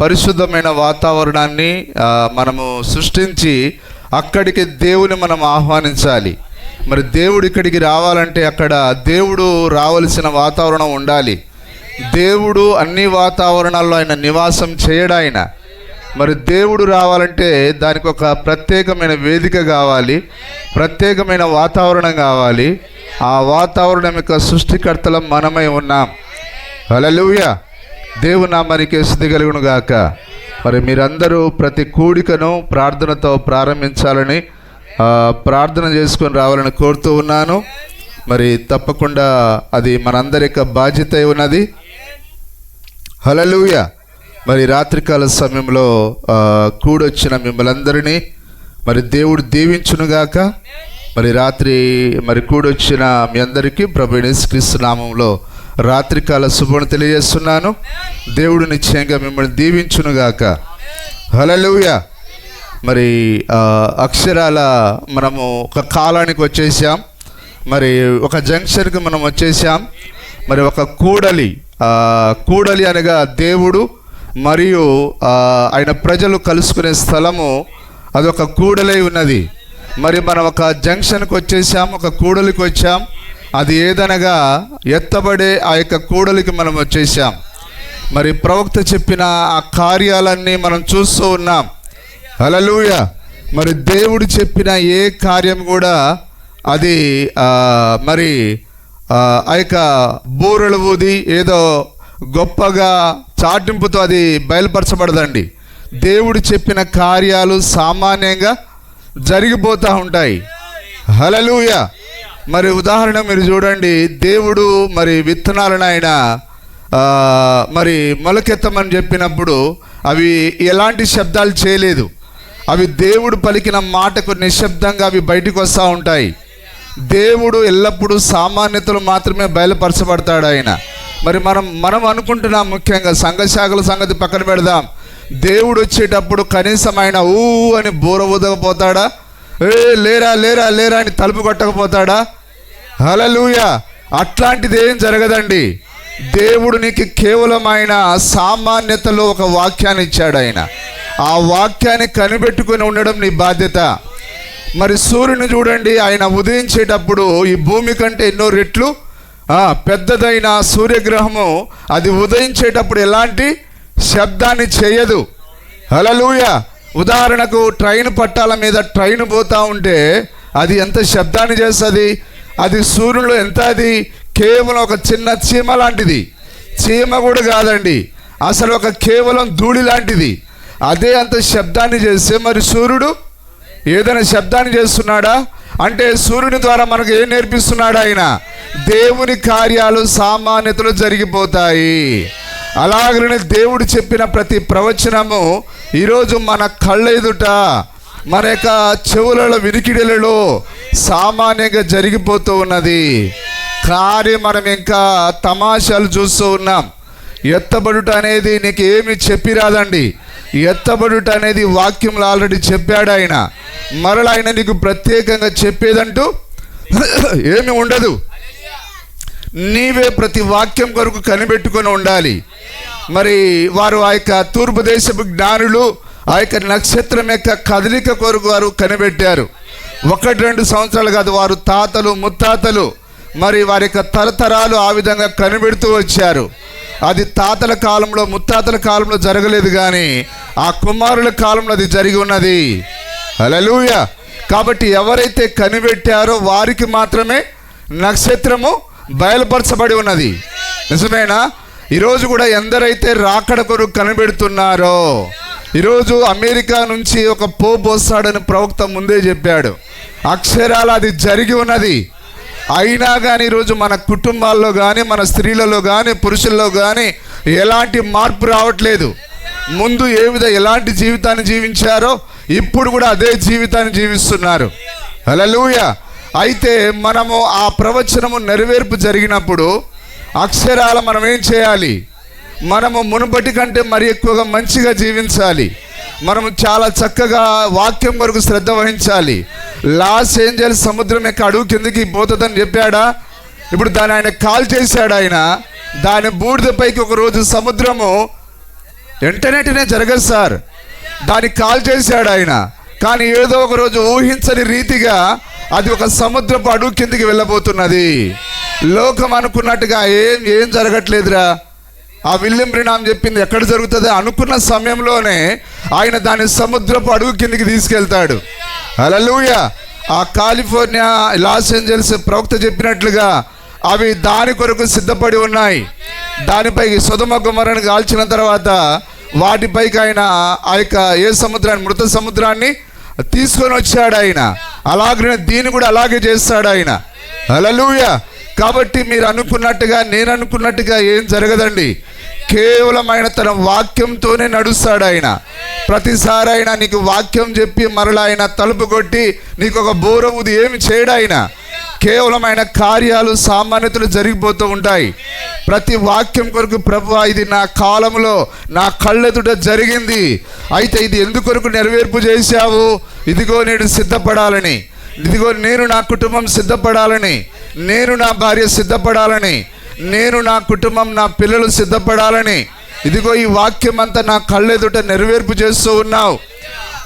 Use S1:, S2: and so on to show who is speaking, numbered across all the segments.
S1: పరిశుద్ధమైన వాతావరణాన్ని మనము సృష్టించి అక్కడికి దేవుని మనం ఆహ్వానించాలి. మరి దేవుడు ఇక్కడికి రావాలంటే అక్కడ దేవుడు రావలసిన వాతావరణం ఉండాలి. దేవుడు అన్ని వాతావరణాల్లో ఆయన నివాసం చేయడాయన. మరి దేవుడు రావాలంటే దానికి ఒక ప్రత్యేకమైన వేదిక కావాలి, ప్రత్యేకమైన వాతావరణం కావాలి. ఆ వాతావరణం యొక్క సృష్టికర్తలం మనమై ఉన్నాం. హల్లెలూయా. దేవుని నామానికి స్తుతి కలుగును గాక. మరి మీరందరూ ప్రతి కూడికను ప్రార్థనతో ప్రారంభించాలని ప్రార్థన చేసుకొని రావాలని కోరుతూ ఉన్నాను. మరి తప్పకుండా అది మనందరి యొక్క బాధ్యత ఉన్నది. హల్లెలూయా. మరి రాత్రికాల సమయంలో కూడొచ్చిన మిమ్మల్ని అందరినీ మరి దేవుడు దీవించునుగాక. మరి రాత్రి మరి కూడొచ్చిన మీ అందరికీ ప్రభు యేసుక్రీస్తు నామంలో రాత్రికాల శుభములు తెలియజేస్తున్నాను. దేవుడు నిశ్చయంగా మిమ్మల్ని దీవించునుగాక. హల్లెలూయా. మరి అక్షరాల మనము ఒక కాలానికి వచ్చేసాం. మరి ఒక జంక్షన్కి మనం వచ్చేసాం. మరి ఒక కూడలి అనగా దేవుడు మరియు ఆయన ప్రజలు కలుసుకునే స్థలము, అదొక కూడలై ఉన్నది. మరి మనం ఒక జంక్షన్కి వచ్చేసాం, ఒక కూడలికి వచ్చాం. అది ఏదనగా ఎత్తబడే ఆ యొక్క కూడలికి మనం వచ్చేసాం. మరి ప్రవక్త చెప్పిన ఆ కార్యాలన్నీ మనం చూస్తూ ఉన్నాం. హల్లెలూయా. మరి దేవుడు చెప్పిన ఏ కార్యం కూడా అది మరి ఆ యొక్క బూరలు ఊది ఏదో గొప్పగా చాటింపుతో అది బయలుపరచబడదండి. దేవుడు చెప్పిన కార్యాలు సామాన్యంగా జరిగిపోతూ ఉంటాయి. హల్లెలూయా. మరి ఉదాహరణ మీరు చూడండి, దేవుడు మరి విత్తనాలను ఆయన మరి మొలకెత్తమని చెప్పినప్పుడు అవి ఎలాంటి శబ్దాలు చేయలేదు. అవి దేవుడు పలికిన మాటకు నిశ్శబ్దంగా అవి బయటికి వస్తూ ఉంటాయి. దేవుడు ఎల్లప్పుడూ సామాన్యతలు మాత్రమే బయలుపరచబడతాడు ఆయన. మరి మనం అనుకుంటున్నాం, ముఖ్యంగా సంఘశాఖల సంగతి పక్కన పెడదాం, దేవుడు వచ్చేటప్పుడు కనీసం ఆయన ఊ అని బూర ఊదకపోతాడా? లేరా లేరా లేరా అని తలుపు కొట్టకపోతాడా? హల్లెలూయా. అట్లాంటిది ఏం జరగదండి. దేవుడు నీకు కేవలం ఆయన సామాన్యతలో ఒక వాక్యాన్ని ఇచ్చాడు. ఆయన ఆ వాక్యాన్ని కనిపెట్టుకుని ఉండడం నీ బాధ్యత. మరి సూర్యుని చూడండి, ఆయన ఉదయించేటప్పుడు ఈ భూమి కంటే ఎన్నో రెట్లు పెద్దదైన సూర్యగ్రహము అది ఉదయించేటప్పుడు ఎలాంటి శబ్దాన్ని చేయదు. హల్లెలూయా. ఉదాహరణకు ట్రైన్ పట్టాల మీద ట్రైన్ పోతూ ఉంటే అది ఎంత శబ్దాన్ని చేస్తుంది? అది సూర్యుడు ఎంత, అది కేవలం ఒక చిన్న చీమ లాంటిది. చీమ కూడా కాదండి, అసలు ఒక కేవలం ధూళి లాంటిది. అదే అంత శబ్దాన్ని చేస్తే మరి సూర్యుడు ఏదైనా శబ్దాన్ని చేస్తున్నాడా? అంటే సూర్యుని ద్వారా మనకు ఏం నేర్పిస్తున్నాడు ఆయన? దేవుని కార్యాలు సామాన్యతలు జరిగిపోతాయి. అలాగనే దేవుడు చెప్పిన ప్రతి ప్రవచనము ఈరోజు మన కళ్ళ ఎదుట, మన యొక్క చెవులలో వినికిడిలలో సామాన్యంగా జరిగిపోతూ ఉన్నది. కానీ మనం ఇంకా తమాషాలు చూస్తూ ఉన్నాం. ఎత్తబడుట అనేది నీకు ఏమి చెప్పిరాదండి. ఎత్తబడుట అనేది వాక్యంలో ఆల్రెడీ చెప్పాడు ఆయన. మరలా ఆయన నీకు ప్రత్యేకంగా చెప్పేదంటూ ఏమి ఉండదు. నీవే ప్రతి వాక్యం కొరకు కనిపెట్టుకొని ఉండాలి. మరి వారు ఆ యొక్క తూర్పు దేశపు జ్ఞానులు ఆ యొక్క నక్షత్రం యొక్క కదలిక కొరకు వారు కనిపెట్టారు. 1-2 సంవత్సరాలు కాదు, వారు తాతలు ముత్తాతలు మరి వారి యొక్క తరతరాలు ఆ విధంగా కనిపెడుతూ వచ్చారు. అది తాతల కాలంలో ముత్తాతల కాలంలో జరగలేదు, కానీ ఆ కుమారుల కాలంలో అది జరిగి ఉన్నది. హల్లెలూయా. కాబట్టి ఎవరైతే కనిపెట్టారో వారికి మాత్రమే నక్షత్రము బయలుపరచబడి ఉన్నది. నిజమేనా? ఈరోజు కూడా ఎందరైతే రాకడ కొరకు కనిపెడుతున్నారో, ఈరోజు అమెరికా నుంచి ఒక పోప్ వస్తాడని ప్రవక్త ముందే చెప్పాడు. అక్షరాలు అది జరిగి ఉన్నది. అయినా కానీ ఈరోజు మన కుటుంబాల్లో కానీ, మన స్త్రీలలో కానీ, పురుషుల్లో కానీ ఎలాంటి మార్పు రావట్లేదు. ముందు ఎలాంటి జీవితాన్ని జీవించారో ఇప్పుడు కూడా అదే జీవితాన్ని జీవిస్తున్నారు. హల్లెలూయా. అయితే మనము ఆ ప్రవచనము నెరవేర్పు జరిగినప్పుడు అక్షరాల మనం ఏం చేయాలి? మనము మునుపటి కంటే మరి ఎక్కువగా మంచిగా జీవించాలి. మనము చాలా చక్కగా వాక్యం వరకు శ్రద్ధ వహించాలి. లాస్ ఏంజల్స్ సముద్రం యొక్క అడుగు కిందకి పోతుందని చెప్పాడా? ఇప్పుడు దాన్ని ఆయన కాల్ చేశాడు. ఆయన దాని బూడిదపైకి ఒకరోజు సముద్రము వెంటనే జరగదు సార్. దాన్ని కాల్ చేశాడు ఆయన. కానీ ఏదో ఒక రోజు ఊహించని రీతిగా అది ఒక సముద్రపు అడుగు కిందికి వెళ్ళబోతున్నది. లోకం అనుకున్నట్టుగా ఏం జరగట్లేదురా. ఆ విలియం బ్రెనామ్ చెప్పింది ఎక్కడ జరుగుతుంది అనుకున్న సమయంలోనే ఆయన దాన్ని సముద్రపు అడుగు కిందికి తీసుకెళ్తాడు. హల్లెలూయా. ఆ కాలిఫోర్నియా, లాస్ ఏంజల్స్ ప్రవక్త చెప్పినట్లుగా అవి దాని కొరకు సిద్ధపడి ఉన్నాయి. దానిపై సొదొమ గొమొర్రాను కాల్చిన తర్వాత వాటిపైకి ఆయన ఆ యొక్క ఏ సముద్రాన్ని, మృత సముద్రాన్ని తీసుకొని వచ్చాడు ఆయన. అలాగే దీన్ని కూడా అలాగే చేస్తాడు ఆయన. హల్లెలూయా. కాబట్టి మీరు అనుకున్నట్టుగా, నేను అనుకున్నట్టుగా ఏం జరగదండి. కేవలం ఆయన తన వాక్యంతోనే నడుస్తాడు ఆయన. ప్రతిసారి ఆయన నీకు వాక్యం చెప్పి మరలా ఆయన తలుపు కొట్టి నీకు ఒక బోర ఊది ఏమి చేయడు ఆయన. కేవలం ఆయన కార్యాలు, సామాన్యతలు జరిగిపోతూ ఉంటాయి. ప్రతి వాక్యం కొరకు ప్రభువా ఇది నా కాలంలో నా కళ్ళెదుట జరిగింది, అయితే ఇది ఎందుకొరకు నెరవేర్పు చేశావు, ఇదిగో నేను సిద్ధపడాలని, ఇదిగో నేను నా కుటుంబం సిద్ధపడాలని, నేను నా భార్య సిద్ధపడాలని, నేను నా కుటుంబం నా పిల్లలు సిద్ధపడాలని, ఇదిగో ఈ వాక్యం అంతా నా కళ్ళెదుట నెరవేర్పు చేస్తూ ఉన్నావు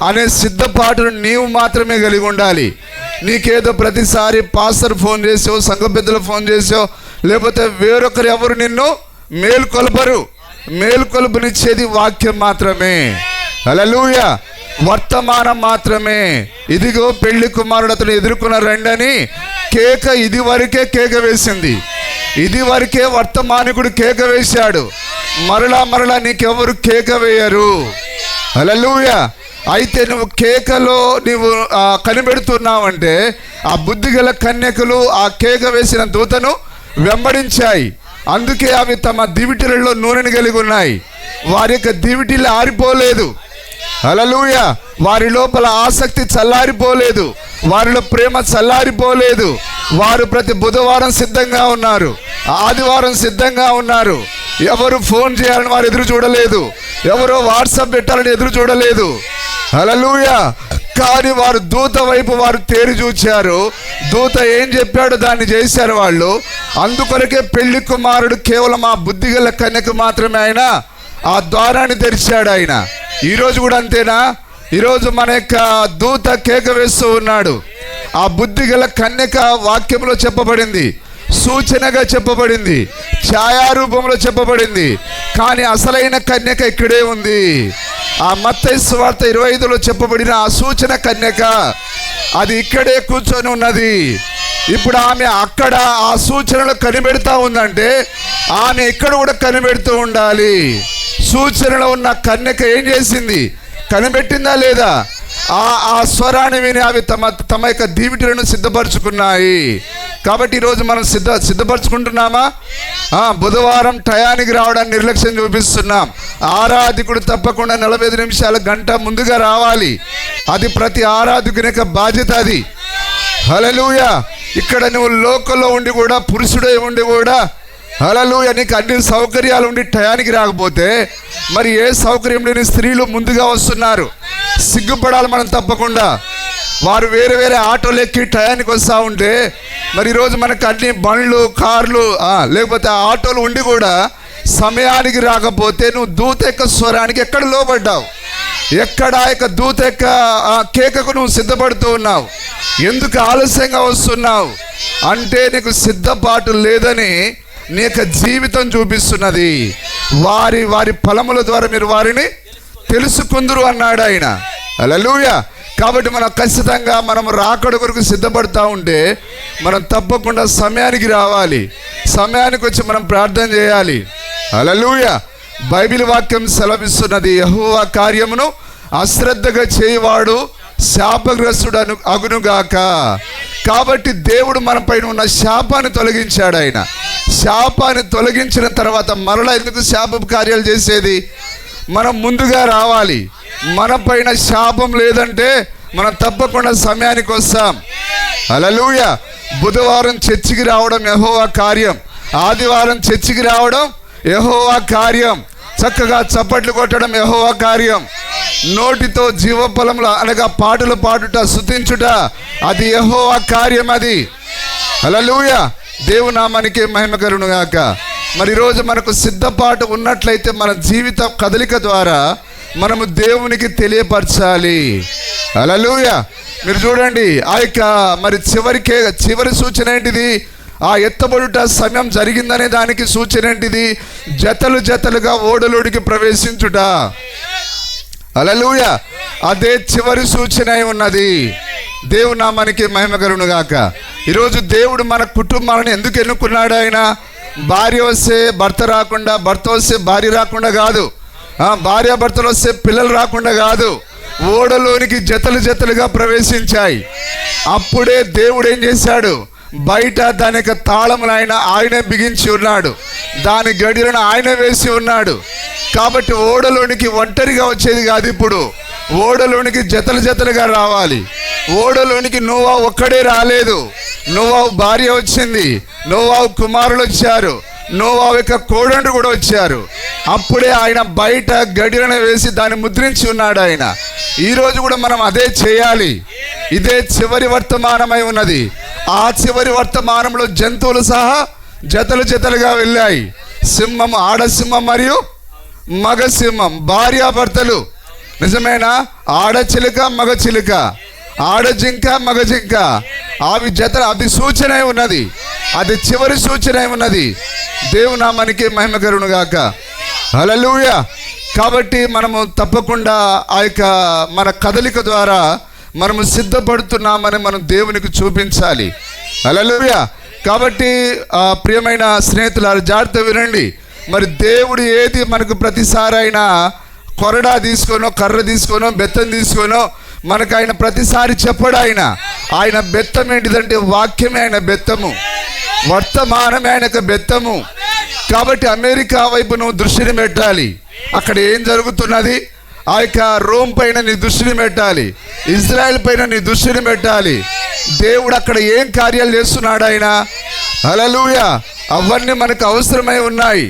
S1: అనే సిద్ధపాటును నీవు మాత్రమే కలిగి ఉండాలి. నీకేదో ప్రతిసారి పాస్టర్ ఫోన్ చేసావు, సంఘ పెద్దలు ఫోన్ చేసావు, లేకపోతే వేరొకరు ఎవరు నిన్ను మేల్కొల్పరు. మేల్కొల్పునిచ్చేది వాక్యం మాత్రమే. హల్లెలూయా. వర్తమానం మాత్రమే. ఇదిగో పెళ్లి కుమారుడు అతను ఎదుర్కొన్న రండని కేక ఇది వరకే కేక వేసింది. ఇది వరకే వర్తమానికుడు కేక వేశాడు. మరలా నీకెవరు కేక వేయరు. హల్లెలూయా. అయితే నువ్వు కేకలో నీవు కనిపెడుతున్నావంటే ఆ బుద్ధిగల కన్యకలు ఆ కేక వేసిన దూతను వెంబడించాయి. అందుకే అవి తమ దివిటీలలో నూనెని కలిగి ఉన్నాయి. వారి యొక్క దివిటీలు ఆరిపోలేదు. హల్లెలూయా. వారి లోపల ఆసక్తి చల్లారిపోలేదు, వారిలో ప్రేమ చల్లారిపోలేదు. వారు ప్రతి బుధవారం సిద్ధంగా ఉన్నారు, ఆదివారం సిద్ధంగా ఉన్నారు. ఎవరు ఫోన్ చేయాలని వారు ఎదురు చూడలేదు, ఎవరో వాట్సాప్ పెట్టాలని ఎదురు చూడలేదు. హల్లెలూయా. కానీ వారు దూత వైపు వారు తేరి చూచారు. దూత ఏం చెప్పాడో దాన్ని చేశారు వాళ్ళు. అందుకొరకే పెళ్లి కుమారుడు కేవలం ఆ బుద్ధిగల కన్యకు మాత్రమే ఆయన ఆ ద్వారాన్ని తెరిచాడు ఆయన. ఈరోజు కూడా అంతేనా? ఈరోజు మన యొక్క దూత కేక వేస్తూ ఉన్నాడు. ఆ బుద్ధిగల కన్యక వాక్యంలో చెప్పబడింది, సూచనగా చెప్పబడింది, ఛాయారూపంలో చెప్పబడింది. కానీ అసలైన కన్యక ఇక్కడే ఉంది. ఆ మత్తయి సువార్త 25లో చెప్పబడిన ఆ సూచన కన్యక అది ఇక్కడే కూర్చొని ఉన్నది. ఇప్పుడు ఆమె అక్కడ ఆ సూచనలు కనిపెడతా ఉందంటే ఆమె ఇక్కడ కూడా కనిపెడుతూ ఉండాలి. సూచనలో ఉన్న కన్యక ఏం చేసింది? కనిపెట్టిందా లేదా? ఆ స్వరాన్ని విని అవి తమ యొక్క దీవిటీలను సిద్ధపరచుకున్నాయి. కాబట్టి ఈరోజు మనం సిద్ధపరచుకుంటున్నామా? బుధవారం టయానికి రావడానికి నిర్లక్ష్యం చూపిస్తున్నాం. ఆరాధికుడు తప్పకుండా 45 నిమిషాల గంట ముందుగా రావాలి. అది ప్రతి ఆరాధికుని యొక్క బాధ్యత అది. హల్లెలూయా. ఇక్కడ నువ్వు లోకల్లో ఉండి కూడా, పురుషుడే ఉండి కూడా, హల్లెలూయా, నీకు అన్ని సౌకర్యాలు ఉండి టయానికి రాకపోతే మరి ఏ సౌకర్యం లేని స్త్రీలు ముందుగా వస్తున్నారు. సిగ్గుపడాలి మనం తప్పకుండా. వారు వేరే వేరే ఆటోలు ఎక్కి టయానికి వస్తూ ఉంటే మరి ఈరోజు మనకు అన్ని బండ్లు, కార్లు, లేకపోతే ఆటోలు ఉండి కూడా సమయానికి రాకపోతే నువ్వు దూత యొక్క స్వరానికి ఎక్కడ లోబడ్డావు? ఎక్కడ యొక్క దూత యొక్క కేకకు నువ్వు సిద్ధపడుతూ ఉన్నావు? ఎందుకు ఆలస్యంగా వస్తున్నావు అంటే నీకు సిద్ధపాటు లేదని నీ యొక్క జీవితం చూపిస్తున్నది. వారి ఫలముల ద్వారా మీరు వారిని తెలుసుకుందురు అన్నాడు ఆయన. హల్లెలూయా. కాబట్టి మనం ఖచ్చితంగా మనం రాకడ కొరకు సిద్ధపడతా ఉంటే మనం తప్పకుండా సమయానికి రావాలి. సమయానికి వచ్చి మనం ప్రార్థన చేయాలి. హల్లెలూయా. బైబిల్ వాక్యం సెలవిస్తున్నది, యెహోవా కార్యమును అశ్రద్ధగా చేయవాడు శాపగ్రస్తుడు అగునుగాక. కాబట్టి దేవుడు మన పైన ఉన్న శాపాన్ని తొలగించాడు ఆయన. శాపాన్ని తొలగించిన తర్వాత మరలా ఎందుకు శాప కార్యాలు చేసేది? మనం ముందుగా రావాలి. మన పైన శాపం లేదంటే మనం తప్పకుండా సమయానికి వస్తాం. హల్లెలూయా. బుధవారం చర్చికి రావడం యెహోవా కార్యం, ఆదివారం చర్చికి రావడం యెహోవా కార్యం, చక్కగా చప్పట్లు కొట్టడం యెహోవా కార్యం, నోటితో జీవఫలములు అనగా పాటలు పాడుట, స్తుతించుట అది యెహోవా కార్యం. అది హల్లెలూయా. దేవుని నామానికి మహిమ కలుగును గాక. మరి ఈరోజు మనకు సిద్ధపాటు ఉన్నట్లయితే మన జీవిత కదలిక ద్వారా మనము దేవునికి తెలియపరచాలి. హల్లెలూయా. మీరు చూడండి, ఆ యొక్క మరి చివరి సూచన ఏంటిది? ఆ ఎత్తబడుట సమయం జరిగిందనే దానికి సూచన ఏంటిది? జతలు జతలుగా ఓడలోడికి ప్రవేశించుట. హల్లెలూయా. అదే చివరి సూచన ఉన్నది. దేవుని నామానికి మహిమ కలుగును గాక. ఈరోజు దేవుడు మన కుటుంబాలను ఎందుకు ఎన్నుకున్నాడు? ఆయన భార్య వస్తే భర్త రాకుండా, భర్త వస్తే భార్య రాకుండా కాదు, భార్య భర్తలు వస్తే పిల్లలు రాకుండా కాదు, ఓడలోనికి జతలు జతలుగా ప్రవేశించాయి. అప్పుడే దేవుడు ఏం చేశాడు? బయట దాని యొక్క తాళములు ఆయనే బిగించి ఉన్నాడు, దాని గడియలను ఆయన వేసి ఉన్నాడు. కాబట్టి ఓడలోనికి ఒంటరిగా వచ్చేది కాదు, ఇప్పుడు ఓడలోనికి జతలు జతలుగా రావాలి. ఓడలోనికి నోవా ఒక్కడే రాలేదు, నోవా భార్య వచ్చింది, నోవా కుమారులు వచ్చారు, నోవా యొక్క కోడళ్ళు కూడా వచ్చారు. అప్పుడే ఆయన బయట గడియలను వేసి దాన్ని ముద్రించి ఉన్నాడు ఆయన. ఈరోజు కూడా మనం అదే చేయాలి. ఇదే చివరి వర్తమానమై ఉన్నది. ఆ చివరి వర్తమానంలో జంతువులు సహా జతలు జతలుగా వెళ్ళాయి. సింహం, ఆడసింహం మరియు మగ సింహం, భార్యాభర్తలు. నిజమేనా? ఆడచిలుక మగ చిలుక, ఆడజింక మగ జింక, అవి జతలు. అది సూచన ఉన్నది, అది చివరి సూచన ఉన్నది. దేవుని నామానికి మహిమ కలుగును గాక. హల్లెలూయా. కాబట్టి మనము తప్పకుండా ఆ యొక్క మన కదలిక ద్వారా మనము సిద్ధపడుతున్నామని మనం దేవునికి చూపించాలి. హల్లెలూయా. కాబట్టి ప్రియమైన స్నేహితులారా, జాగ్రత్త వినండి. మరి దేవుడు ఏది మనకు ప్రతిసారి అయినా కొరడా తీసుకోనో, కర్ర తీసుకోనో, బెత్తం తీసుకోనో మనకు ఆయన ప్రతిసారి చెప్పడు. ఆయన బెత్తం ఏంటిదంటే వాక్యమే ఆయన బెత్తము, వర్తమానమే ఆయనకు బెత్తము. కాబట్టి అమెరికా వైపు నువ్వు దృష్టిని పెట్టాలి. అక్కడ ఏం జరుగుతున్నది? ఆ యొక్క రోమ్ పైన నీ దృష్టిని పెట్టాలి, ఇజ్రాయెల్ పైన నీ దృష్టిని పెట్టాలి. దేవుడు అక్కడ ఏం కార్యాలు చేస్తున్నాడు ఆయన. హల్లెలూయా. అవన్నీ మనకు అవసరమై ఉన్నాయి.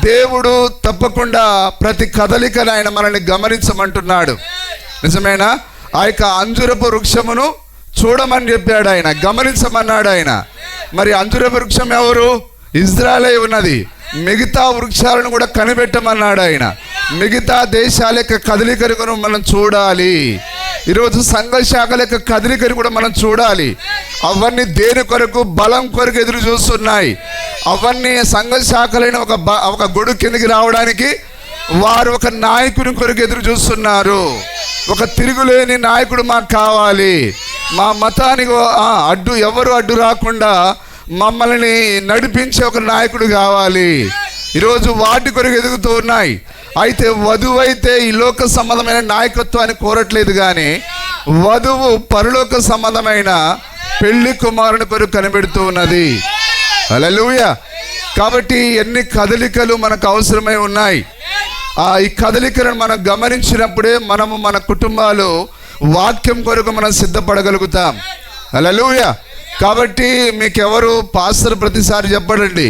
S1: దేవుడు తప్పకుండా ప్రతి కదలికను ఆయన మనల్ని గమనించమంటున్నాడు. నిజమేనా? ఆ యొక్క అంజురపు వృక్షమును చూడమని చెప్పాడు ఆయన, గమనించమన్నాడు ఆయన. మరి అంజురపు వృక్షం ఎవరు? ఇజ్రాయెలే ఉన్నది. మిగతా వృక్షాలను కూడా కనిపెట్టమన్నాడు ఆయన. మిగతా దేశాల యొక్క కదలికను మనం చూడాలి. ఈరోజు సంఘ శాఖల యొక్క కదలికను కూడా మనం చూడాలి. అవన్నీ దేని కొరకు? బలం కొరకు ఎదురు చూస్తున్నాయి. అవన్నీ సంఘ శాఖలైన ఒక గొడుగు కిందకి రావడానికి వారు ఒక నాయకుని కొరకు ఎదురు చూస్తున్నారు. ఒక తిరుగులేని నాయకుడు మాకు కావాలి. మా మతానికి ఎవరు అడ్డు రాకుండా మమ్మల్ని నడిపించే ఒక నాయకుడు కావాలి. ఈరోజు వాటి కొరకు ఎదుగుతూ ఉన్నాయి. అయితే వధువు అయితే ఈ లోక సంబంధమైన నాయకత్వాన్ని కోరట్లేదు, కానీ వధువు పరలోక సంబంధమైన పెళ్లి కుమారుని కొరకు కనిపెడుతూ ఉన్నది. హల్లెలూయా. కాబట్టి ఎన్ని కదలికలు మనకు అవసరమై ఉన్నాయి. ఈ కదలికలను మనం గమనించినప్పుడే మనము మన కుటుంబాలు వాక్యం కొరకు మనం సిద్ధపడగలుగుతాం. హల్లెలూయా. కాబట్టి మీకెవరు పాస్టర్ ప్రతిసారి చెప్పడండి,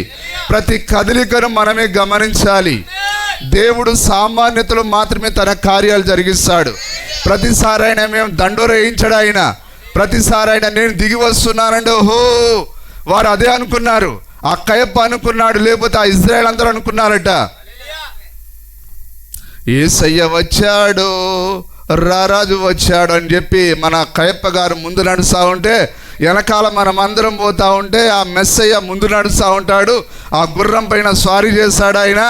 S1: ప్రతి కదలికను మనమే గమనించాలి. దేవుడు సామాన్యతలో మాత్రమే తన కార్యాలు జరిగిస్తాడు. ప్రతిసారి అయినా మేము దండోర వేయించడు ఆయన. ప్రతిసారి అయినా నేను దిగి వస్తున్నానంటే ఓహో వారు అదే అనుకున్నారు, ఆ కయప్ప అనుకున్నాడు, లేకపోతే ఆ ఇజ్రాయెల్ అందరూ అనుకున్నారట. యేసయ్య వచ్చాడు, రారాజు వచ్చాడు అని చెప్పి మన కయప్ప గారు ముందు నడుస్తూ ఉంటే, వెనకాల మనం అందరం పోతూ ఉంటే ఆ మెస్సయ్య ముందు నడుస్తూ ఉంటాడు, ఆ గుర్రం పైన స్వారీ చేస్తాడు ఆయన.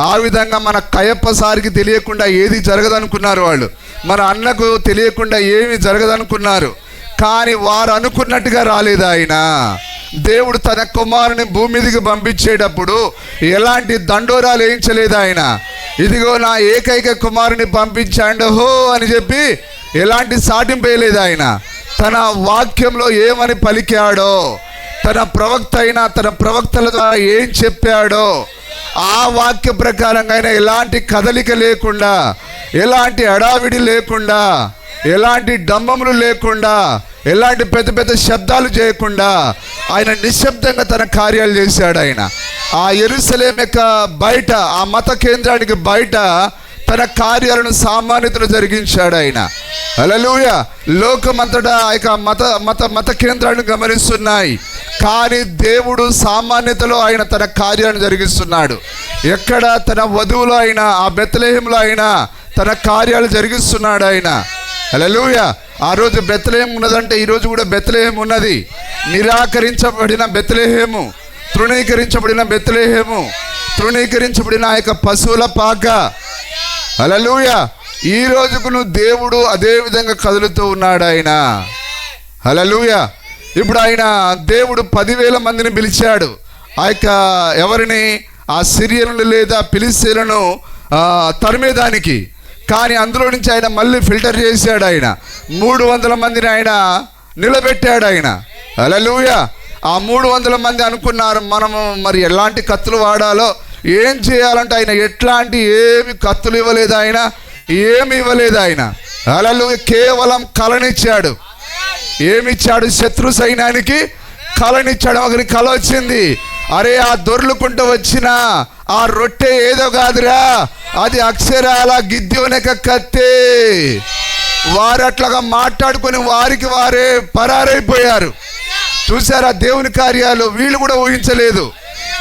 S1: ఆ విధంగా మన కయప్ప సారికి తెలియకుండా ఏది జరగదనుకున్నారు వాళ్ళు, మన అన్నకు తెలియకుండా ఏమి జరగదనుకున్నారు. కానీ వారు అనుకున్నట్టుగా రాలేదు ఆయన. దేవుడు తన కుమారుని భూమి మీదకి పంపించేటప్పుడు ఎలాంటి దండోరాలు వేయించలేదు ఆయన. ఇదిగో నా ఏకైక కుమారుని పంపించాడు హో అని చెప్పి ఎలాంటి సాటింపు వేయలేదు ఆయన. తన వాక్యంలో ఏమని పలికాడో, తన ప్రవక్త అయినా తన ప్రవక్తల ద్వారా ఏం చెప్పాడో ఆ వాక్య ప్రకారంగా ఆయన ఎలాంటి కదలిక లేకుండా, ఎలాంటి అడావిడి లేకుండా, ఎలాంటి డంబములు లేకుండా, ఎలాంటి పెద్ద పెద్ద శబ్దాలు చేయకుండా ఆయన నిశ్శబ్దంగా తన కార్యాలు చేశాడు ఆయన. ఆ యెరూషలేము యొక్క బయట, ఆ మత కేంద్రానికి బయట తన కార్యాలను సామాన్యతలు జరిగించాడు ఆయన. హల్లెలూయా. లోకమంతటా ఆ యొక్క మత కేంద్రాలను గమనిస్తున్నాయి. కానీ దేవుడు సామాన్యతలో ఆయన తన కార్యాన్ని జరిగిస్తున్నాడు. ఎక్కడ? తన వధువులో అయినా, ఆ బెత్లెహేములో అయినా తన కార్యాలు జరిగిస్తున్నాడు ఆయన. హల్లెలూయా. ఆ రోజు బెత్లెహేము ఉన్నదంటే ఈరోజు కూడా బెత్లెహేము ఉన్నది. నిరాకరించబడిన బెత్లెహేము, తృణీకరించబడిన బెత్లెహేము, తృణీకరించబడిన ఆ యొక్క పశువుల పాక. హల్లెలూయా. ఈ రోజుకు నువ్వు దేవుడు అదే విధంగా కదులుతూ ఉన్నాడు ఆయన. హల్లెలూయా. ఇప్పుడు ఆయన దేవుడు 10,000 మందిని పిలిచాడు. ఆ యొక్క ఎవరిని? ఆ సిరియన్లు లేదా ఫిలిష్తీయులను తరిమేదానికి. కానీ అందులో నుంచి ఆయన మళ్ళీ ఫిల్టర్ చేశాడు. ఆయన 300 మందిని ఆయన నిలబెట్టాడు ఆయన. హల్లెలూయా. ఆ 300 మంది అనుకున్నారు మనము మరి ఎలాంటి కత్తులు వాడాలో, ఏం చేయాలంటే ఆయన ఎట్లాంటి ఏమి కత్తులు ఇవ్వలేదు, ఆయన ఏమి ఇవ్వలేదు ఆయన. హల్లెలూయా. కేవలం కలనిచ్చాడు. ఏమిచ్చాడు? శత్రు సైన్యానికి కలనిచ్చాడు. ఒకరి కల వచ్చింది, అరే ఆ దొర్లుకుంటూ వచ్చిన ఆ రొట్టె ఏదో కాదురా, అది అక్షరాల గిద్యోనక కత్తే. వారు అట్లాగా మాట్లాడుకొని వారికి వారే పరారైపోయారు. చూసారా దేవుని కార్యాలు? వీళ్ళు కూడా ఊహించలేదు.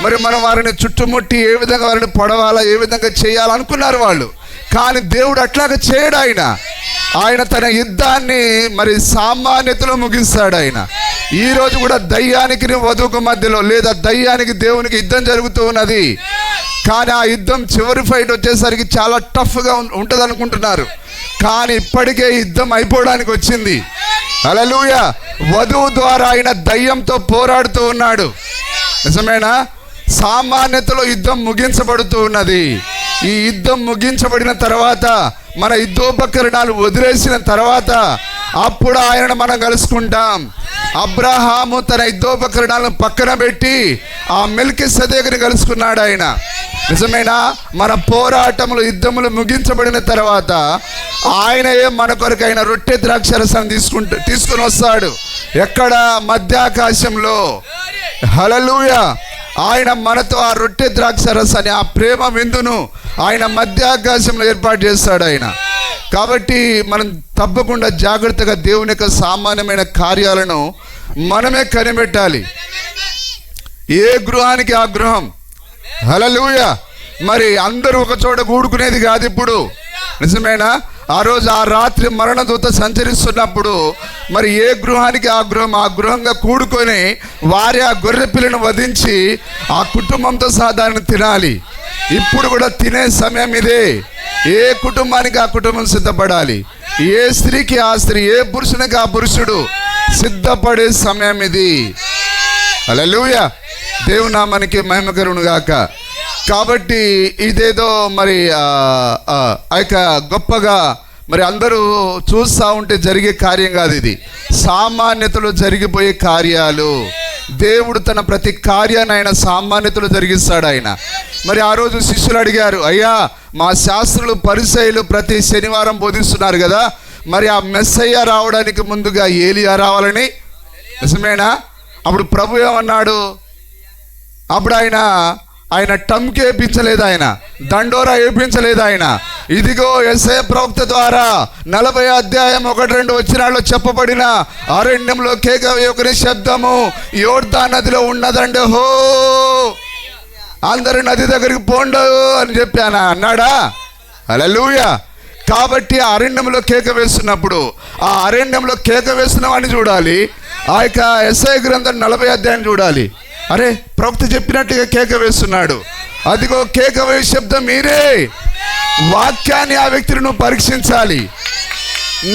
S1: మరి మనం వారిని చుట్టుముట్టి ఏ విధంగా వారిని పొడవాలా, ఏ విధంగా చేయాలనుకున్నారు వాళ్ళు. కానీ దేవుడు అట్లాగా చేయడు. ఆయన తన యుద్ధాన్ని మరి సామాన్యతలో ముగిస్తాడు ఆయన. ఈరోజు కూడా దయ్యానికి వధువుకు మధ్యలో లేదా దయ్యానికి దేవునికి యుద్ధం జరుగుతూ ఉన్నది. కానీ ఆ యుద్ధం చివరి ఫైట్ వచ్చేసరికి చాలా టఫ్గా ఉంటుంది అనుకుంటున్నారు. కానీ ఇప్పటికే యుద్ధం అయిపోవడానికి వచ్చింది. హల్లెలూయా. వధువు ద్వారా ఆయన దయ్యంతో పోరాడుతూ ఉన్నాడు. నిజమేనా? సామాన్యతలో యుద్ధం ముగించబడుతూ ఉన్నది. ఈ యుద్ధం ముగించబడిన తర్వాత, మన యుద్ధోపకరణాలు వదిలేసిన తర్వాత అప్పుడు ఆయనను మనం కలుసుకుంటాం. అబ్రహాము తన యుద్ధోపకరణాలను పక్కన పెట్టి ఆ మెల్కీసెదెకుని కలుసుకున్నాడు ఆయన. నిజమేనా? మన పోరాటములు, యుద్ధములు ముగించబడిన తర్వాత ఆయనయే మన కొరకు ఆయన రొట్టె ద్రాక్షరసం తీసుకుని వస్తాడు. ఎక్కడ? మధ్యాకాశంలో. హల్లెలూయా. ఆయన మనతో ఆ రొట్టె ద్రాక్షరసాన్ని, ఆ ప్రేమ విందును ఆయన మధ్యాకాశంలో ఏర్పాటు చేస్తాడు ఆయన. కాబట్టి మనం తప్పకుండా జాగ్రత్తగా దేవుని యొక్క సామాన్యమైన కార్యాలను మనమే కనిపెట్టాలి. ఏ గృహానికి ఆ గృహం. హల్లెలూయా. మరి అందరూ ఒక చోట కూడుకునేది కాదు ఇప్పుడు. నిజమేనా? ఆ రోజు ఆ రాత్రి మరణదూత సంచరిస్తున్నప్పుడు మరి ఏ గృహానికి ఆ గృహం, ఆ గృహంగా కూడుకొని వారి ఆ గొర్రె పిల్లను వధించి ఆ కుటుంబంతో సాధారణ తినాలి. ఇప్పుడు కూడా తినే సమయం ఇదే. ఏ కుటుంబానికి ఆ కుటుంబం సిద్ధపడాలి. ఏ స్త్రీకి ఆ స్త్రీ, ఏ పురుషునికి ఆ పురుషుడు సిద్ధపడే సమయం ఇది. హల్లెలూయా. దేవుని నామానికి మహిమ కలుగును గాక. కాబట్టి ఇదేదో మరి ఆ యొక్క గొప్పగా మరి అందరూ చూస్తూ ఉంటే జరిగే కార్యం కాదు. ఇది సామాన్యతలో జరిగిపోయే కార్యాలు. దేవుడు తన ప్రతి కార్యాన్ని ఆయన సామాన్యతలో జరిగిస్తాడు ఆయన. మరి ఆ రోజు శిష్యులు అడిగారు, అయ్యా మా శాస్త్రులు పరిసయ్యులు ప్రతి శనివారం బోధిస్తున్నారు కదా, మరి ఆ మెస్సయ్య రావడానికి ముందుగా ఏలియా రావాలని. నిజమేనా? అప్పుడు ప్రభు ఏమన్నాడు? అప్పుడు ఆయన టంకి వేయించలేదు, ఆయన దండోరా వేయించలేదు. ఆయన ఇదిగో యెషయా ప్రవక్త ద్వారా 40 అధ్యాయం 1-2 వచనాల్లో చెప్పబడిన అరణ్యంలో కేక వేయుకునే శబ్దము యోర్దాను నదిలో ఉన్నదండి. హో అందరూ నది దగ్గరికి పోండు అని చెప్పాను అన్నాడా? హల్లెలూయా. కాబట్టి ఆ అరణ్యంలో కేక వేస్తున్నప్పుడు ఆ అరణ్యంలో కేక వేస్తున్న వాడిని చూడాలి. ఆ యొక్క యెషయా గ్రంథం 40 అధ్యాయం చూడాలి. అరే ప్రవక్త చెప్పినట్టుగా కేక వేస్తున్నాడు. అదిగో కేక వేసే శబ్దం మీరే. వాక్యాన్ని ఆ వ్యక్తిని నువ్వు పరీక్షించాలి.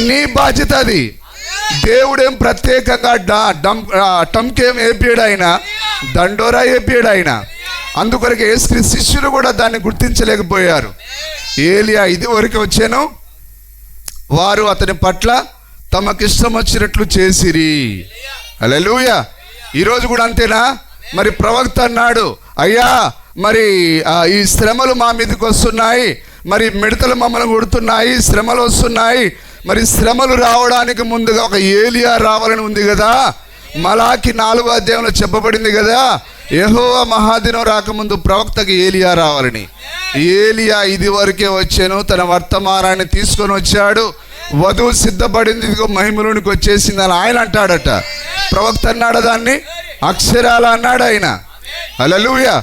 S1: నీ బాధ్యత అది. దేవుడేం ప్రత్యేకంగా టంకేం ఏపీడు ఆయన, దండోరా ఏపీడు ఆయన. అందుకొరకు యేసుక్రీస్తు శిష్యులు కూడా దాన్ని గుర్తించలేకపోయారు. ఏలియా ఇది వరకు వచ్చాను, వారు అతని పట్ల తమకిష్టం వచ్చినట్లు చేసిరి. హల్లెలూయా. ఈరోజు కూడా అంతేనా? మరి ప్రవక్త అన్నాడు, అయ్యా మరి ఈ శ్రమలు మా మీదకి వస్తున్నాయి, మరి మిడతలు మమ్మల్ని కొడుతున్నాయి, శ్రమలు వస్తున్నాయి. మరి శ్రమలు రావడానికి ముందుగా ఒక ఏలియా రావాలని ఉంది కదా. మలాకి 4వ అధ్యాయంలో చెప్పబడింది కదా, యెహోవా మహాదినం రాకముందు ప్రవక్తకి ఏలియా రావాలని. ఏలియా ఇది వరకే వచ్చాను, తన వర్తమానాన్ని తీసుకొని వచ్చాడు, వధువు సిద్ధపడింది, ఇదిగో మహిమలోనికి వచ్చేసింది అని ఆయన అంటాడట. ప్రవక్త అన్నాడు దాన్ని? అక్షరాలు అన్నాడు ఆయన. హల్లెలూయా.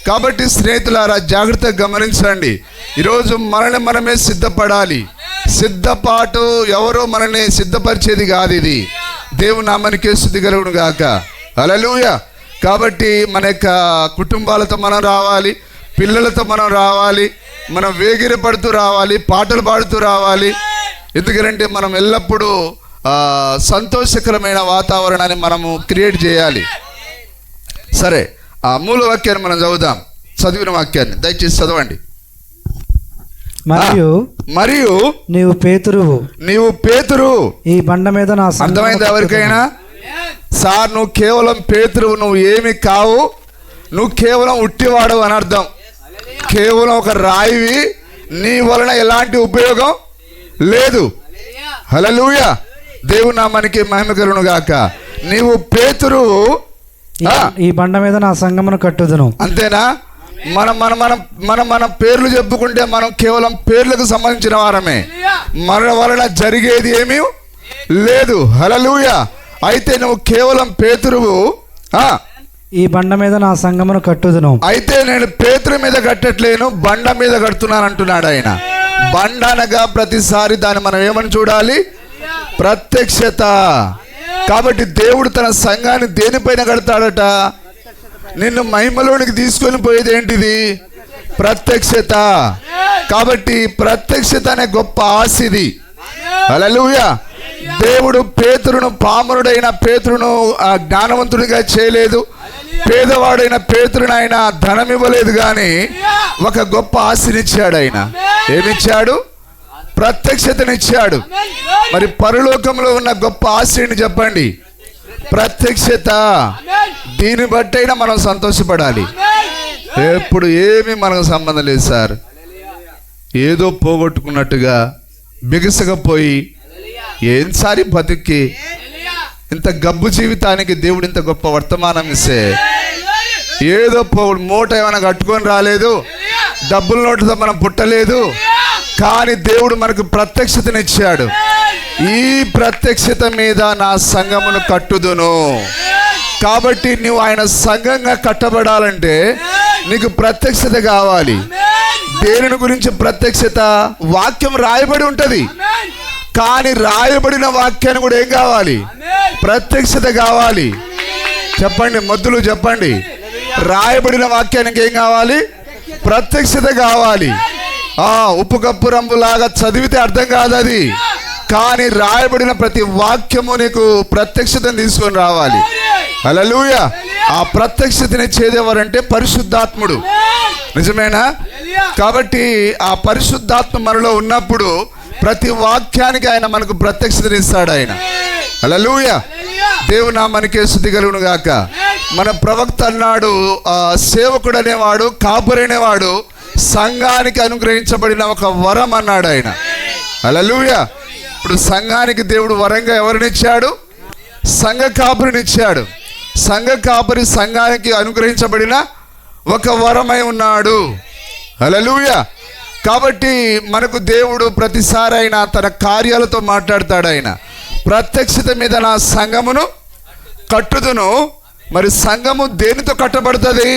S1: కాబట్టి స్నేహితులారా, జాగ్రత్తగా గమనించండి. ఈరోజు మనల్ని మనమే సిద్ధపడాలి. సిద్ధపాటు ఎవరో మనల్ని సిద్ధపరిచేది కాదు. ఇది దేవుని నామానికే స్తుతి కలుగును గాక. హల్లెలూయా. కాబట్టి మన యొక్క కుటుంబాలతో మనం రావాలి, పిల్లలతో మనం రావాలి, మనం వేగిర పడుతూ రావాలి, పాటలు పాడుతూ రావాలి. ఎందుకంటే మనం ఎల్లప్పుడూ సంతోషకరమైన వాతావరణాన్ని మనము క్రియేట్ చేయాలి. సరే, ఆ మూల వాక్యాన్ని మనం చదువుదాం. చదివిన వాక్యాన్ని దయచేసి చదవండి. మరియు
S2: నీవు పేతురు
S1: ఈ బండ మీద నా. అర్థమైంది ఎవరికైనా? సార్, నువ్వు కేవలం పేతురువు, నువ్వు ఏమి కావు, నువ్వు కేవలం ఉట్టివాడు అని అర్థం. కేవలం ఒక రాయివి, నీ వలన ఎలాంటి ఉపయోగం లేదు. హల్లెలూయా. దేవుని నామానికి మహిమ కలుగును గాక. నీవు పేతురువు,
S2: ఈ బండ మీద నా సంఘమును కట్టుదును.
S1: అంతేనా? మనం పేర్లు చెప్పుకుంటే మనం కేవలం పేర్లకు సంబంధించిన వారమే. మన వలన జరిగేది ఏమీ లేదు. హల్లెలూయా. అయితే నువ్వు కేవలం పేతురువు,
S2: ఈ బండ మీద నా సంఘమును కట్టుదును.
S1: అయితే నేను పేతురు మీద కట్టట్లేను, బండ మీద కడుతున్నాను అంటున్నాడు ఆయన. బండ అనగా ప్రతిసారి దాన్ని మనం ఏమని చూడాలి? ప్రత్యక్షత. కాబట్టి దేవుడు తన సంఘాన్ని దేనిపైన కడతాడట? నిన్ను మహిమలోనికి తీసుకొని పోయేది ఏంటిది? ప్రత్యక్షత. కాబట్టి ప్రత్యక్షత అనే గొప్ప ఆశ ఇది. హల్లెలూయా. దేవుడు పేతురును, పామరుడైన పేతురును జ్ఞానవంతుడిగా చేయలేదు. పేదవాడైన పేతురును ఆయన ధనం ఇవ్వలేదు, కానీ ఒక గొప్ప ఆశనిచ్చాడు ఆయన. ఏమిచ్చాడు? ప్రత్యక్షతనిచ్చాడు. మరి పరలోకంలో ఉన్న గొప్ప ఆశని చెప్పండి. ప్రత్యక్షత. దీన్ని బట్టైనా మనం సంతోషపడాలి. ఎప్పుడు ఏమీ మనకు సంబంధం లేదు సార్. ఏదో పోగొట్టుకున్నట్టుగా బిగసకపోయి ఏన్సారి బతికి ఇంత గబ్బు జీవితానికి దేవుడు ఇంత గొప్ప వర్తమానం ఇస్తే, ఏదో మూట ఏమైనా కట్టుకొని రాలేదు, డబ్బుల నోటుతో మనం పుట్టలేదు, కానీ దేవుడు మనకు ప్రత్యక్షతనిచ్చాడు. ఈ ప్రత్యక్షత మీద నా సంఘమును కట్టుదును. కాబట్టి నువ్వు ఆయన సంఘంగా కట్టబడాలంటే నీకు ప్రత్యక్షత కావాలి. దేనిని గురించి ప్రత్యక్షత? వాక్యం రాయబడి ఉంటుంది, కానీ రాయబడిన వాక్యాన్ని కూడా ఏం కావాలి? ప్రత్యక్షత కావాలి. చెప్పండి, మొద్దులు చెప్పండి. రాయబడిన వాక్యానికి ఏం కావాలి? ప్రత్యక్షత కావాలి. ఉప్పు కప్పు రంగులాగా చదివితే అర్థం కాదు అది, కానీ రాయబడిన ప్రతి వాక్యము నీకు ప్రత్యక్షతను తీసుకొని రావాలి. హల్లెలూయా. ఆ ప్రత్యక్షతని చేదేవారంటే పరిశుద్ధాత్ముడు. నిజమేనా? కాబట్టి ఆ పరిశుద్ధాత్మ మనలో ఉన్నప్పుడు ప్రతి వాక్యానికి ఆయన మనకు ప్రత్యక్షతనిస్తాడు ఆయన. హల్లెలూయా. దేవుని నామానికే స్తుతి కలుగును గాక. మన ప్రవక్త అన్నాడు, సేవకుడు అనేవాడు, కాపరి అనేవాడు సంఘానికి అనుగ్రహించబడిన ఒక వరం అన్నాడు ఆయన. హల్లెలూయా. ఇప్పుడు సంఘానికి దేవుడు వరంగా ఎవరినిచ్చాడు? సంఘ కాపరినిచ్చాడు. సంఘ కాపరి సంఘానికి అనుగ్రహించబడిన ఒక వరమై ఉన్నాడు. హల్లెలూయా. కాబట్టి మనకు దేవుడు ప్రతిసారి ఆయన తన కార్యాలతో మాట్లాడతాడు. ఆయన ప్రత్యక్షత మీద నా సంఘమును కట్టుదును. మరి సంఘము దేనితో కట్టబడుతుంది?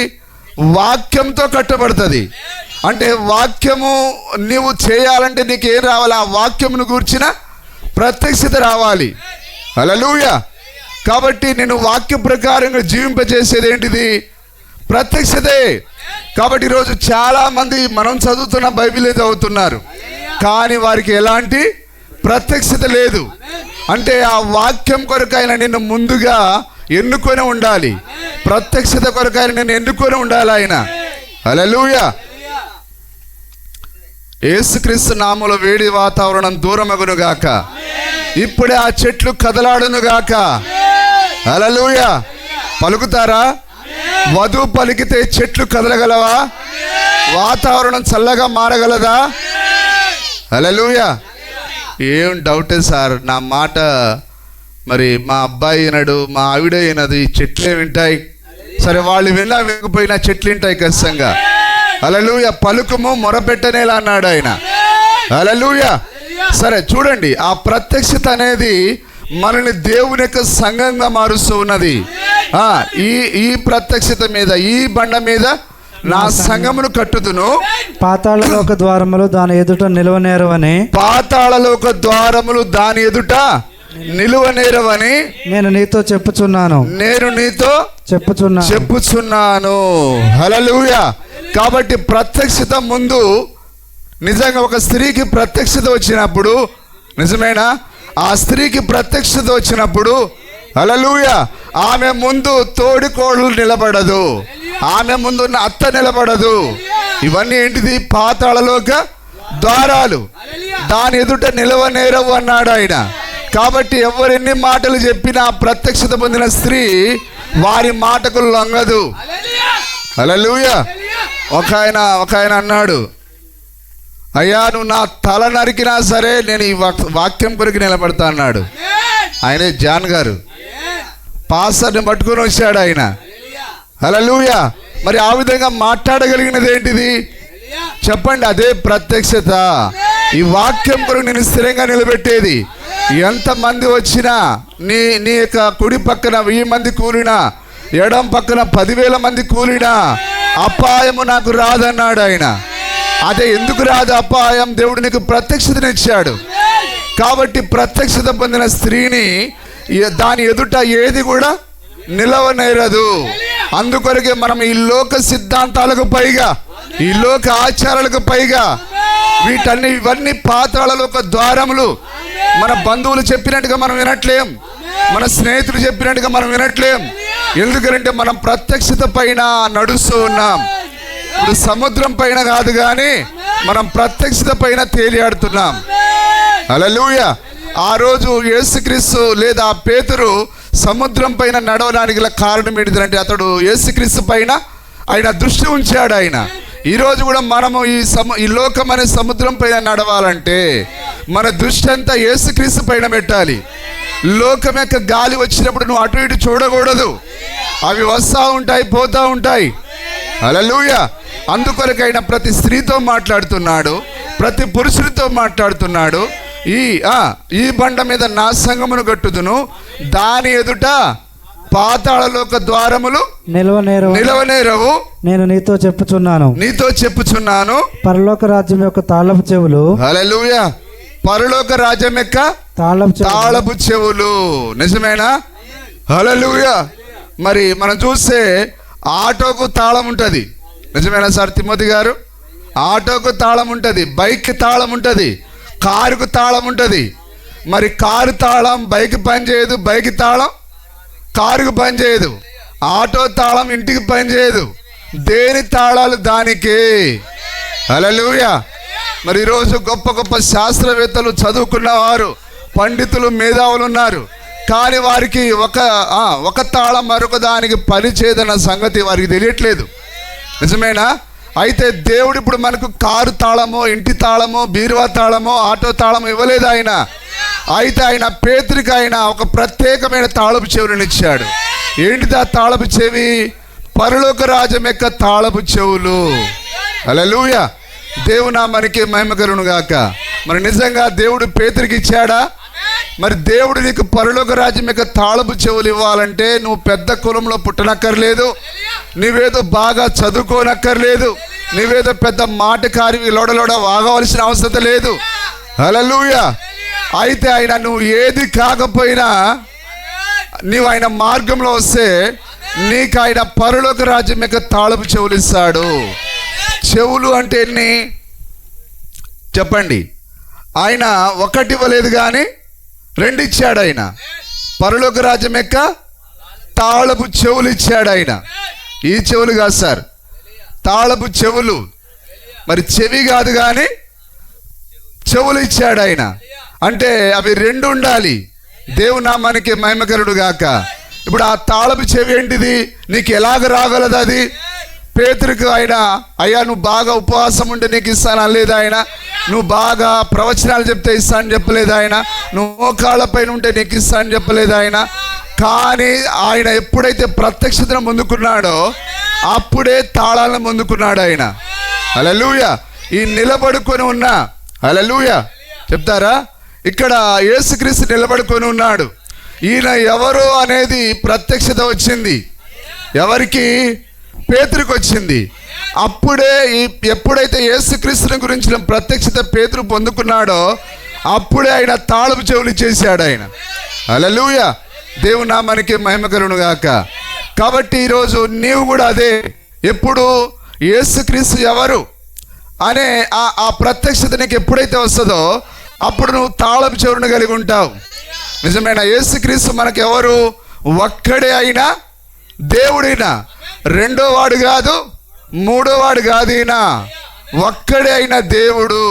S1: వాక్యంతో కట్టబడుతుంది. అంటే వాక్యము నీవు చేయాలంటే నీకు ఏం రావాలి? ఆ వాక్యమును గూర్చిన ప్రత్యక్షత రావాలి. హల్లెలూయా. కాబట్టి నేను వాక్య ప్రకారంగా జీవింపజేసేది ఏంటిది? ప్రత్యక్షతే. కాబట్టి ఈరోజు చాలా మంది మనం చదువుతున్న బైబిలే చదువుతున్నారు, కానీ వారికి ఎలాంటి ప్రత్యక్షత లేదు. అంటే ఆ వాక్యం కొరకైనా నిన్ను ముందుగా ఎన్నుకొని ఉండాలి, ప్రత్యక్షత కొరకైనా నిన్ను ఎన్నుకొని ఉండాలి ఆయన. హల్లెలూయా. యేసుక్రీస్తు నామములో వేడి వాతావరణం దూరమగును గాక. ఇప్పుడే ఆ చెట్లు కదలాడును గాక. హల్లెలూయా. పలుకుతారా? వధువు పలికితే చెట్లు కదలగలవా? వాతావరణం చల్లగా మారగలదా? హల్లెలూయా. ఏం డౌటే సార్, నా మాట మరి మా అబ్బాయి వినడు, మా ఆవిడ వినది, చెట్లే వింటాయి. సరే, వాళ్ళు విన్నా వినకపోయినా చెట్లు వింటాయి ఖచ్చితంగా. హల్లెలూయా. పలుకుము మొరపెట్టనేలా అన్నాడు ఆయన. హల్లెలూయా. సరే చూడండి, ఆ ప్రత్యక్షత అనేది మనల్ని దేవుని యొక్క సంఘంగా మారుస్తూ ఉన్నది. ఈ ప్రత్యక్షత మీద, ఈ బండ మీద నా సంఘమును కట్టుదును,
S2: పాతాళలోక ద్వారములు దాని ఎదుట నిలువనేరవని,
S1: పాతాళలోక ద్వారములు దాని ఎదుట నిలువనేరవని
S2: నేను నీతో చెప్పుచున్నాను,
S1: నేను నీతో చెప్పుచున్నాను. హల్లెలూయా. కాబట్టి ప్రత్యక్షత ముందు నిజంగా ఒక స్త్రీకి ప్రత్యక్షత వచ్చినప్పుడు, నిజమేనా? ఆ స్త్రీకి ప్రత్యక్షత వచ్చినప్పుడు హల్లెలూయా, ఆమె ముందు తోడికోడలు నిలబడదు, ఆమె ముందు ఉన్న అత్త నిలబడదు. ఇవన్నీ ఏంటిది? పాతాళలోక ద్వారాలు, దాని ఎదుట నిలవనేరవు అన్నాడు ఆయన. కాబట్టి ఎవరెన్ని మాటలు చెప్పినా ప్రత్యక్షత పొందిన స్త్రీ వారి మాటకు లొంగదు. హల్లెలూయా. ఒక ఆయన అన్నాడు, అయ్యా నువ్వు నా తల నరికినా సరే నేను ఈ వాక్యం కొరకు నిలబడతా అన్నాడు. ఆయనే జాన్ గారు, పాస్టర్ని పట్టుకొని వచ్చాడు ఆయన. హల్లెలూయా. మరి ఆ విధంగా మాట్లాడగలిగినది ఏంటిది చెప్పండి? అదే ప్రత్యక్షత. ఈ వాక్యం కొరకు నేను స్థిరంగా నిలబెట్టేది. ఎంతమంది వచ్చినా, నీ యొక్క కుడి పక్కన 1000 మంది కూలినా, ఎడం పక్కన 10,000 మంది కూలినా అపాయము నాకు రాదన్నాడు ఆయన. అదే ఎందుకు రాదు అపాయం? దేవుడు నీకు ప్రత్యక్షతనిచ్చాడు. కాబట్టి ప్రత్యక్షత పొందిన స్త్రీని దాని ఎదుట ఏది కూడా నిలవనేరదు. అందుకొరకే మనం ఈ లోక సిద్ధాంతాలకు పైగా, ఈ లోక ఆచారాలకు పైగా ఇవన్నీ పాతాళలోక ద్వారములు. మన బంధువులు చెప్పినట్టుగా మనం వినట్లేం, మన స్నేహితులు చెప్పినట్టుగా మనం వినట్లేం. ఎందుకంటే మనం ప్రత్యక్షత పైన నడుస్తూ ఉన్నాం. ఇప్పుడు సముద్రం పైన కాదు కానీ మనం ప్రత్యక్షత పైన తేలియాడుతున్నాం. హల్లెలూయా. ఆ రోజు యేసుక్రీస్తు లేదా పేతురు సముద్రం పైన నడవడానికి గల కారణం ఏంటిదంటే అతడు యేసుక్రీస్తు పైన ఆయన దృష్టి ఉంచాడు ఆయన. ఈరోజు కూడా మనము ఈ లోకం అనే సముద్రం పైన నడవాలంటే మన దృష్టి అంతా యేసుక్రీస్తు పైన పెట్టాలి. లోకం యొక్క గాలి వచ్చినప్పుడు నువ్వు అటు ఇటు చూడకూడదు. అవి వస్తూ ఉంటాయి, పోతూ ఉంటాయి. హల్లెలూయా. అందుకొరకైనా ప్రతి స్త్రీతో మాట్లాడుతున్నాడు, ప్రతి పురుషుడితో మాట్లాడుతున్నాడు. ఈ బండ మీద నా సంఘమును కట్టుదును, దాని ఎదుట పాతాళలోక ద్వారములు నిలవనేరవు. నేను నీతో చెప్పుచున్నాను. పరలోక రాజ్యం యొక్క తాళపు చెవులు. హల్లెలూయా. పరలోక రాజ్యం యొక్క తాళపు చెవులు. నిజమేనా? హల్లెలూయా. మరి మనం చూస్తే ఆటోకు తాళం ఉంటుంది. నిజమేనా సార్ తిమోతి గారు? ఆటోకు తాళం ఉంటుంది, బైక్ తాళం ఉంటుంది, కారుకు తాళం ఉంటుంది. మరి కారు తాళం బైక్ పనిచేయదు, బైక్ తాళం కారుకు పనిచేయదు, ఆటో తాళం ఇంటికి పనిచేయదు. దేని తాళాలు దానికే. హల్లెలూయా. మరి ఈరోజు గొప్ప గొప్ప శాస్త్రవేత్తలు, చదువుకున్నవారు, పండితులు, మేధావులు ఉన్నారు. కానీ వారికి ఒక తాళం మరొక దానికి పనిచేయదన్న సంగతి వారికి తెలియట్లేదు. నిజమేనా? అయితే దేవుడు ఇప్పుడు మనకు కారు తాళమో, ఇంటి తాళమో, బీరువా తాళమో, ఆటో తాళమో ఇవ్వలేదు ఆయన. అయితే ఆయన పేతురికి ఆయన ఒక ప్రత్యేకమైన తాళపు చెవులను ఇచ్చాడు. ఏంటిది ఆ తాళపు చెవి? పరలోక రాజ్యం యొక్క తాళపు చెవులు. హల్లెలూయా. దేవునామానికి మహిమ కలుగును గాక. మరి నిజంగా దేవుడు పేతురికి ఇచ్చాడా? మరి దేవుడు నీకు పరలోక రాజ్యం యొక్క తాళపు చెవులు ఇవ్వాలంటే నువ్వు పెద్ద కులంలో పుట్టనక్కర్లేదు, నువ్వేదో బాగా చదువుకోనక్కర్లేదు, నువ్వేదో పెద్ద మాటకారి లోడలోడ వాగవలసిన అవసరం లేదు. హల్లెలూయా. అయితే ఆయన నువ్వు ఏది కాకపోయినా నీవు ఆయన మార్గంలో వస్తే నీకు ఆయన పరలోక రాజ్యం యొక్క తాళపు చెవులు ఇస్తాడు. చెవులు అంటే ఎన్ని చెప్పండి? ఆయన ఒకటి ఇవ్వలేదు కానీ 2 ఇచ్చాడు ఆయన. పరలోక రాజ్యం యొక్క తాళపు చెవులు ఇచ్చాడు ఆయన. ఈ చెవులు కాదు సార్, తాళపు చెవులు. మరి చెవి కాదు కానీ చెవులు ఇచ్చాడు ఆయన. అంటే అవి 2 ఉండాలి. దేవునామానికి మహిమకరుడు గాక. ఇప్పుడు ఆ తాళపు చెవి ఏంటిది? నీకు ఎలాగ రాగలదు అది? పేతురికి ఆయన అయ్యా నువ్వు బాగా ఉపవాసం ఉంటే నీకు ఇస్తాను అనలేదు ఆయన, నువ్వు బాగా ప్రవచనాలు చెప్తే ఇస్తాను చెప్పలేదు ఆయన, నువ్వు మోకాళ్ళ పైన ఉంటే నీకు ఇస్తాను చెప్పలేదు ఆయన. కానీ ఆయన ఎప్పుడైతే ప్రత్యక్షతను పొందుకున్నాడో అప్పుడే తాళాలను పొందుకున్నాడు ఆయన. హల్లెలూయా. ఈ నిలబడుకొని ఉన్నా, హల్లెలూయా చెప్తారా? ఇక్కడ యేసుక్రీస్తు నిలబడుకొని ఉన్నాడు. ఈయన ఎవరు అనేది ప్రత్యక్షత వచ్చింది. ఎవరికి? పేతురుకి వచ్చింది. అప్పుడే ఎప్పుడైతే యేసుక్రీస్తుని గురించిన ప్రత్యక్షత పేతురు పొందుకున్నాడో అప్పుడే ఆయన తాళపు చెవులు చేశాడు ఆయన. హల్లెలూయా, దేవుని నామానికి మహిమ కలుగును గాక. కాబట్టి ఈరోజు నీవు కూడా అదే, ఎప్పుడు యేసుక్రీస్తు ఎవరు అనే ఆ ప్రత్యక్షత నీకు ఎప్పుడైతే వస్తుందో అప్పుడు నువ్వు తాళపు చెవులను కలిగి ఉంటావు. నిజమైన యేసుక్రీస్తు మనకు ఎవరు? ఒక్కడే అయినా దేవుడైనా, రెండో వాడు కాదు, మూడో వాడు కాదు, ఈయన ఒక్కడే అయిన దేవుడు.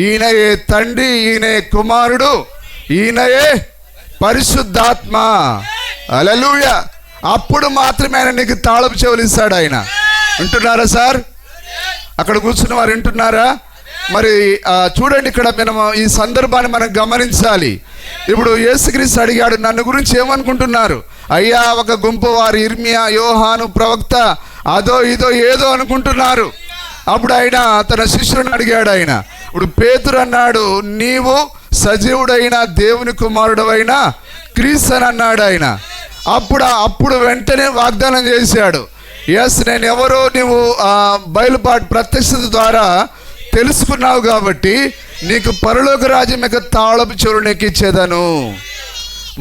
S1: ఈయనయే తండ్రి, ఈయనే కుమారుడు, ఈయనయే పరిశుద్ధాత్మ. హల్లెలూయా. అప్పుడు మాత్రమే ఆయన నీకు తాళపు చెవులు ఇస్తాడు ఆయన. వింటున్నారా సార్? అక్కడ కూర్చున్న వారు వింటున్నారా? మరి చూడండి, ఇక్కడ మనం ఈ సందర్భాన్ని మనం గమనించాలి. ఇప్పుడు యేసుక్రీస్తు అడిగాడు, నన్ను గురించి ఏమనుకుంటున్నారు? అయ్యా, ఒక గుంపు వారు ఇర్మియా, యోహాను ప్రవక్త, అదో ఇదో ఏదో అనుకుంటున్నారు. అప్పుడు ఆయన తన శిష్యులను అడిగాడు. ఆయన ఇప్పుడు పేతురు అన్నాడు, నీవు సజీవుడైన దేవుని కుమారుడవైన క్రీస్తు అని అన్నాడు ఆయన. అప్పుడు వెంటనే వాగ్దానం చేశాడు, ఎస్, నేను ఎవరో నువ్వు బయలుపాటు ప్రత్యక్షత ద్వారా తెలుసుకున్నావు కాబట్టి నీకు పరలోక రాజ్యం యొక్క తాళపు చెవులు నీకు ఇచ్చేదను.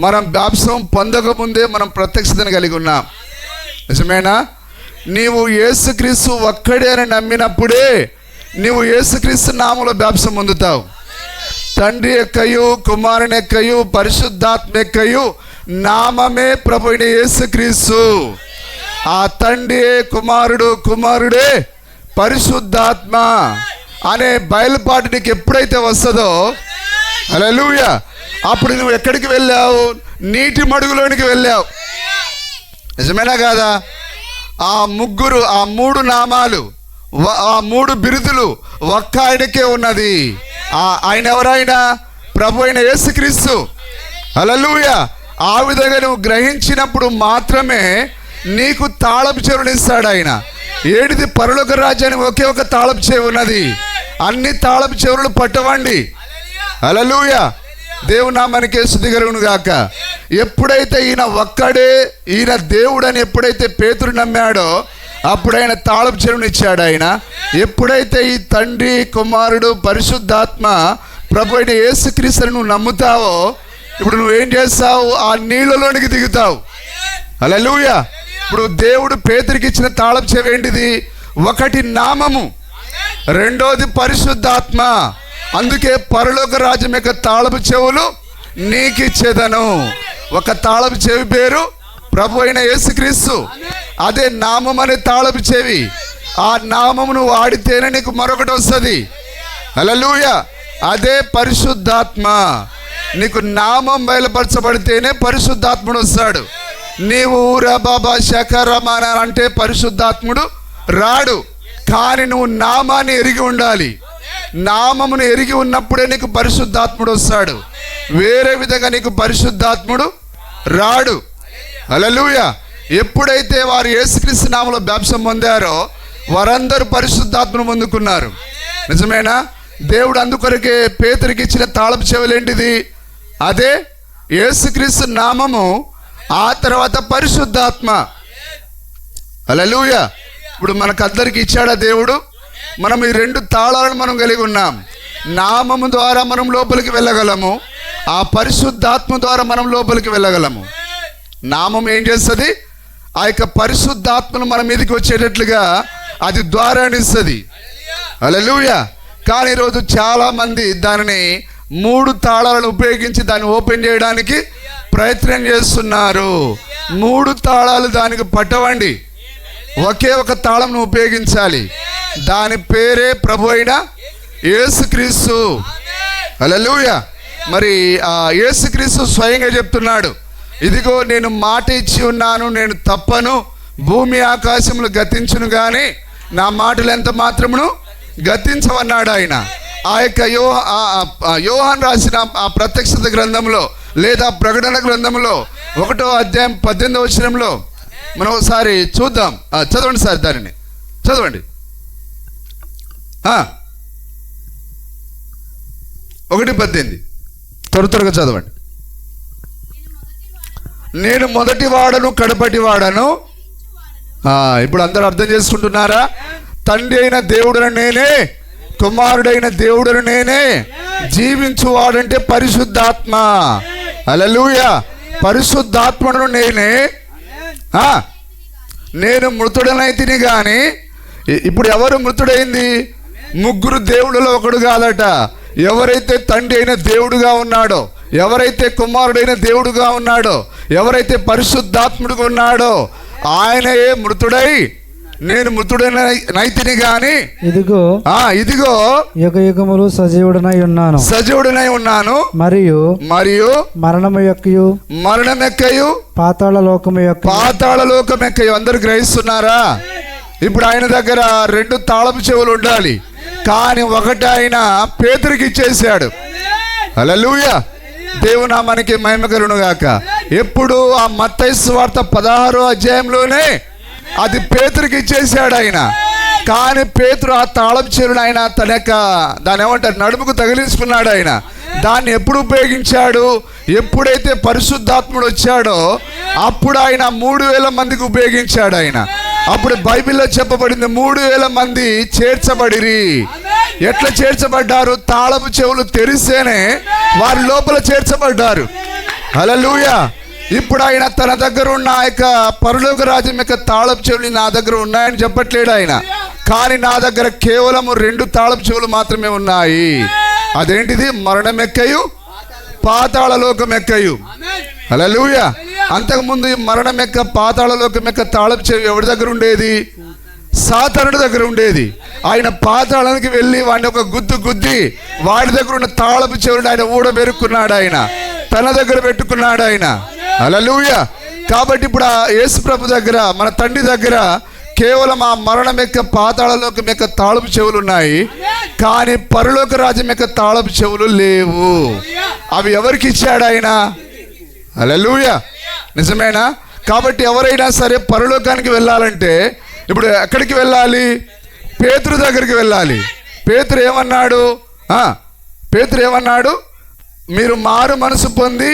S1: మనం బాప్తిసం పొందకముందే మనం ప్రత్యక్షతను కలిగి ఉన్నాం. నిజమేనా? నీవు యేసుక్రీస్తు ఒక్కడే అని నమ్మినప్పుడే నీవు యేసుక్రీస్తు నామములో బాప్తిసం పొందుతావు. తండ్రి యొక్కయు కుమారుని యొక్కయు పరిశుద్ధాత్మ యొక్కయు నామమే ప్రభు అయిన యేసుక్రీస్తు. ఆ తండ్రి కుమారుడు, కుమారుడే పరిశుద్ధాత్మ అనే బయలుపాటు నీకు ఎప్పుడైతే వస్తుందో, హల్లెలూయా, అప్పుడు నువ్వు ఎక్కడికి వెళ్ళావు? నీటి మడుగులోనికి వెళ్ళావు. నిజమేనా కాదా? ఆ మూడు నామాలు, ఆ మూడు బిరుదులు ఒక్క ఆయనకే ఉన్నది. ఆయన ఎవరైనా? ప్రభు అయిన యేసుక్రీస్తు. హల్లెలూయా. ఆ విధంగా నువ్వు గ్రహించినప్పుడు మాత్రమే నీకు తాళపు చెవులు ఇస్తాడు ఆయన. ఏడిది? పరలోక రాజ్యానికి ఒకే ఒక తాళపు చెవి ఉన్నది. అన్ని తాళపు చెవులు పట్టవండి. హల్లెలూయా, దేవుని నామానికి స్తుతి కలుగును గాక. ఎప్పుడైతే ఈయన ఒక్కడే, ఈయన దేవుడు అని ఎప్పుడైతే పేతురు నమ్మాడో అప్పుడు ఆయన తాళపు చెవులను ఇచ్చాడు ఆయన. ఎప్పుడైతే ఈ తండ్రి, కుమారుడు, పరిశుద్ధాత్మ ప్రభు అయిన యేసుక్రీస్తుని నువ్వు నమ్ముతావో ఇప్పుడు నువ్వేం చేస్తావు? ఆ నీళ్ళలోనికి దిగుతావు. హల్లెలూయా. ఇప్పుడు దేవుడు పేతురికి ఇచ్చిన తాళపు చెవి ఏంటిది? ఒకటి నామము, రెండోది పరిశుద్ధాత్మ. అందుకే పరలోక రాజ్యం యొక్క తాళపు చెవులు నీకు ఇచ్చేదను. ఒక తాళపు చెవి పేరు ప్రభు అయిన యేసుక్రీస్తు. అదే నామం అనే తాళపు చెవి. ఆ నామమును వాడితేనే నీకు మరొకటి వస్తుంది. హల్లెలూయా. అదే పరిశుద్ధాత్మ. నీకు నామం బయలుపరచబడితేనే పరిశుద్ధాత్ముడు వస్తాడు. నీవు ఊరా బాబా శకరమాన అంటే పరిశుద్ధాత్ముడు రాడు. కానీ నువ్వు నామాన్ని ఎరిగి ఉండాలి. నామమును ఎరిగి ఉన్నప్పుడే నీకు పరిశుద్ధాత్ముడు వస్తాడు. వేరే విధంగా నీకు పరిశుద్ధాత్ముడు రాడు. హల్లెలూయా. ఎప్పుడైతే వారు యేసుక్రీస్తు నామములో బాప్తిసం పొందారో వారందరూ పరిశుద్ధాత్మను పొందుకున్నారు. నిజమేనా? దేవుడు అందుకొరకే పేతురికి ఇచ్చిన తాళపు చెవులు ఏంటిది? అదే యేసుక్రీస్తు నామము, ఆ తర్వాత పరిశుద్ధాత్మ. హల్లెలూయా. ఇప్పుడు మనకందరికి ఇచ్చాడా దేవుడు? మనం ఈ రెండు తాళాలను మనం కలిగి ఉన్నాం. నామము ద్వారా మనం లోపలికి వెళ్ళగలము, ఆ పరిశుద్ధాత్మ ద్వారా మనం లోపలికి వెళ్ళగలము. నామం ఏం చేస్తుంది? ఆ యొక్క పరిశుద్ధాత్మను మన మీదకి వచ్చేటట్లుగా అది ద్వారాన్ని ఇస్తుంది. హల్లెలూయా. కానీ ఈరోజు చాలామంది దానిని 3 తాళాలను ఉపయోగించి దాన్ని ఓపెన్ చేయడానికి ప్రయత్నం చేస్తున్నారు. 3 తాళాలు దానికి పట్టవండి. ఒకే ఒక తాళంను ఉపయోగించాలి. దాని పేరే ప్రభు అయిన యేసుక్రీస్తు. హల్లెలూయా. మరి ఆ యేసుక్రీస్తు స్వయంగా చెప్తున్నాడు, ఇదిగో నేను మాట ఇచ్చి ఉన్నాను, నేను తప్పను, భూమి ఆకాశములు గతించును కానీ నా మాటలు ఎంత మాత్రమును గతించవన్నాడు ఆయన. ఆ యొక్క యోహాను రాసిన ఆ ప్రత్యక్షత గ్రంథంలో లేదా ప్రకటన గ్రంథంలో 1వ అధ్యాయం 18వ వచనంలో మనం ఒకసారి చూద్దాం. చదవండి సార్, దానిని చదవండి. 1:18 త్వరగా చదవండి. నేను మొదటి వాడను కడపటి వాడను. ఇప్పుడు అందరూ అర్థం చేసుకుంటున్నారా? తండ్రి అయిన దేవుడను నేనే, కుమారుడైన దేవుడను నేనే, జీవించువాడంటే పరిశుద్ధాత్మ. హల్లెలూయా. పరిశుద్ధాత్మను నేనే. నేను మృతుడనైతిని కానీ ఇప్పుడు ఎవరు మృతుడైంది? ముగ్గురు దేవుళ్ళలో ఒకడు కాదట. ఎవరైతే తండ్రి అయిన దేవుడుగా ఉన్నాడో, ఎవరైతే కుమారుడైన దేవుడుగా ఉన్నాడో, ఎవరైతే పరిశుద్ధాత్ముడుగా ఉన్నాడో ఆయనయే మృతుడై నేను మృతుడనైతిని గాని ఇదిగో
S2: యుగ యుగములు సజీవుడనై
S1: ఉన్నాను. మరియు మరణమెక్కయు పాతాళ లోకమెక్కయు. అందరు గ్రహిస్తున్నారా? ఇప్పుడు ఆయన దగ్గర 2 తాళపు చెవులు ఉండాలి, కానీ ఒకటి ఆయన పేతురుకి ఇచ్చేసాడు. హల్లెలూయా. దేవునా మనకి మహిమ కలుగును గాక. ఎప్పుడు ఆ మత్తయి సువార్త 16వ అధ్యాయంలోనే అది పేతురుకి ఇచ్చేసాడు ఆయన. కానీ పేతురు ఆ తాళం చెవులను ఆయన తన యొక్క దాని ఏమంటారు నడుముకు తగిలించుకున్నాడు. ఆయన దాన్ని ఎప్పుడు ఉపయోగించాడు? ఎప్పుడైతే పరిశుద్ధాత్ముడు వచ్చాడో అప్పుడు ఆయన 3000 మందికి ఉపయోగించాడు ఆయన. అప్పుడు బైబిల్లో చెప్పబడింది 3000 మంది చేర్చబడిరి. ఎట్లా చేర్చబడ్డారు? తాళపు చెవులు తెరిస్తేనే వారి లోపల చేర్చబడ్డారు. హల్లెలూయా. ఇప్పుడు ఆయన తన దగ్గర ఉన్న ఆ యొక్క పరలోక రాజ్యం యొక్క తాళపు చెవులు నా దగ్గర ఉన్నాయని చెప్పట్లేడు ఆయన. కానీ నా దగ్గర కేవలం 2 తాళపు చెవులు మాత్రమే ఉన్నాయి. అదేంటిది? మరణమెక్కయు పాతాళ లోకమెక్కయు. హల్లెలూయా. అంతకుముందు ఈ మరణమెక్క పాతాళ లోకమెక్క తాళపు చెవి ఎవరి దగ్గర ఉండేది? సాతానుడి దగ్గర ఉండేది. ఆయన పాతాళానికి వెళ్ళి వాడిని ఒక గుద్ది వాడి దగ్గర ఉన్న తాళపు చెవులను ఆయన ఊడబెరుక్కున్నాడు, ఆయన తన దగ్గర పెట్టుకున్నాడు ఆయన. హల్లెలూయా. కాబట్టి ఇప్పుడు ఆ యేసు ప్రభు దగ్గర, మన తండ్రి దగ్గర కేవలం ఆ మరణం యొక్క పాతాళ లోకం యొక్క తాళపు చెవులు ఉన్నాయి, కానీ పరలోక రాజ్యం యొక్క తాళపు చెవులు లేవు. అవి ఎవరికి ఇచ్చాడు ఆయన? హల్లెలూయా. నిజమేనా? కాబట్టి ఎవరైనా సరే పరలోకానికి వెళ్ళాలంటే ఇప్పుడు ఎక్కడికి వెళ్ళాలి? పేతురు దగ్గరికి వెళ్ళాలి. పేతురు ఏమన్నాడు? మీరు మారు మనసు పొంది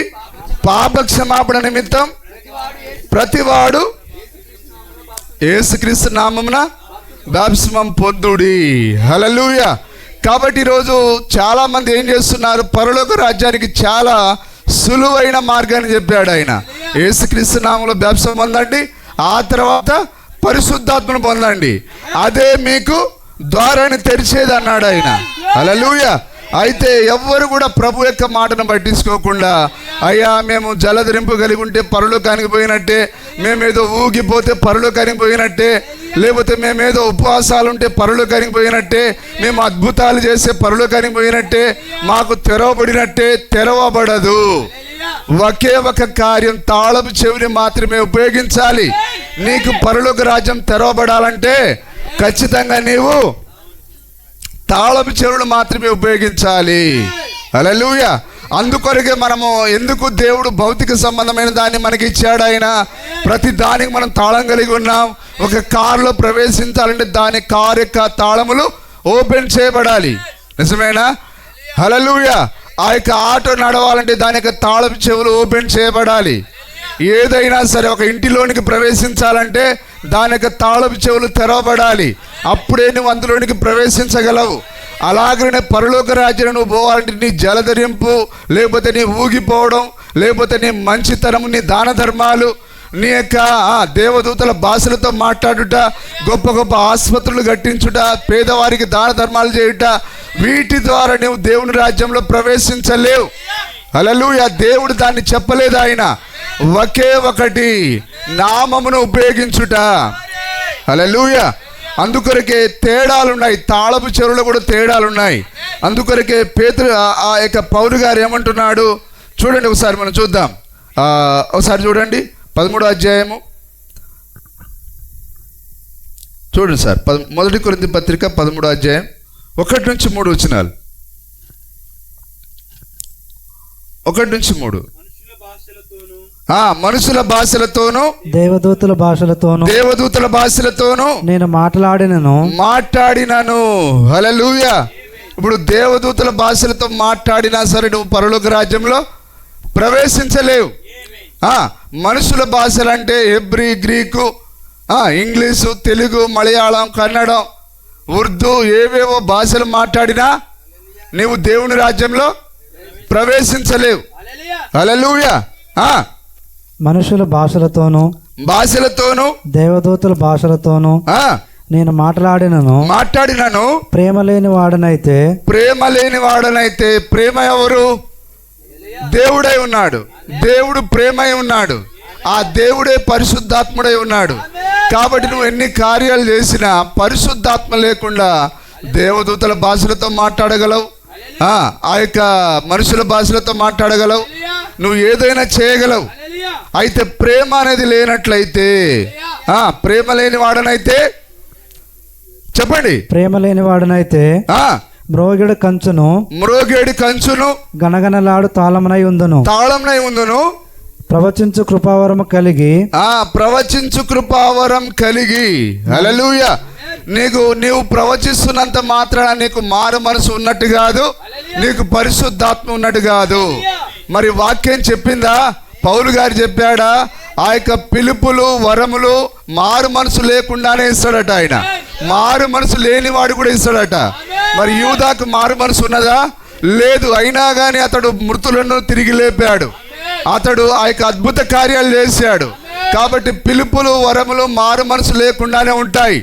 S1: పాపక్షమాపణ నిమిత్తం ప్రతివాడు యేసుక్రీస్తు నామమున బాప్తిస్మం పొందుడి. హల్లెలూయా. కాబట్టి ఈరోజు చాలా మంది ఏం చేస్తున్నారు? పరలోక రాజ్యానికి చాలా సులువైన మార్గాన్ని చెప్పాడు ఆయన. యేసుక్రీస్తు నామములో బాప్తిస్మం పొందండి, ఆ తర్వాత పరిశుద్ధాత్మను పొందండి, అదే మీకు ద్వారాన్ని తెరిచేది అన్నాడు ఆయన. హల్లెలూయా. అయితే ఎవ్వరు కూడా ప్రభు యొక్క మాటను పట్టించుకోకుండా, అయ్యా మేము జలధరింపు కలిగి ఉంటే పరలోకానికి పోయినట్టే, మేమేదో ఊగిపోతే పరలోకానికి పోయినట్టే, లేకపోతే మేమేదో ఉపవాసాలు ఉంటే పరలోకానికి పోయినట్టే, మేము అద్భుతాలు చేస్తే పరలోకానికి పోయినట్టే, మాకు తెరవబడినట్టే. తెరవబడదు. ఒకే ఒక కార్యం, తాళపు చెవిని మాత్రమే ఉపయోగించాలి. నీకు పరలోక రాజ్యం తెరవబడాలంటే ఖచ్చితంగా నీవు తాళపు చెవులు మాత్రమే ఉపయోగించాలి. హల్లెలూయా. అందుకొరకే మనము ఎందుకు దేవుడు భౌతిక సంబంధమైన దాన్ని మనకి ఇచ్చాడు ఆయన. ప్రతి దానికి మనం తాళం కలిగి ఉన్నాం. ఒక కారులో ప్రవేశించాలంటే దాని కారు యొక్క తాళములు ఓపెన్ చేయబడాలి. నిజమేనా? హల్లెలూయా. ఆ యొక్క ఆటో నడవాలంటే దాని యొక్క తాళపు చెవులు ఓపెన్ చేయబడాలి. ఏదైనా సరే ఒక ఇంటిలోనికి ప్రవేశించాలంటే దాని యొక్క తాళపు చెవులు తెరవబడాలి. అప్పుడే నువ్వు అందులోనికి ప్రవేశించగలవు. అలాగనే పరలోక రాజ్యం నువ్వు పోవాలంటే నీ జలధరింపు, లేకపోతే నీ ఊగిపోవడం, లేకపోతే నీ మంచితనము, నీ దాన ధర్మాలు, నీ యొక్క దేవదూతల భాషలతో మాట్లాడుట, గొప్ప గొప్ప ఆసుపత్రులు కట్టించుట, పేదవారికి దాన ధర్మాలు చేయుట, వీటి ద్వారా నువ్వు దేవుని రాజ్యంలో ప్రవేశించలేవు. హల్లెలూయా. దేవుడు దాన్ని చెప్పలేదు ఆయన. ఒకే ఒకటి, నామమును ఉపయోగించుట. హల్లెలూయా. అందుకొరకే తేడాలున్నాయి. తాళపు చెవులలో కూడా తేడాలున్నాయి. అందుకొరకే పేతురు ఆ యొక్క పౌలు గారు ఏమంటున్నాడు చూడండి, ఒకసారి మనం చూద్దాం. ఒకసారి చూడండి 13వ అధ్యాయము చూడండి సార్. 1 కొరింథీ పత్రిక 13వ అధ్యాయం 1 నుంచి 3 వచనాలు. 1 నుంచి 3. మనుషుల భాషలతోను
S2: దేవదూతల భాషలతోను నేను మాట్లాడినను. హల్లెలూయా. ఇప్పుడు దేవదూతల భాషలతో మాట్లాడినా సరే నువ్వు పరలోక రాజ్యంలో ప్రవేశించలేవు.
S1: మనుషుల భాషలు అంటే Hebrew, Greek, English, Telugu, Malayalam, Kannada, Urdu, ఏవేవో భాషలు మాట్లాడినా నీవు దేవుని రాజ్యంలో ప్రవేశించలేవు. హల్లెలూయా.
S2: మనుషుల భాషలతోనూ దేవదూతల భాషలతోనూ నేను మాట్లాడినను ప్రేమ లేని వాడనైతే
S1: ప్రేమ ఎవరు? దేవుడై ఉన్నాడు. దేవుడు ప్రేమై ఉన్నాడు. ఆ దేవుడే పరిశుద్ధాత్ముడై ఉన్నాడు. కాబట్టి నువ్వు ఎన్ని కార్యాలు చేసినా పరిశుద్ధాత్మ లేకుండా దేవదూతల భాషలతో మాట్లాడగలవు, ఆ యొక్క మనుషుల భాషలతో మాట్లాడగలవు, నువ్వు ఏదైనా చేయగలవు. అయితే ప్రేమ అనేది లేనట్లయితే, ప్రేమ లేని వాడనైతే చెప్పండి,
S2: ప్రేమ లేని వాడనైతే మ్రోగేడు కంచును గనగనలాడు తాళమునై ఉందును. ప్రవచించు కృపావరం కలిగి హల్లెలూయా. నీవు ప్రవచిస్తున్నంత మాత్రాన నీకు మారు మనసు ఉన్నట్టు కాదు, నీకు పరిశుద్ధాత్మ ఉన్నట్టు కాదు. మరి వాక్యం చెప్పిందా? పౌలు గారు చెప్పాడా? ఆ యొక్క పిలుపులు, వరములు మారు మనసు లేకుండానే ఇస్తాడట ఆయన. మారు మనసు లేనివాడు కూడా ఇస్తాడట. మరి యూదాకు మారు మనసు ఉన్నదా? లేదు. అయినా కానీ అతడు మృతులను తిరిగి లేపాడు. అతడు ఆ యొక్క అద్భుత కార్యాలు చేశాడు. కాబట్టి పిలుపులు, వరములు మారు మనసు లేకుండానే ఉంటాయి.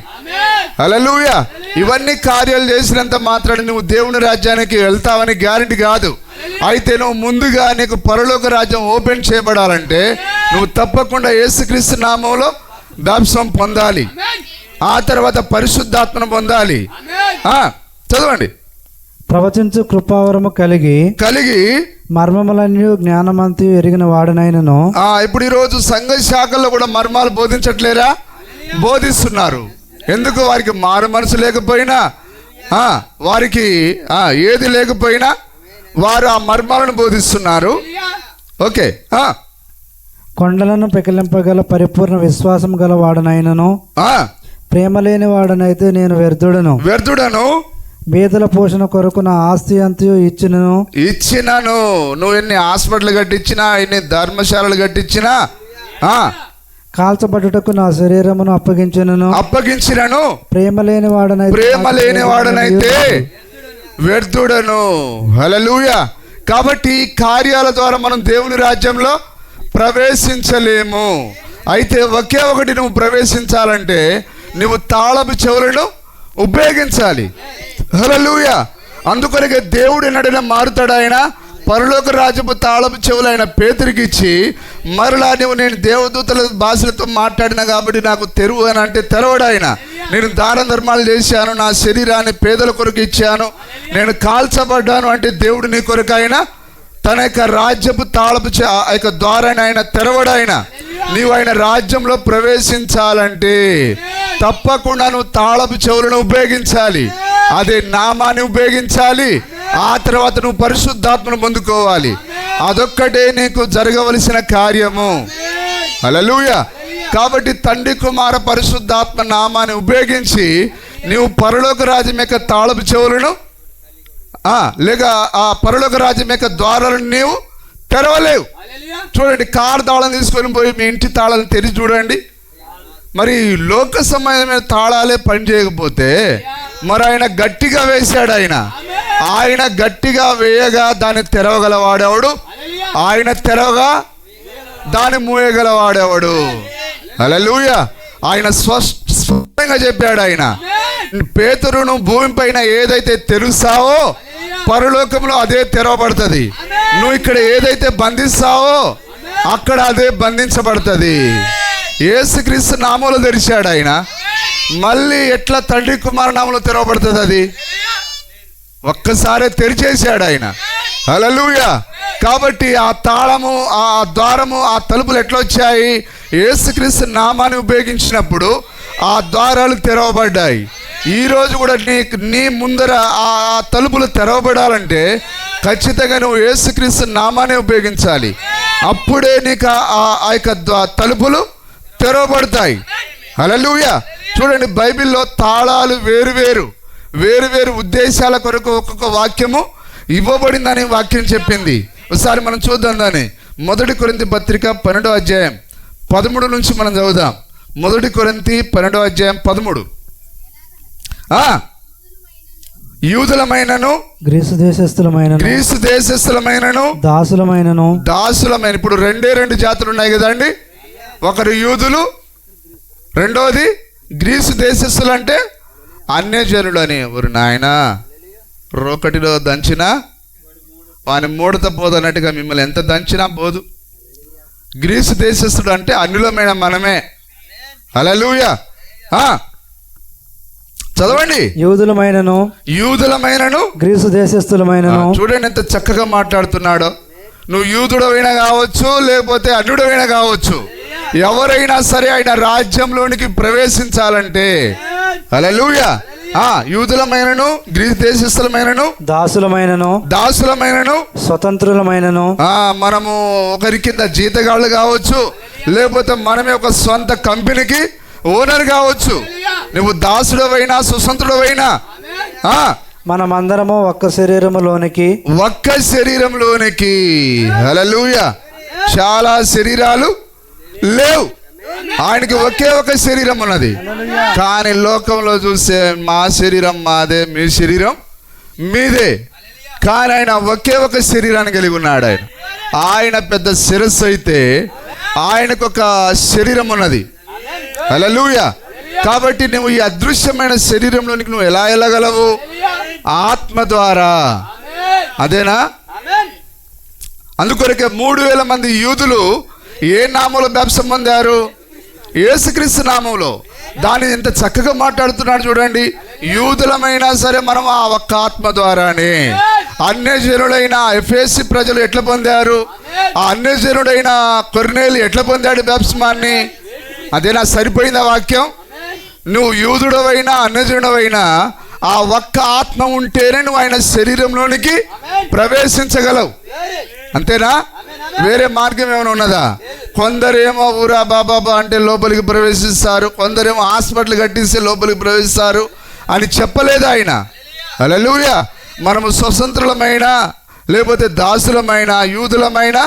S2: హల్లెలూయా. ఇవన్నీ కార్యాలు చేసినంత మాత్రాన నువ్వు దేవుని రాజ్యానికి వెళ్తావని గ్యారెంటీ కాదు. అయితే నువ్వు ముందుగా నీకు పరలోక రాజ్యం ఓపెన్ చేయబడాలంటే నువ్వు తప్పకుండా యేసుక్రీస్తు నామములో బాప్తిసం పొందాలి. ఆ తర్వాత పరిశుద్ధాత్మను పొందాలి. చదవండి. ప్రవచించు కృపావరము కలిగి మర్మములన్నీ జ్ఞానమంతి ఎరిగిన వాడనైనను.
S1: ఇప్పుడు ఈరోజు సంఘ శాఖల్లో కూడా మర్మాలు బోధించట్లేరా? బోధిస్తున్నారు. ఎందుకు? వారికి మారు మనసు లేకపోయినా, వారికి ఏది లేకపోయినా వారు ఆ మర్మాలను బోధిస్తున్నారు. ఓకే.
S2: కొండలను పెకిలింపగల పరిపూర్ణ విశ్వాసం గల వాడనైనను ప్రేమ లేని వాడనైతే నేను వ్యర్థుడను. బీదల పోషణ కొరకు నా ఆస్తి అంతయు ఇచ్చినను.
S1: నువ్వు ఎన్ని హాస్పిటల్ కట్టించినా, ఎన్ని ధర్మశాలలు కట్టించినా,
S2: కాల్చబడుటకు నా శరీరమును అప్పగించినను ప్రేమ లేని వాడనైతే
S1: వ్యర్థుడను. హల్లెలూయా. కాబట్టి కార్యాల ద్వారా మనం దేవుని రాజ్యంలో ప్రవేశించలేము. అయితే ఒకే ఒకటి నువ్వు ప్రవేశించాలంటే నువ్వు తాళపు చెవులను ఉపయోగించాలి. హల్లెలూయా. అందుకొరకే దేవుడు నడిన మారుతాడు. ఆయన పరలోక రాజ్యపు తాళపు చెవులు ఆయన పేతురికి ఇచ్చి, మరలా నేను దేవదూతల భాషలతో మాట్లాడినా కాబట్టి నాకు తెరువు అని అంటే తెరవడు ఆయన. నేను దాన ధర్మాలు చేశాను, నా శరీరాన్ని పేదల కొరకు ఇచ్చాను, నేను కాల్చబడ్డాను అంటే దేవుడు నీ కొరకు ఆయన తన యొక్క రాజ్యపు తాళపు యొక్క ద్వారాన్ని ఆయన తెరవడాయన. నీవు ఆయన రాజ్యంలో ప్రవేశించాలంటే తప్పకుండా నువ్వు తాళపు చెవులను ఉపయోగించాలి, అదే నామాన్ని ఉపయోగించాలి. ఆ తర్వాత నువ్వు పరిశుద్ధాత్మను పొందుకోవాలి. అదొక్కటే నీకు జరగవలసిన కార్యము. హల్లెలూయా. కాబట్టి తండ్రి, కుమార, పరిశుద్ధాత్మ నామాన్ని ఉపయోగించి నీవు పరలోక రాజ్యం యొక్క తాళపు చెవులను లేక ఆ పరలోక రాజ్యం యొక్క ద్వారాలను నీవు తెరవలేవు. చూడండి, కారు తాళం తీసుకొని పోయి మీ ఇంటి తాళాలను తెరిచి చూడండి. మరి లోక సంబంధమైన తాళాలే పని చేయకపోతే మరి ఆయన గట్టిగా వేశాడు. ఆయన గట్టిగా వేయగా దాన్ని తెరవగలవాడేవాడు, ఆయన తెరవగా దాన్ని మూయగలవాడేవాడు. హల్లెలూయా. ఆయన స్పష్టంగా చెప్పాడు. ఆయన పేతురును భూమి పైన ఏదైతే తెరుస్తావో పరలోకంలో అదే తెరవబడుతుంది. నువ్వు ఇక్కడ ఏదైతే బంధిస్తావో అక్కడ అదే బంధించబడుతుంది. యేసుక్రీస్తు నామంలో తెరిచాడు ఆయన. మళ్ళీ ఎట్లా తండ్రి కుమార నామంలో తెరవబడుతుంది? అది ఒక్కసారి తెరిచేశాడు ఆయన. హల్లెలూయా. కాబట్టి ఆ తాళము, ఆ ద్వారము, ఆ తలుపులు ఎట్లా వచ్చాయి? యేసుక్రీస్తు నామాన్ని ఉపయోగించినప్పుడు ఆ ద్వారాలు తెరవబడ్డాయి. ఈరోజు కూడా నీ ముందర ఆ తలుపులు తెరవబడాలంటే ఖచ్చితంగా నువ్వు యేసుక్రీస్తు నామాన్ని ఉపయోగించాలి. అప్పుడే నీకు ఆ యొక్క తలుపులు తెరవబడతాయి. హల్లెలూయా. చూడండి, బైబిల్లో తాళాలు వేరు ఉద్దేశాల కొరకు ఒక్కొక్క వాక్యము ఇవ్వబడిందని వాక్యం చెప్పింది. ఒకసారి మనం చూద్దాం. దాన్ని
S2: మొదటి కొరింథీ పత్రిక 12వ అధ్యాయం 13 నుంచి మనం చదువుదాం. మొదటి కొరింథీ 12వ అధ్యాయం 13. యూదులమైనను
S3: గ్రీసు దేశస్థులమైనను
S2: దాసులమైన. ఇప్పుడు రెండు జాతులు ఉన్నాయి కదండి. ఒకరు యూదులు, రెండోది గ్రీసు దేశస్థులు. అంటే అన్యజనులు అని. ఎవరు నాయన రోకటిలో దంచినా వాని మూడత పోదన్నట్టుగా మిమ్మల్ని ఎంత దంచినా పోదు. గ్రీసు దేశస్థుడు అంటే అన్యులమైన మనమే. హల్లెలూయా. చదవండి. యూదులమైనను
S3: గ్రీసు దేశస్థులమైనను.
S2: చూడండి ఎంత చక్కగా మాట్లాడుతున్నాడో. నువ్వు యూదుడవైనా కావచ్చు, లేకపోతే అన్యుడవైనా కావచ్చు, ఎవరైనా సరే ఆయన రాజ్యంలోనికి ప్రవేశించాలంటే హల్లెలూయా. యూదులమైనను, గ్రీసు దేశస్థులమైనను, దాసులమైనను,
S3: స్వతంత్రులమైనను.
S2: మనము ఒకరి కింద జీతగాళ్ళు కావచ్చు, లేకపోతే మనమే ఒక స్వంత కంపెనీకి ఓనర్ కావచ్చు. నువ్వు దాసుడవైనా స్వతంత్రుడవైనా
S3: మనమందరము ఒక్క శరీరములోనికి.
S2: హల్లెలూయా. చాలా శరీరాలు లేవు, ఆయనకి ఒకే ఒక శరీరం ఉన్నది. కానీ లోకంలో చూస్తే మా శరీరం మాదే, మీ శరీరం మీదే. కానీ ఆయన ఒకే ఒక శరీరాన్ని కలిగి ఉన్నాడు. ఆయన పెద్ద శిరస్సు అయితే ఆయనకు ఒక శరీరం ఉన్నది. హల్లెలూయా. కాబట్టి నువ్వు ఈ అదృశ్యమైన శరీరంలోనికి నువ్వు ఎలా వెళ్ళగలవు? ఆత్మ ద్వారా. అదేనా? అందుకొరకే 3000 మంది యూదులు ఏ నామంలో బాప్తిసం పొందారు? యేసుక్రీస్తు నామంలో. దాన్ని ఎంత చక్కగా మాట్లాడుతున్నాడు చూడండి. యూదులమైనా సరే మనం ఆ ఒక్క ఆత్మ ద్వారానే. అన్యజనుడైన ఎఫెసీ ప్రజలు ఎట్లా పొందారు? ఆ అన్యజనుడైన కొర్నేలి ఎట్లా పొందాడు బాప్తిస్మాన్ని? అదేనా? సరిపోయిందా వాక్యం? నువ్వు యూదుడవైనా అన్యజనుడవైనా ఆ ఒక్క ఆత్మ ఉంటేనే నువ్వు ఆయన శరీరంలోనికి ప్రవేశించగలవు. అంతేనా? వేరే మార్గం ఏమైనా ఉన్నదా? కొందరేమో ఊరా బాబా అంటే లోపలికి ప్రవేశిస్తారు, కొందరేమో హాస్పిటల్ కట్టిస్తే లోపలికి ప్రవేశిస్తారు అని చెప్పలేదు ఆయన. హల్లెలూయా. మనము స్వతంత్రులమైన, లేకపోతే దాసులమైన, యూదులమైన,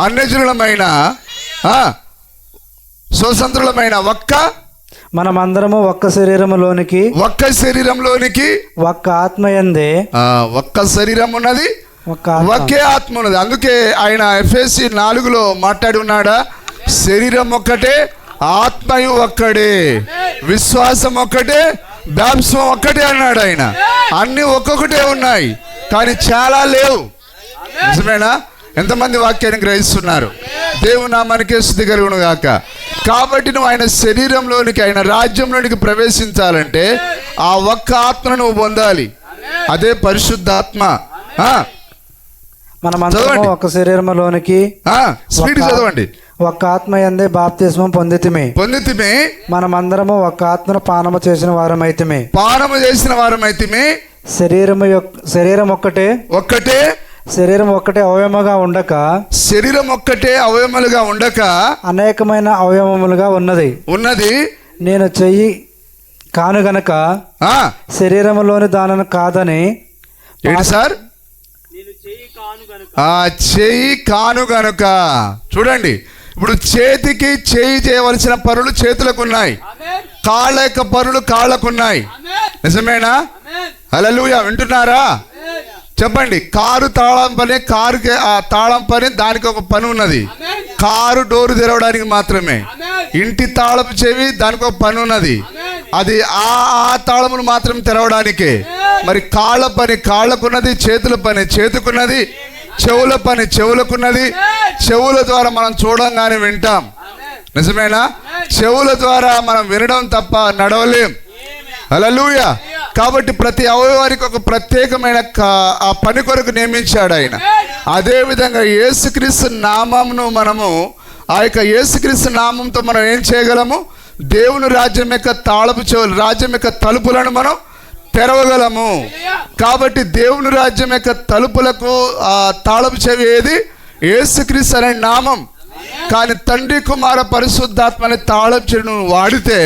S2: అన్యజనులమైన, స్వతంత్రులమైన
S3: మనమందరము ఒక్క శరీరములోనికి, ఒక్క ఆత్మయందే.
S2: ఒక్క శరీరం ఉన్నది, ఒకే ఆత్మ ఉన్నది. అందుకే ఆయన ఎఫెసీ 4లో మాట్లాడి ఉన్నాడా? శరీరం ఒక్కటే, ఆత్మయు ఒక్కడే, విశ్వాసం ఒక్కటే, బాప్తిసం ఒక్కటే అన్నాడు ఆయన. అన్ని ఒక్కొక్కటే ఉన్నాయి, కానీ చాలా లేవు. నిజమేనా? ఎంతమంది వాక్యాన్ని గ్రహిస్తున్నారు? దేవుని నామానికే స్తుతి కలుగును గాక. కాబట్టి నువ్వు ఆయన శరీరంలోనికి, ఆయన రాజ్యంలోనికి ప్రవేశించాలంటే ఆ ఒక్క ఆత్మను నువ్వు పొందాలి. అదే పరిశుద్ధాత్మ.
S3: మనమందరము ఒక్క శరీరములోనికి,
S2: స్పీడ్ చదవండి.
S3: ఒక్క ఆత్మయందే బాప్తిస్మం పొందితిమి. మనమందరము ఒక్క ఆత్మను పానము చేసిన వారమైతిమి. శరీరం ఒక్కటే అవయవముగా ఉండక అనేకమైన అవయవములుగా ఉన్నది. నేను చెయ్యి కాను గనక శరీరములోని దానను కాదని.
S2: ఏంటి సార్? చెయ్యి కాను గనుక. చూడండి, ఇప్పుడు చేతికి చేయి చేయవలసిన పనులు చేతులకు ఉన్నాయి, కాళ్ళ యొక్క పనులు కాళ్ళకున్నాయి. నిజమేనా? హల్లెలూయా. వింటున్నారా? చెప్పండి. కారు తాళం పని, కారుకి ఆ తాళం పని, దానికి ఒక పని ఉన్నది. కారు డోరు తెరవడానికి మాత్రమే. ఇంటి తాళపు చెవి, దానికి ఒక పని ఉన్నది. అది ఆ తాళమును మాత్రం తెరవడానికే. మరి కాళ్ళ పని కాళ్ళకున్నది, చేతుల పని చేతుకున్నది, చెవుల పని చెవులకున్నది. చెవుల ద్వారా మనం చూడంగానే వింటాం. నిజమేనా? చెవుల ద్వారా మనం వినడం తప్ప నడవలేం. హల్లెలూయా. కాబట్టి ప్రతి అవయవానికి ఒక ప్రత్యేకమైన ఆ పని కొరకు నియమించాడు ఆయన. అదేవిధంగా యేసుక్రీస్తు నామమును మనము, ఆ యొక్క యేసుక్రీస్తు నామంతో మనం ఏం చేయగలము? దేవుని రాజ్యం యొక్క తాళపు చెవులు, రాజ్యం యొక్క తలుపులను మనం తెరవగలము. కాబట్టి దేవుని రాజ్యం యొక్క తలుపులకు ఆ తాళపు చెవి ఏది? యేసుక్రీస్తు అనే నామం. కానీ తండ్రి, కుమార, పరిశుద్ధాత్మ అనే తాళపు చెవిని వాడితే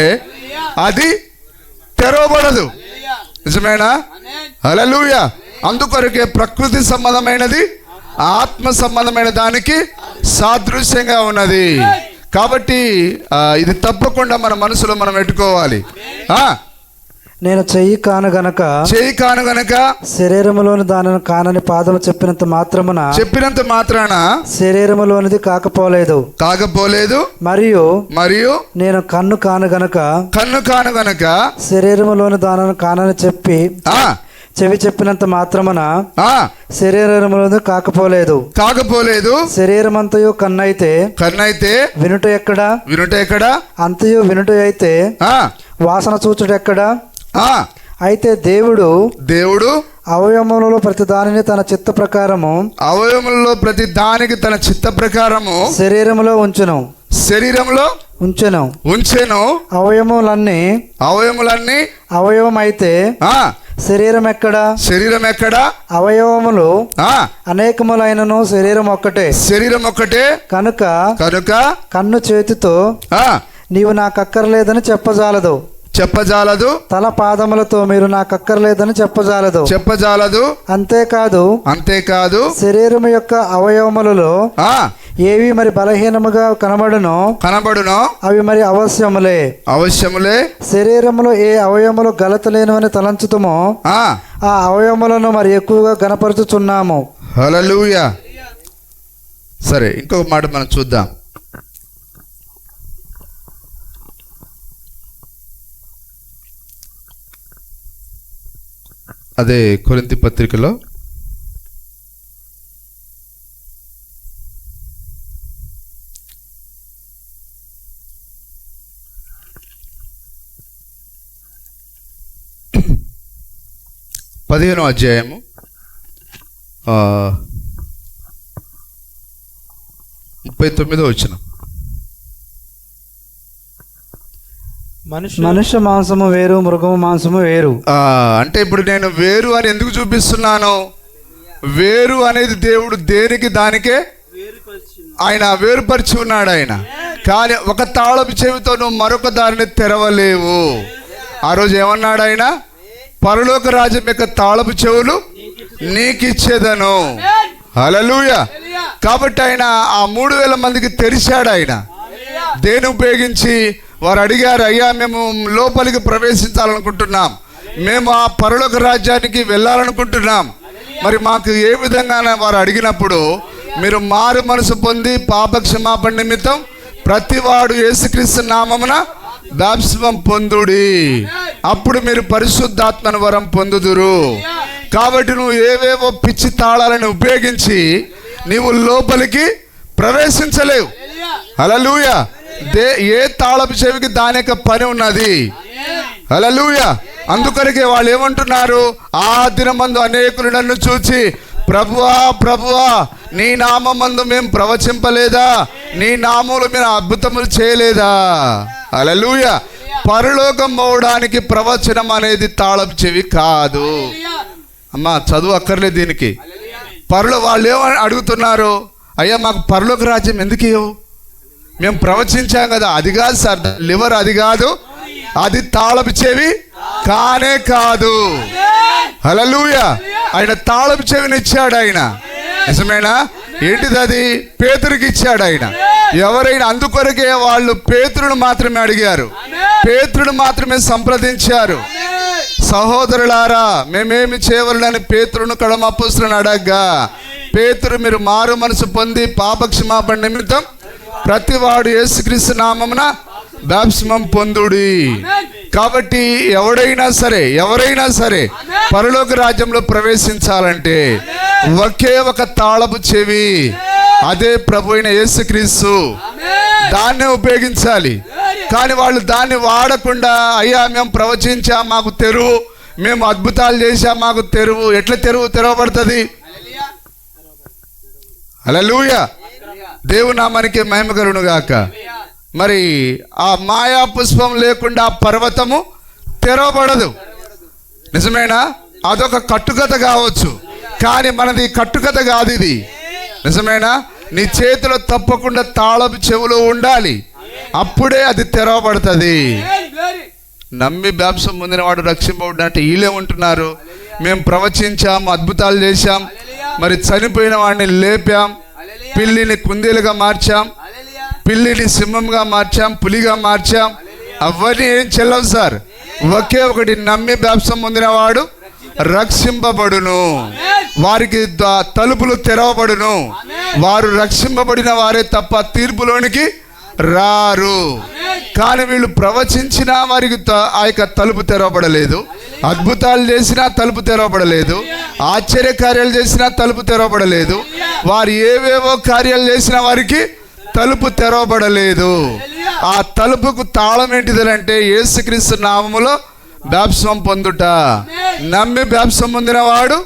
S2: అది తెరవబడదు. నిజమేనా? హల్లెలూయా. అందుకొరకే ప్రకృతి సంబంధమైనది, ఆత్మ సంబంధమైన దానికి సాదృశ్యంగా ఉన్నది. కాబట్టి ఇది తప్పకుండా మన మనసులో మనం పెట్టుకోవాలి.
S3: నేను చెయ్యి కాను గనక శరీరములోని దానిని కానని పాదము చెప్పినంత మాత్రాన శరీరములోనిది కాకపోలేదు. మరియు నేను కన్ను కాను గనక శరీరములోని దానిని కానని చెప్పి చెవి చెప్పినంత మాత్రమున శరీరములోని కాకపోలేదు. శరీరమంతయు కన్నైతే వినుట ఎక్కడ? అంతయు వినుట అయితే వాసన చూచుట ఎక్కడ? అయితే దేవుడు అవయవములలో ప్రతి దానిని తన చిత్త ప్రకారము శరీరములో ఉంచెను. అవయవములన్నీ అవయవమైతే శరీరం ఎక్కడ? అవయవములు అనేకములైనను శరీరం ఒక్కటే. కనుక కన్ను చేతితో నీవు నాకక్కర్లేదని చెప్పజాలదు. తల పాదములతో మీరు నాకక్కర్లేదని చెప్పజాలదు. అంతేకాదు శరీరము యొక్క అవయవములలో ఏవి మరి బలహీనముగా కనబడునో అవి మరి అవశ్యములే. శరీరములో ఏ అవయవములు గలత లేనివని తలంచుతామో ఆ అవయవములను మరి ఎక్కువగా గణపరుచుచున్నాము.
S2: హల్లెలూయా. సరే, ఇంకొక మాట మనం చూద్దాం. అదే కొరింథీ పత్రికలో 15వ అధ్యాయము 39వ వచనం.
S3: మనుష్య మాంసము వేరు, మృగము మాంసము వేరు.
S2: అంటే ఇప్పుడు నేను వేరు అని ఎందుకు చూపిస్తున్నాను? వేరు అనేది దేవుడు దేనికి దానికే ఆయన వేరుపరిచి ఉన్నాడు ఆయన. కానీ ఒక తాళపు చెవితో నువ్వు మరొక దారిని తెరవలేవు. ఆ రోజు ఏమన్నాడు ఆయన? పరలోక రాజ్యం యొక్క తాళపు చెవులు నీకిచ్చేదను. హల్లెలూయా. కాబట్టి ఆయన ఆ 3000 మందికి తెరిచాడు. ఆయన దేని ఉపయోగించి? వారు అడిగారు, అయ్యా మేము లోపలికి ప్రవేశించాలనుకుంటున్నాం, మేము ఆ పరలోక రాజ్యానికి వెళ్ళాలనుకుంటున్నాం, మరి మాకు ఏ విధంగా వారు అడిగినప్పుడు, మీరు మారు మనసు పొంది పాపక్షమాపణ నిమిత్తం ప్రతివాడు యేసుక్రీస్తు నామమున బాప్తిస్మం పొందుడి, అప్పుడు మీరు పరిశుద్ధాత్మను వరం పొందుదురు. కాబట్టి నువ్వు ఏవేవో పిచ్చి తాళాలను ఉపయోగించి నీవు లోపలికి ప్రవేశించలేవు. హల్లెలూయా. ఏ తాళపు చెవికి దాని యొక్క పని ఉన్నది. హల్లెలూయా. అందుకొరకే వాళ్ళు ఏమంటున్నారు? ఆ దినమందు అనేకులు నన్ను చూచి, ప్రభువా ప్రభువా నీ నామమందు మేము ప్రవచింపలేదా, నీ నామములో మేము అద్భుతములు చేయలేదా? హల్లెలూయా. పరలోకం పోవడానికి ప్రవచనం అనేది తాళపు చెవి కాదు. అమ్మా చదువు అక్కర్లేదు దీనికి. వాళ్ళు ఏమని అడుగుతున్నారు? అయ్యా మాకు పరలోక రాజ్యం ఎందుకు ఇవ్వవు? మేము ప్రవచించాం కదా. అది కాదు సార్, లివర్ అది కాదు, అది తాళపు చెవి కానే కాదు. హల్లెలూయా. ఆయన తాళపు చెవిని ఇచ్చాడు ఆయన. నిజమేనా? ఏంటిది అది? పేతురుకి ఇచ్చాడు ఆయన. ఎవరైనా అందుకొరకే వాళ్ళు పేతురును మాత్రమే అడిగారు, పేతురును మాత్రమే సంప్రదించారు. సహోదరులారా మేమేమి చేయవలనని పేతురును కడమ అపోస్తలుని అడగ్గా, పేతురు మీరు మారు మనసు పొంది పాపక్షమాపణ నిమిత్తం ప్రతివాడు యేసుక్రీస్తు నామమున బాప్తిస్మం పొందుడి. కాబట్టి ఎవరైనా సరే పరలోక రాజ్యంలో ప్రవేశించాలంటే ఒకే ఒక తాళపు చెవి, అదే ప్రభు అయిన యేసుక్రీస్తు. దాన్నే ఉపయోగించాలి. కానీ వాళ్ళు దాన్ని వాడకుండా, అయ్యా మేము ప్రవచించాం మాకు తెరువు, మేము అద్భుతాలు చేశాం మాకు తెరువు. ఎట్లా తెరవబడుతుంది? హల్లెలూయా. దేవుని నామానికి మహిమ కలుగును గాక. మరి ఆ మాయా పుష్పం లేకుండా పర్వతము తెరవబడదు. నిజమేనా? అదొక కట్టుకథ కావచ్చు, కానీ మనది కట్టుకథ కాదు ఇది. నిజమేనా? నీ చేతిలో తప్పకుండా తాళపు చెవులు ఉండాలి, అప్పుడే అది తెరవబడుతుంది. నమ్మి బాప్తిస్మం పొందిన వాడు రక్షింపబడ్డా అంటే వీళ్ళే ఉంటున్నారు, మేము ప్రవచించాం, అద్భుతాలు చేశాం, మరి చనిపోయిన వాడిని లేపాం, పిల్లిని కుందేలుగా మార్చాం, పిల్లిని సింహంగా మార్చాం, పులిగా మార్చాం. అవన్నీ ఏం చెల్లవు సార్. ఒకే ఒకటి, నమ్మి బాప్తిసం పొందినవాడు రక్షింపబడును, వారికి తలుపులు తెరవబడును. వారు రక్షింపబడిన వారే తప్ప తీర్పులోనికి రారు. కానీ వీళ్ళు ప్రవచించినా వారికి ఆ యొక్క తలుపు తెరవబడలేదు, అద్భుతాలు చేసినా తలుపు తెరవబడలేదు, ఆశ్చర్యకార్యాలు చేసినా తలుపు తెరవబడలేదు, వారు ఏవేవో కార్యాలు చేసినా వారికి తలుపు తెరవబడలేదు. ఆ తలుపుకు తాళం ఏంటిదంటే యేసుక్రీస్తు నామములో బాప్తిసం పొందుట. నమ్మి బాప్తిసం పొందిన వాడు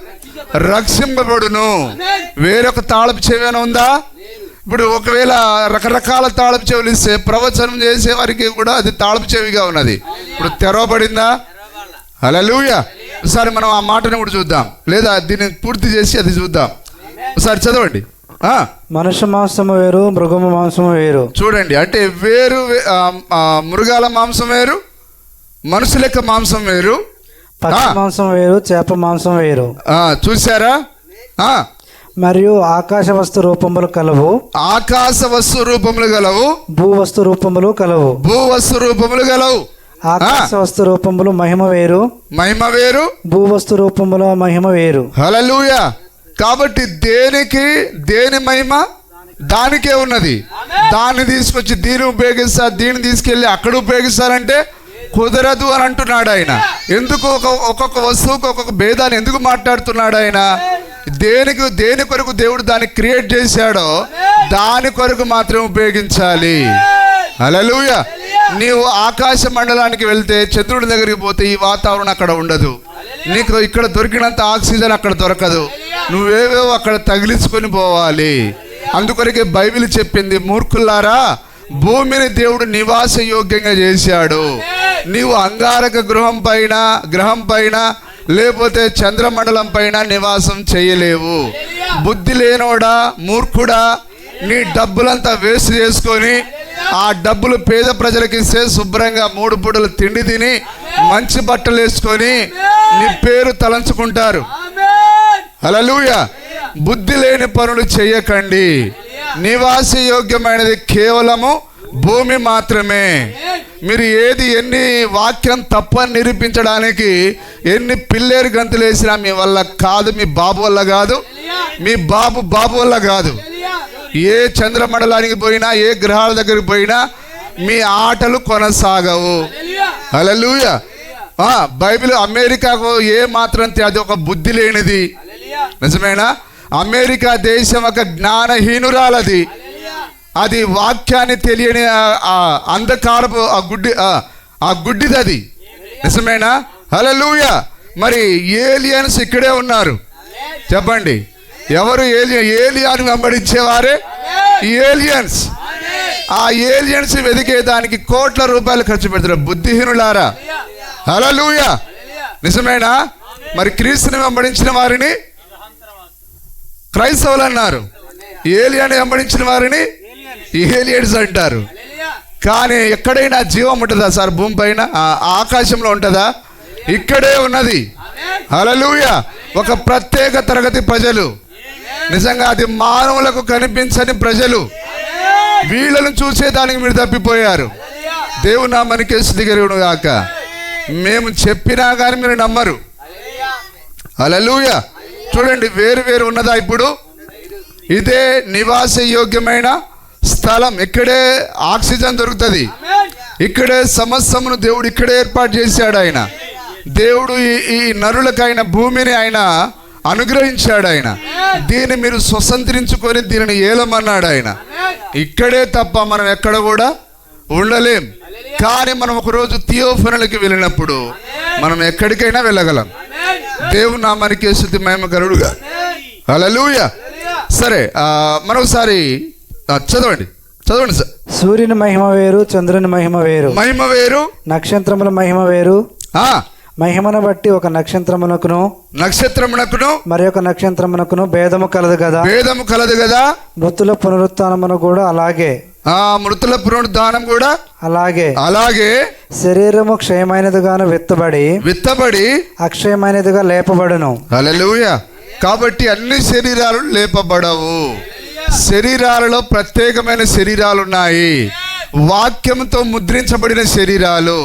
S2: రక్షింపబడును. వేరొక తాళపు చెవి ఉందా? ఇప్పుడు ఒకవేళ రకరకాల తాళపు చెవులు ఇస్తే ప్రవచనం చేసే వారికి కూడా అది తాళపు చెవిగా ఉన్నది. ఇప్పుడు తెరవబడిందా? హల్లెలూయా. ఒకసారి మనం ఆ మాటను కూడా చూద్దాం, లేదా దీన్ని పూర్తి చేసి అది చూద్దాం. ఒకసారి చదవండి.
S3: మనుష్య మాంసము వేరు, మృగము మాంసము వేరు.
S2: చూడండి, అంటే వేరు, మృగాల మాంసం వేరు, మనుషుల యొక్క మాంసం వేరు,
S3: పక్షి మాంసం వేరు, చేప మాంసం వేరు.
S2: చూసారా?
S3: మరియు ఆకాశ వస్తు రూపములు కలవు,
S2: ఆకాశ వస్తు రూపములు గలవు,
S3: భూ వస్తు రూపములు కలవు,
S2: భూ వస్తు రూపములు గలవు.
S3: ఆకాశ వస్తు రూపములు మహిమ వేరు,
S2: మహిమ వేరు,
S3: భూ వస్తు రూపముల మహిమ వేరు.
S2: హల్లెలూయా. కాబట్టి దేని మహిమ దానికే ఉన్నది. దాన్ని తీసుకొచ్చి దీన్ని ఉపయోగిస్తారు, దీన్ని తీసుకెళ్ళి అక్కడ ఉపయోగిస్తారంటే కుదరదు అని అంటున్నాడు ఆయన. ఎందుకు ఒక్కొక్క వస్తువుకు ఒక్కొక్క భేదాన్ని ఎందుకు మాట్లాడుతున్నాడు ఆయన? దేని కొరకు దేవుడు దాన్ని క్రియేట్ చేశాడో దాని కొరకు మాత్రం ఉపయోగించాలి. హల్లెలూయా. నీవు ఆకాశ మండలానికి వెళ్తే, చంద్రుడి దగ్గరికి పోతే ఈ వాతావరణం అక్కడ ఉండదు. నీకు ఇక్కడ దొరికినంత ఆక్సిజన్ అక్కడ దొరకదు. నువ్వేవేవో అక్కడ తగిలించుకొని పోవాలి. అందుకొరకే బైబిల్ చెప్పింది, మూర్ఖులారా, భూమిని దేవుడు నివాస యోగ్యంగా చేశాడు. నీవు అంగారక గ్రహం పైన లేకపోతే చంద్రమండలం పైన నివాసం చేయలేవు. బుద్ధి లేనోడా, మూర్ఖుడా, నీ డబ్బులంతా వేస్ట్ చేసుకొని ఆ డబ్బులు పేద ప్రజలకు ఇస్తే శుభ్రంగా 3 పూటలు తిండి తిని మంచి బట్టలు వేసుకొని నీ పేరు తలంచుకుంటారు. హల్లెలూయా. బుద్ధి లేని పనులు చేయకండి. నివాస యోగ్యమైనది కేవలము భూమి మాత్రమే. మీరు ఎన్ని వాక్యం తప్పని నిరూపించడానికి ఎన్ని పిల్లేరు గంతులు వేసినా మీ వల్ల కాదు, మీ బాబు వల్ల కాదు, మీ బాబు వల్ల కాదు. ఏ చంద్రమండలానికి పోయినా, ఏ గ్రహాల దగ్గరికి పోయినా మీ ఆటలు కొనసాగవు. హల్లెలూయా. బైబిల్ అమెరికాకు ఏ మాత్రం అది ఒక బుద్ధి లేనిది. నిజమేనా? అమెరికా దేశం ఒక జ్ఞానహీనురాలది. అది వాక్యాన్ని తెలియని అంధకారపు ఆ గుడ్డిది. నిజమేనా? హల్లెలూయా. మరి ఏలియన్స్ ఇక్కడే ఉన్నారు. చెప్పండి, ఎవరు ఏలియన్ వెంబడించేవారే ఏలియన్స్. ఆ ఏలియన్స్ వెతికేదానికి కోట్ల రూపాయలు ఖర్చు పెడతారు బుద్ధిహీనులారా. హల్లెలూయా. నిజమేనా? మరి క్రీస్తుని వెంబడించిన వారిని క్రైస్తవులు అన్నారు, ఏలియన్ వెంబడించిన వారిని ఏలియన్స్ అంటారు. కానీ ఎక్కడైనా జీవం ఉంటుందా సార్? భూమి పైన, ఆకాశంలో ఉంటుందా? ఇక్కడే ఉన్నది. హల్లెలూయా. ఒక ప్రత్యేక తరగతి ప్రజలు, నిజంగా అది మానవులకు కనిపించని ప్రజలు. వీళ్ళను చూసేదానికి మీరు తప్పిపోయారు. దేవుని నామానికి స్తుతి కలుగును గాక. మేము చెప్పినా కానీ మీరు నమ్మరు. హల్లెలూయా. చూడండి, వేరు ఉన్నదా? ఇప్పుడు ఇదే నివాస యోగ్యమైన స్థలం. ఇక్కడే ఆక్సిజన్ దొరుకుతుంది. ఇక్కడే సమస్తమును దేవుడు ఇక్కడే ఏర్పాటు చేశాడు. ఆయన దేవుడు ఈ నరులకైన భూమిని ఆయన అనుగ్రహించాడు. ఆయన దీన్ని మీరు స్వతంత్రించుకొని దీనిని ఏలమన్నాడు. ఆయన ఇక్కడే తప్ప మనం ఎక్కడ కూడా ఉండలేం. కానీ మనం ఒకరోజు థియోఫనులకి వెళ్ళినప్పుడు మనం ఎక్కడికైనా వెళ్ళగలం. దేవుని నామానికి స్తుతి మహిమ కలుగుగా. హల్లెలూయా. సరే, మరొకసారి చదవండి సార్.
S3: సూర్యుని మహిమ వేరు, చంద్రుని మహిమ వేరు.
S2: మహిమ వేరు,
S3: నక్షత్రముల మహిమ వేరు. మహిమను బట్టి ఒక నక్షత్రమునకును మరి ఒక నక్షత్రమునకును భేదము కలదు కదా. మృతుల పునరుత్థానమును కూడా అలాగే.
S2: మృతుల పునరుద్ధానం కూడా అలాగే.
S3: శరీరము క్షయమైనదిగాను విత్తబడి అక్షయమైనదిగా లేపబడును.
S2: హల్లెలూయా. కాబట్టి అన్ని శరీరాలు లేపబడవు. శరీరాలలో ప్రత్యేకమైన శరీరాలు ఉన్నాయి. వాక్యంతో ముద్రించబడిన శరీరాలు,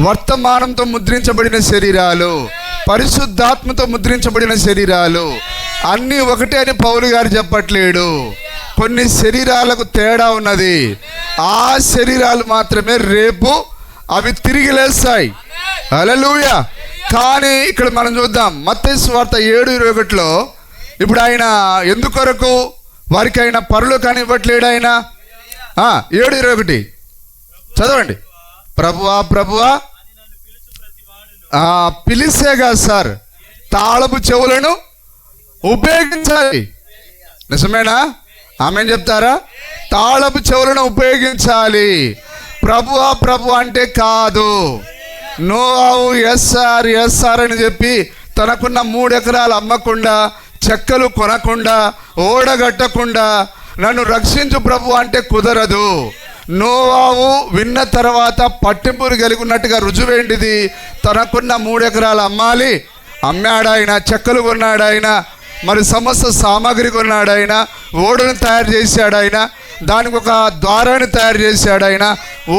S2: వర్తమానంతో ముద్రించబడిన శరీరాలు, పరిశుద్ధాత్మతో ముద్రించబడిన శరీరాలు అన్నీ ఒకటే అని పౌలు గారు చెప్పట్లేడు. కొన్ని శరీరాలకు తేడా ఉన్నది. ఆ శరీరాలు మాత్రమే రేపు అవి తిరిగి లేస్తాయి. హల్లెలూయా. కానీ ఇక్కడ మనం చూద్దాం మత్తయి సువార్త 7:21లో ఇప్పుడు ఆయన ఎందుకొరకు వారికి ఆయన పరలోకాన్ని ఇవ్వట్లేడు. ఆయన 7:21 చదవండి. ప్రభువా ప్రభువా పిలిసేగా సార్ తాళపు చెవులను ఉపయోగించాలి. నిజమేనా? ఆమె చెప్తారా? తాళపు చెవులను ఉపయోగించాలి. ప్రభువా ప్రభు అంటే కాదు. నోవాహు ఎస్ఆర్ అని చెప్పి తనకున్న 3 ఎకరాలు అమ్మకుండా, చెక్కలు కొనకుండా, ఓడగట్టకుండా నన్ను రక్షించు ప్రభు అంటే కుదరదు. నోవాహు విన్న తర్వాత పట్టింపులు కలిగి ఉన్నట్టుగా రుజువేంటిది? తనకున్న 3 ఎకరాలు అమ్మాలి. అమ్మాడాయన, చెక్కలు కొన్నాడాయన, మరి సమస్త సామాగ్రి కొన్నాడాయన, ఓడను తయారు చేశాడాయన, దానికి ఒక ద్వారాన్ని తయారు చేశాడాయన.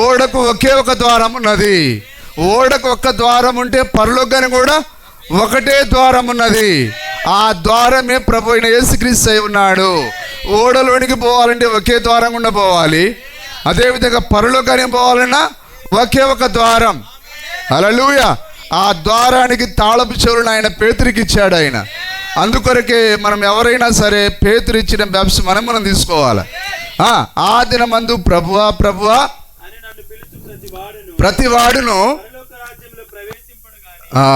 S2: ఓడకు ఒకే ఒక ద్వారం ఉన్నది. ఓడకు ఒక్క ద్వారం ఉంటే పరలోకానికి కూడా ఒకటే ద్వారం ఉన్నది. ఆ ద్వారమే ప్రభు అయిన యేసుక్రీస్తు అయి ఉన్నాడు. ఓడలోనికి పోవాలంటే ఒకే ద్వారం గుండా పోవాలి. అదేవిధంగా పరలోకానికి పోవాలన్నా ఒకే ఒక ద్వారం. హల్లెలూయా. ఆ ద్వారానికి తాళపు చెవులను ఆయన పేతురికి ఇచ్చాడు. ఆయన అందుకొరకే మనం ఎవరైనా సరే పేతురు ఇచ్చిన బ్యాప్స్ మనం తీసుకోవాలి. ఆ దినమందు ప్రభువా ప్రభువా ప్రతి వాడును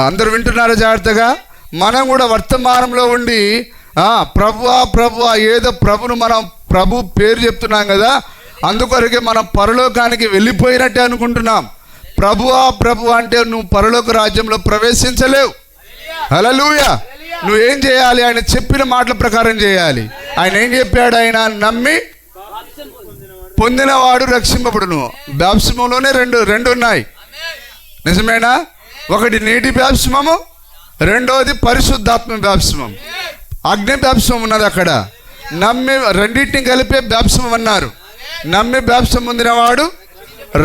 S2: అందరూ వింటున్నారా జాగ్రత్తగా? మనం కూడా వర్తమానంలో ఉండి ప్రభువా ప్రభువా ఏదో ప్రభును మనం ప్రభు పేరు చెప్తున్నాం కదా, అందుకొరకే మనం పరలోకానికి వెళ్ళిపోయినట్టే అనుకుంటున్నాం. ప్రభువా ప్రభు అంటే నువ్వు పరలోక రాజ్యంలో ప్రవేశించలేవు. హల్లెలూయా. నువ్వేం చేయాలి? ఆయన చెప్పిన మాటల ప్రకారం చేయాలి. ఆయన ఏం చెప్పాడు? ఆయన నమ్మి పొందినవాడు రక్షింపబడును. బాప్తిసంలోనే రెండు ఉన్నాయి. నిజమేనా? ఒకటి నీటి బాప్తిసమము, రెండోది పరిశుద్ధాత్మ బాప్తిసమం. అగ్ని బాప్తిసమం ఉన్నది అక్కడ. నమ్మి రెండింటిని కలిపే బాప్తిసమం అన్నారు. నమ్మి బాప్తిసమం పొందినవాడు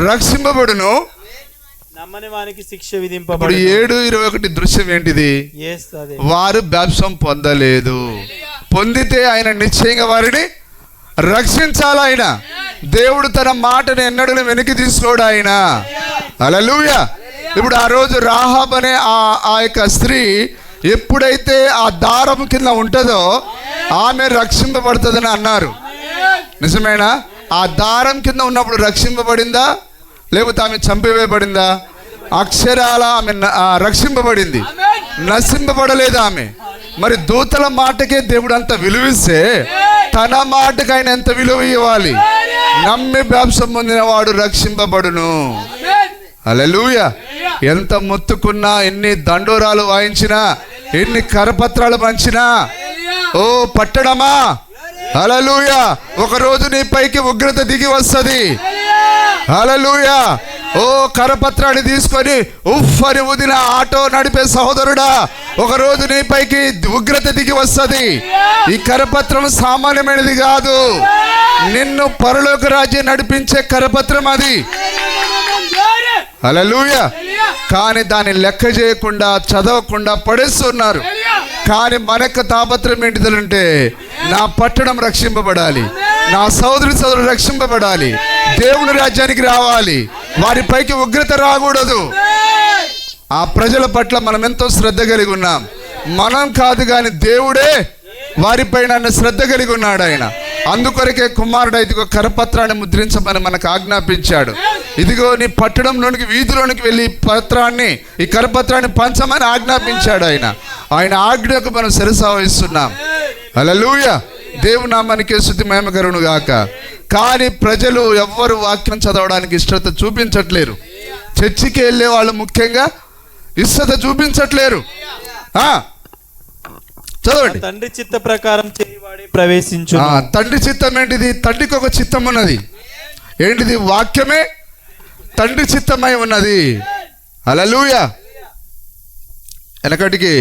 S2: రక్షింపబడును,
S4: నమ్మని వానికి శిక్ష విధింపబడును.
S2: 7:21 దృశ్యం ఏంటిది? వారు బాప్తిసం పొందలేదు. పొందితే ఆయన నిశ్చయంగా వారిని రక్షించాలి. ఆయన దేవుడు తన మాటను ఎన్నడూ వెనక్కి తీసుకోడు ఆయన. హల్లెలూయా. ఇప్పుడు ఆ రోజు రాహాబ్ అనే ఆ యొక్క స్త్రీ ఎప్పుడైతే ఆ దారం కింద ఉంటుందో ఆమె రక్షింపబడుతుందని అన్నారు. నిజమేనా? ఆ దారం కింద ఉన్నప్పుడు రక్షింపబడిందా లేకపోతే ఆమె చంపివేయబడిందా? అక్షరాల ఆమె రక్షింపబడింది, నశింపబడలేదు ఆమె. మరి దూతల మాటకే దేవుడు అంత విలువిస్తే తన మాటకు ఆయన ఎంత విలువ ఇవ్వాలి? నమ్మి బాప్తిసం పొందిన వాడు రక్షింపబడును. హల్లెలూయా. ఎంత మొత్తుకున్నా, ఎన్ని దండోరాలు వాయించినా, ఎన్ని కరపత్రాలు పంచినా, ఓ పట్టడమా, హల్లెలూయా, ఒకరోజు నీ పైకి ఉగ్రత దిగి వస్తుంది. హల్లెలూయా. ఓ కరపత్రాన్ని తీసుకొని ఉఫ్ అని ఊదిన ఆటో నడిపే సహోదరుడా, ఒకరోజు నీ పైకి ఉగ్రత దిగి వస్తుంది. ఈ కరపత్రం సామాన్యమైనది కాదు. నిన్ను పరలోక రాజ్యం నడిపించే కరపత్రం అది. హల్లెలూయా. కానీ దాన్ని లెక్క చేయకుండా, చదవకుండా పడేస్తున్నారు. కానీ మనకు తాపత్రం ఏంటిదంటే నా పట్టణం రక్షింపబడాలి, నా సోదరుడు రక్షింపబడాలి, దేవుని రాజ్యానికి రావాలి, వారిపైకి ఉగ్రత రాకూడదు. ఆ ప్రజల పట్ల మనం ఎంతో శ్రద్ధ కలిగి ఉన్నాం. మనం కాదు కానీ దేవుడే వారిపైన శ్రద్ధ కలిగి ఉన్నాడు ఆయన. అందుకొరకే కుమారుడు ఇదిగో కరపత్రాన్ని ముద్రించమని మనకు ఆజ్ఞాపించాడు. ఇదిగో నీ పట్టణంలోనికి, వీధిలోనికి వెళ్ళి ఈ కరపత్రాన్ని పంచమని ఆజ్ఞాపించాడు ఆయన. ఆయన ఆజ్ఞకు మనం శిరసావహిస్తున్నాం. హల్లెలూయా. దేవుని నామానికి స్తుతి మహిమ కలుగును గాక. కానీ ప్రజలు ఎవ్వరు వాక్యం చదవడానికి ఇష్టత చూపించట్లేరు. చర్చికి వెళ్ళే వాళ్ళు ముఖ్యంగా ఇష్టత చూపించట్లేరు. చదవండి.
S4: తండ్రి చిత్త ప్రకారం చేయవాడే ప్రవేశించు.
S2: తండ్రి చిత్తం ఏంటిది? తండ్రికి ఒక చిత్తం ఉన్నది. ఏంటిది? వాక్యమే తండ్రి చిత్తమై ఉన్నది. హల్లెలూయా. వెనకటికి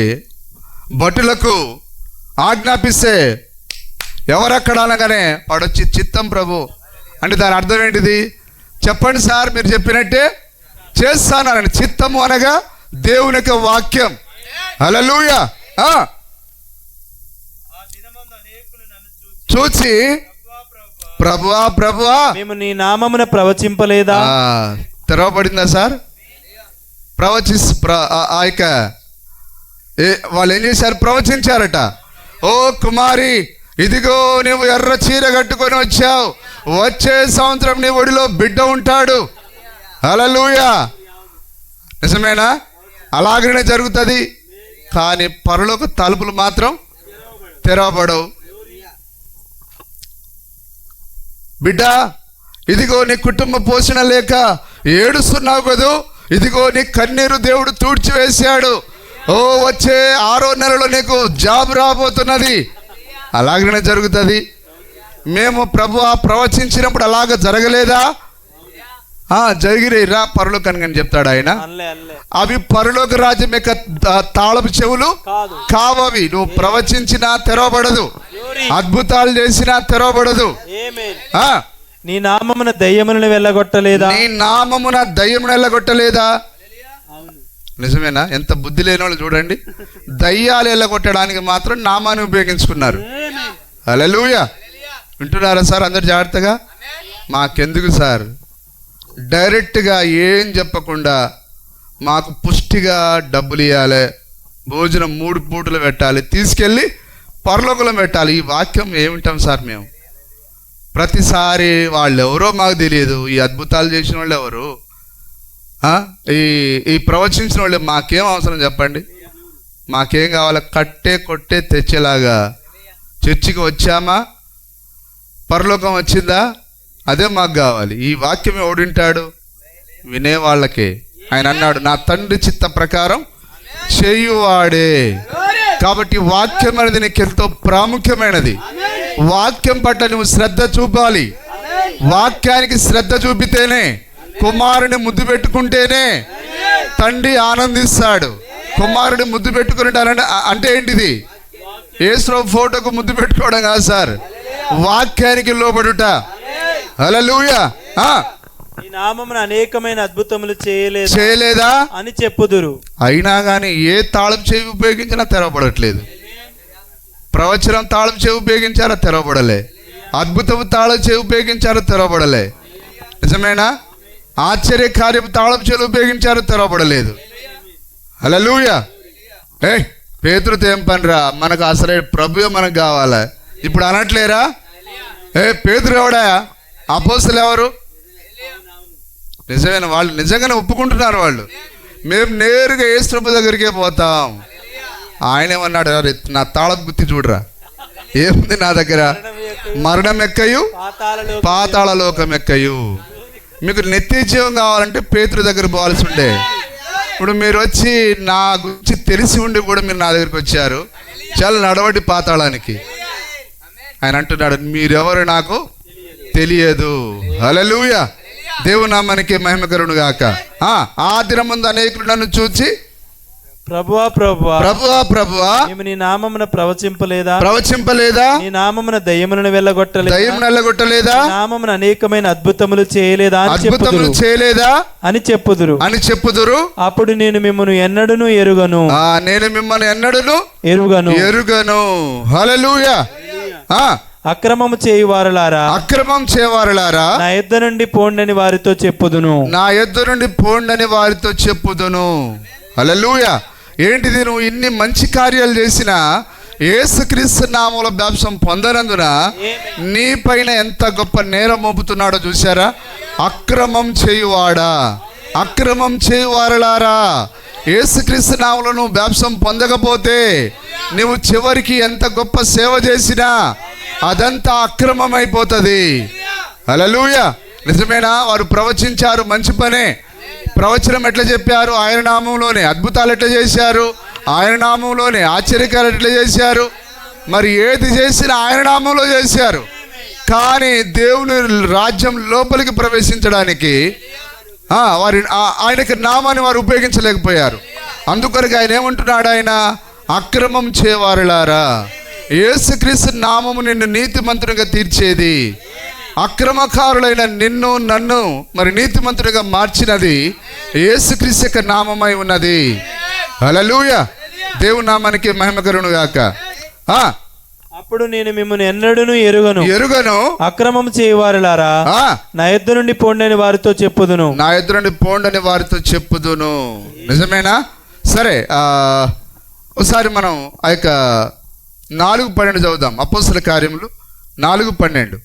S2: భటులకు ఆజ్ఞాపిస్తే ఎవరక్కడ అనగానే వాడు వచ్చి చిత్తం ప్రభు అంటే దాని అర్థం ఏంటిది? చెప్పండి సార్, మీరు చెప్పినట్టే చేస్తానని. చిత్తము అనగా దేవుని యొక్క వాక్యం. హల్లెలూయా. చూచి ప్రభువా ప్రభువా
S4: మేము నీ నామమున ప్రవచింపలేదా?
S2: తెరవబడిందా సార్? ఆ యొక్క వాళ్ళు ఏం చేశారు? ప్రవచించారట. ఓ కుమారి, ఇదిగో నువ్వు ఎర్ర చీర కట్టుకొని వచ్చావు, వచ్చే సంవత్సరం నీ ఒడిలో బిడ్డ ఉంటాడు. హల్లెలూయా. నిజమేనా? అలాగనే జరుగుతుంది. కానీ పరలోక తలుపులు మాత్రం తెరవబడవు. బిడ్డ, ఇదిగో నీ కుటుంబ పోషణ లేక ఏడుస్తున్నావు కదూ, ఇదిగో నీ కన్నీరు దేవుడు తుడిచివేశాడు. ఓ వచ్చే 6వ నెలలో నీకు జాబ్ రాబోతున్నది. అలాగనే జరుగుతుంది. మేము ప్రభువా ప్రవచించినప్పుడు అలాగ జరగలేదా? జరిగిరే రా పరలోకానికి అని చెప్తాడు ఆయన. అవి పరలోక రాజ్యం యొక్క తాళపు చెవులు కావవి. నువ్వు ప్రవచించినా తెరవబడదు, అద్భుతాలు చేసినా తెరవబడదు.
S4: నీ నామమున దయ్యములను వెళ్ళగొట్టలేదా?
S2: నీ నామమున దయ్యమును వెళ్ళగొట్టలేదా? నిజమేనా? ఎంత బుద్ధి లేని వాళ్ళు చూడండి, దయ్యాలు వెళ్ళగొట్టడానికి మాత్రం నామాన్ని ఉపయోగించుకున్నారు. హల్లెలూయా. వింటున్నారా సార్? అందరు జాగ్రత్తగా. మాకెందుకు సార్? డైరెక్ట్గా ఏం చెప్పకుండా మాకు పుష్టిగా డబ్బులు ఇవ్వాలి, భోజనం 3 పూటలు పెట్టాలి, తీసుకెళ్ళి పరలోకంలో పెట్టాలి. ఈ వాక్యం ఏమిటాం సార్ మేము? ప్రతిసారి వాళ్ళు ఎవరో మాకు తెలియదు. ఈ అద్భుతాలు చేసిన వాళ్ళు ఎవరు? ఈ ప్రవచించిన వాళ్ళు మాకేం అవసరం చెప్పండి? మాకేం కావాలి? కట్టే కొట్టే తెచ్చేలాగా చర్చికి వచ్చామా, పరలోకం వచ్చిందా, అదే మాకు కావాలి. ఈ వాక్యం ఎవడింటాడు? వినేవాళ్ళకే. ఆయన అన్నాడు, నా తండ్రి చిత్త ప్రకారం చేయువాడే. కాబట్టి వాక్యం అనేది నీకు ఎంతో ప్రాముఖ్యమైనది. వాక్యం పట్ల నువ్వు శ్రద్ధ చూపాలి. వాక్యానికి శ్రద్ధ చూపితేనే, కుమారుని ముద్దు పెట్టుకుంటేనే తండ్రి ఆనందిస్తాడు. కుమారుని ముద్దు పెట్టుకుంటానంటే అంటే ఏంటిది? యేసు ఫోటోకు ముద్దు పెట్టుకోవడం కాదు సార్, వాక్యానికి లోబడుట. హల్లెలూయా.
S4: ఈ నామమున అనేకమైన అద్భుతములు
S2: చేయలేదా
S4: అని చెప్పుదురు.
S2: అయినా కానీ ఏ తాళం చెవి ఉపయోగించినా తెరవబడట్లేదు. ప్రవచనం తాళం చెవి ఉపయోగించారా? తెరవబడలే. అద్భుతము తాళం చెవి ఉపయోగించారా? తెరవబడలే. నిజమేనా? ఆశ్చర్య కార్యపు తాళం చెవి ఉపయోగించారు, తెరవబడలేదు. హల్లెలూయా. పేతురుతో ఏం పనిరా? మనకు అసలే ప్రభువే మనకు కావాలా? ఇప్పుడు అనట్లేరా? పేతురు ఎవడా? అపోస్తలులు ఎవరు? నిజమైన వాళ్ళు నిజంగానే ఒప్పుకుంటున్నారు. వాళ్ళు మేము నేరుగా యేసు ప్రభు దగ్గరికే పోతాం. ఆయన ఏమన్నాడు? నా తాళం గుత్తి చూడరా, ఏముంది నా దగ్గర? మరణం ఎక్కయు పాతాళ లోకం ఎక్కయు. మీకు నిత్య జీవం కావాలంటే పేతురు దగ్గర పోవాల్సి ఉండే. ఇప్పుడు మీరు వచ్చి నా గురించి తెలిసి ఉండి కూడా మీరు నా దగ్గరికి వచ్చారు, చాలా నడవడి పాతాళానికి. ఆయన అంటున్నాడు, మీరెవరు నాకు తెలియదు. హల్లెలూయా. దేవుని నామానికి మహిమ కలుగును గాక. ఆ దినముందు అనేకులు నన్ను చూచి
S4: ప్రభువా ప్రభువా
S2: ప్రభువా ప్రభువా
S4: మేము నీ నామమున ప్రవచింపలేదా? నీ నామమున దయ్యములను
S2: వెళ్ళగొట్టలేదా?
S4: నామమున అనేకమైన అద్భుతములు చేయలేదా అని
S2: చెప్పుదురు.
S4: అప్పుడు నేను మిమ్మల్ని ఎన్నడూను ఎరుగను.
S2: నేను మిమ్మల్ని ఎన్నడూను ఎరుగను. హల్లెలూయా.
S4: అక్రమం చేయవారులారా నా యొద్ద నుండి పోండని వారితో చెప్పుదును.
S2: హల్లెలూయా. ఏంటిది? నువ్వు ఇన్ని మంచి కార్యాలు చేసినా యేసుక్రీస్తు నామములో బాప్తిసం పొందనందున నీ పైన ఎంత గొప్ప నేరం మోపుతున్నాడో చూసారా? అక్రమం చేయువారులారా, యేసుక్రీస్తు నామములో నువ్వు బాప్తిసం పొందకపోతే నువ్వు చివరికి ఎంత గొప్ప సేవ చేసినా అదంతా అక్రమం అయిపోతుంది. హల్లెలూయా. నిజమేనా? వారు ప్రవచించారు, మంచి పనే. ప్రవచనం ఎట్లా చెప్పారు? ఆయన నామంలోనే. అద్భుతాలు ఎట్లా చేశారు? ఆయన నామంలోనే. ఆశ్చర్యకాలు ఎట్లా చేశారు? మరి ఏది చేసినా ఆయన నామంలో చేశారు. కానీ దేవుని రాజ్యం లోపలికి ప్రవేశించడానికి ఆయనకి నామాన్ని వారు ఉపయోగించలేకపోయారు. అందుకొరకు ఆయన ఏమంటున్నాడు? ఆయన అక్రమం చేయవారులారా, యేసుక్రీస్తు నామము నిన్ను నీతిమంతునిగా తీర్చేది. అక్రమకారులైన నిన్ను నన్ను మరి నీతిమంతునిగా మార్చినది యేసుక్రీస్తు యొక్క నామమై ఉన్నది. హల్లెలూయా. దేవుని నామానికి మహిమ కలుగును గాక.
S4: అప్పుడు నేను మిమ్మల్ని ఎన్నడూను ఎరుగను అక్రమం చేయవారులారా నా యొద్ద నుండి పోండి అని వారితో చెప్పుదును.
S2: నా యొద్ద నుండి పోండి అని వారితో చెప్పుదును. నిజమేనా? సరే, ఒకసారి మనం ఆ యొక్క 4:12 చదువుదాం. అపోస్తల కార్యములు 4:12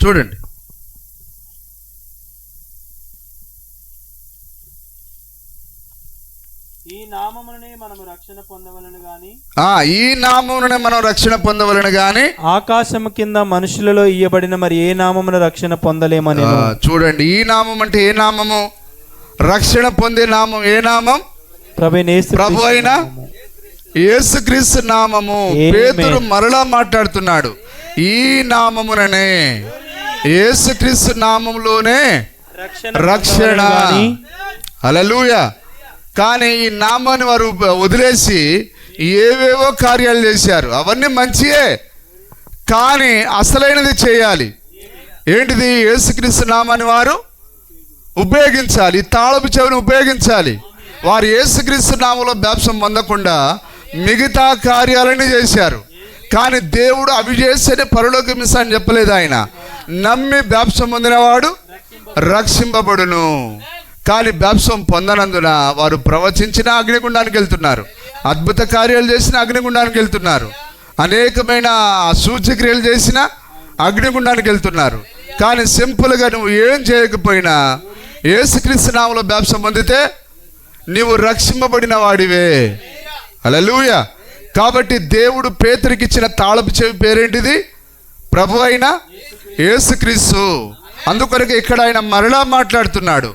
S2: చూడండి.
S4: ఈ నామమునే మనం రక్షణ పొందవలెను గాని ఆకాశము కింద మనుషులలో ఇయ్యబడిన మరి ఏ నామమున రక్షణ పొందలేమని.
S2: చూడండి, ఈ నామం అంటే ఏ నామము? రక్షణ పొందే నామం ఏ నామం? ప్రభు అయిన యేసుక్రీస్తు నామము. పేతురు మరలా మాట్లాడుతున్నాడు. ఈ నామముననే, యేసుక్రీస్తు నామములోనే రక్షణ. హల్లెలూయా. కానీ ఈ నామాన్ని వారు వదిలేసి ఏవేవో కార్యాలు చేశారు. అవన్నీ మంచియే, కానీ అసలైనది చేయాలి. ఏంటిది? యేసుక్రీస్తు నామాన్ని వారు ఉపయోగించాలి. తాళపు చెవిని ఉపయోగించాలి. వారు యేసుక్రీస్తు నామంలో బాప్తిసం పొందకుండా మిగతా కార్యాలన్నీ చేశారు. కానీ దేవుడు అవి చేస్తేనే పరలోకమిస్తా అని చెప్పలేదు. ఆయన నమ్మి బాప్తిసం పొందినవాడు రక్షింపబడును. కానీ బాప్తిసం పొందనందున వారు ప్రవచించిన అగ్నిగుండానికి వెళ్తున్నారు, అద్భుత కార్యాలు చేసిన అగ్నిగుండానికి వెళ్తున్నారు, అనేకమైన సూచక్రియలు చేసిన అగ్నిగుండానికి వెళ్తున్నారు. కానీ సింపుల్గా నువ్వు ఏం చేయకపోయినా యేసుక్రీస్తు నామములో బాప్తిసం పొందితే నీవు రక్షింపబడిన వాడివే. హల్లెలూయా. కాబట్టి దేవుడు పేతురికి ఇచ్చిన తాళపు చెవి పేరేంటిది? ప్రభు అయిన యేసుక్రీస్తు. అందుకొరకు ఇక్కడ ఆయన మరలా మాట్లాడుతున్నాడు.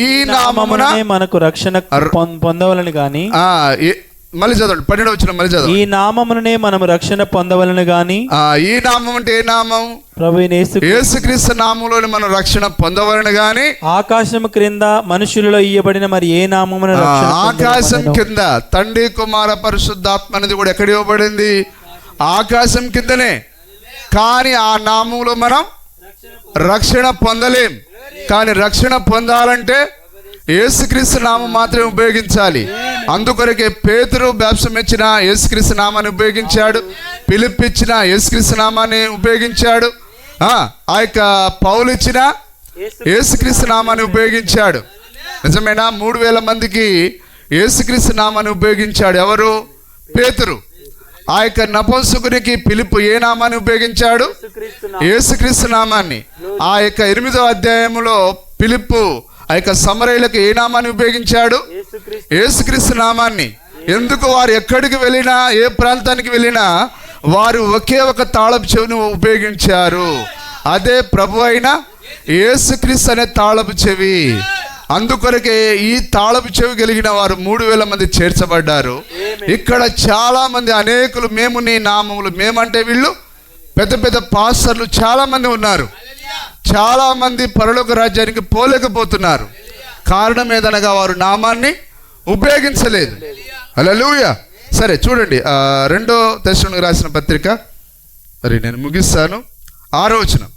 S2: ఈ నామమున
S4: మనకు రక్షణ పొందవలను గాని,
S2: మళ్ళీ చదవండి 12వ వచనం మళ్ళీ చదవండి.
S4: ఈ నామమునే మనం రక్షణ పొందవలను గాని.
S2: ఈ నామం అంటే ఏ నామం?
S4: ప్రభువైన
S2: యేసుక్రీస్తు నామములోనే మనం రక్షణ పొందవలను గాని
S4: ఆకాశం క్రింద మనుషులలో ఇయ్యబడిన మరి ఏ నామమున రక్షణ.
S2: ఆకాశం కింద తండ్రి కుమార పరిశుద్ధాత్మ అనేది కూడా ఎక్కడ ఇవ్వబడింది? ఆకాశం కిందనే. కానీ ఆ నామంలో మనం రక్షణ పొందలేం. కానీ రక్షణ పొందాలంటే యేసుక్రీస్తు నామం మాత్రమే ఉపయోగించాలి. అందుకొరకే పేతురు బాప్తిసం ఇచ్చిన యేసుక్రీస్తు నామాన్ని ఉపయోగించాడు. ఫిలిప్ ఇచ్చిన యేసుక్రీస్తు నామాన్ని ఉపయోగించాడు. ఆ యొక్క పౌలు ఇచ్చిన యేసుక్రీస్తు నామాన్ని ఉపయోగించాడు. నిజమేనా? 3000 మందికి యేసుక్రీస్తు నామాన్ని ఉపయోగించాడు. ఎవరు? పేతురు. ఆ యొక్క నపుంసకునికి ఫిలిప్ ఏ నామాన్ని ఉపయోగించాడు? యేసుక్రీస్తు నామాన్ని. ఆ యొక్క 8వ అధ్యాయంలో ఫిలిప్ ఆ యొక్క సమరయులకు ఏ నామాన్ని ఉపయోగించాడు? యేసుక్రీస్తు నామాన్ని. ఎందుకు? వారు ఎక్కడికి వెళ్ళినా, ఏ ప్రాంతానికి వెళ్ళినా వారు ఒకే ఒక తాళపు చెవిని ఉపయోగించారు. అదే ప్రభు అయిన యేసుక్రీస్తు అనే తాళపు చెవి. అందుకొరకే ఈ తాళపు చెవి కలిగిన వారు 3000 మంది చేర్చబడ్డారు. ఇక్కడ చాలా మంది అనేకులు మేము నీ నామములు, మేమంటే వీళ్ళు పెద్ద పెద్ద పాస్టర్లు చాలా మంది ఉన్నారు. చాలా మంది పరలోక రాజ్యానికి పోలేకపోతున్నారు. కారణం ఏదనగా వారు నామాన్ని ఉపయోగించలేదు. హల్లెలూయా. సరే చూడండి, 2వ తెస్సలోనికీయులకు రాసిన పత్రిక, మరి నేను ముగిస్తాను, 6వ వచనం.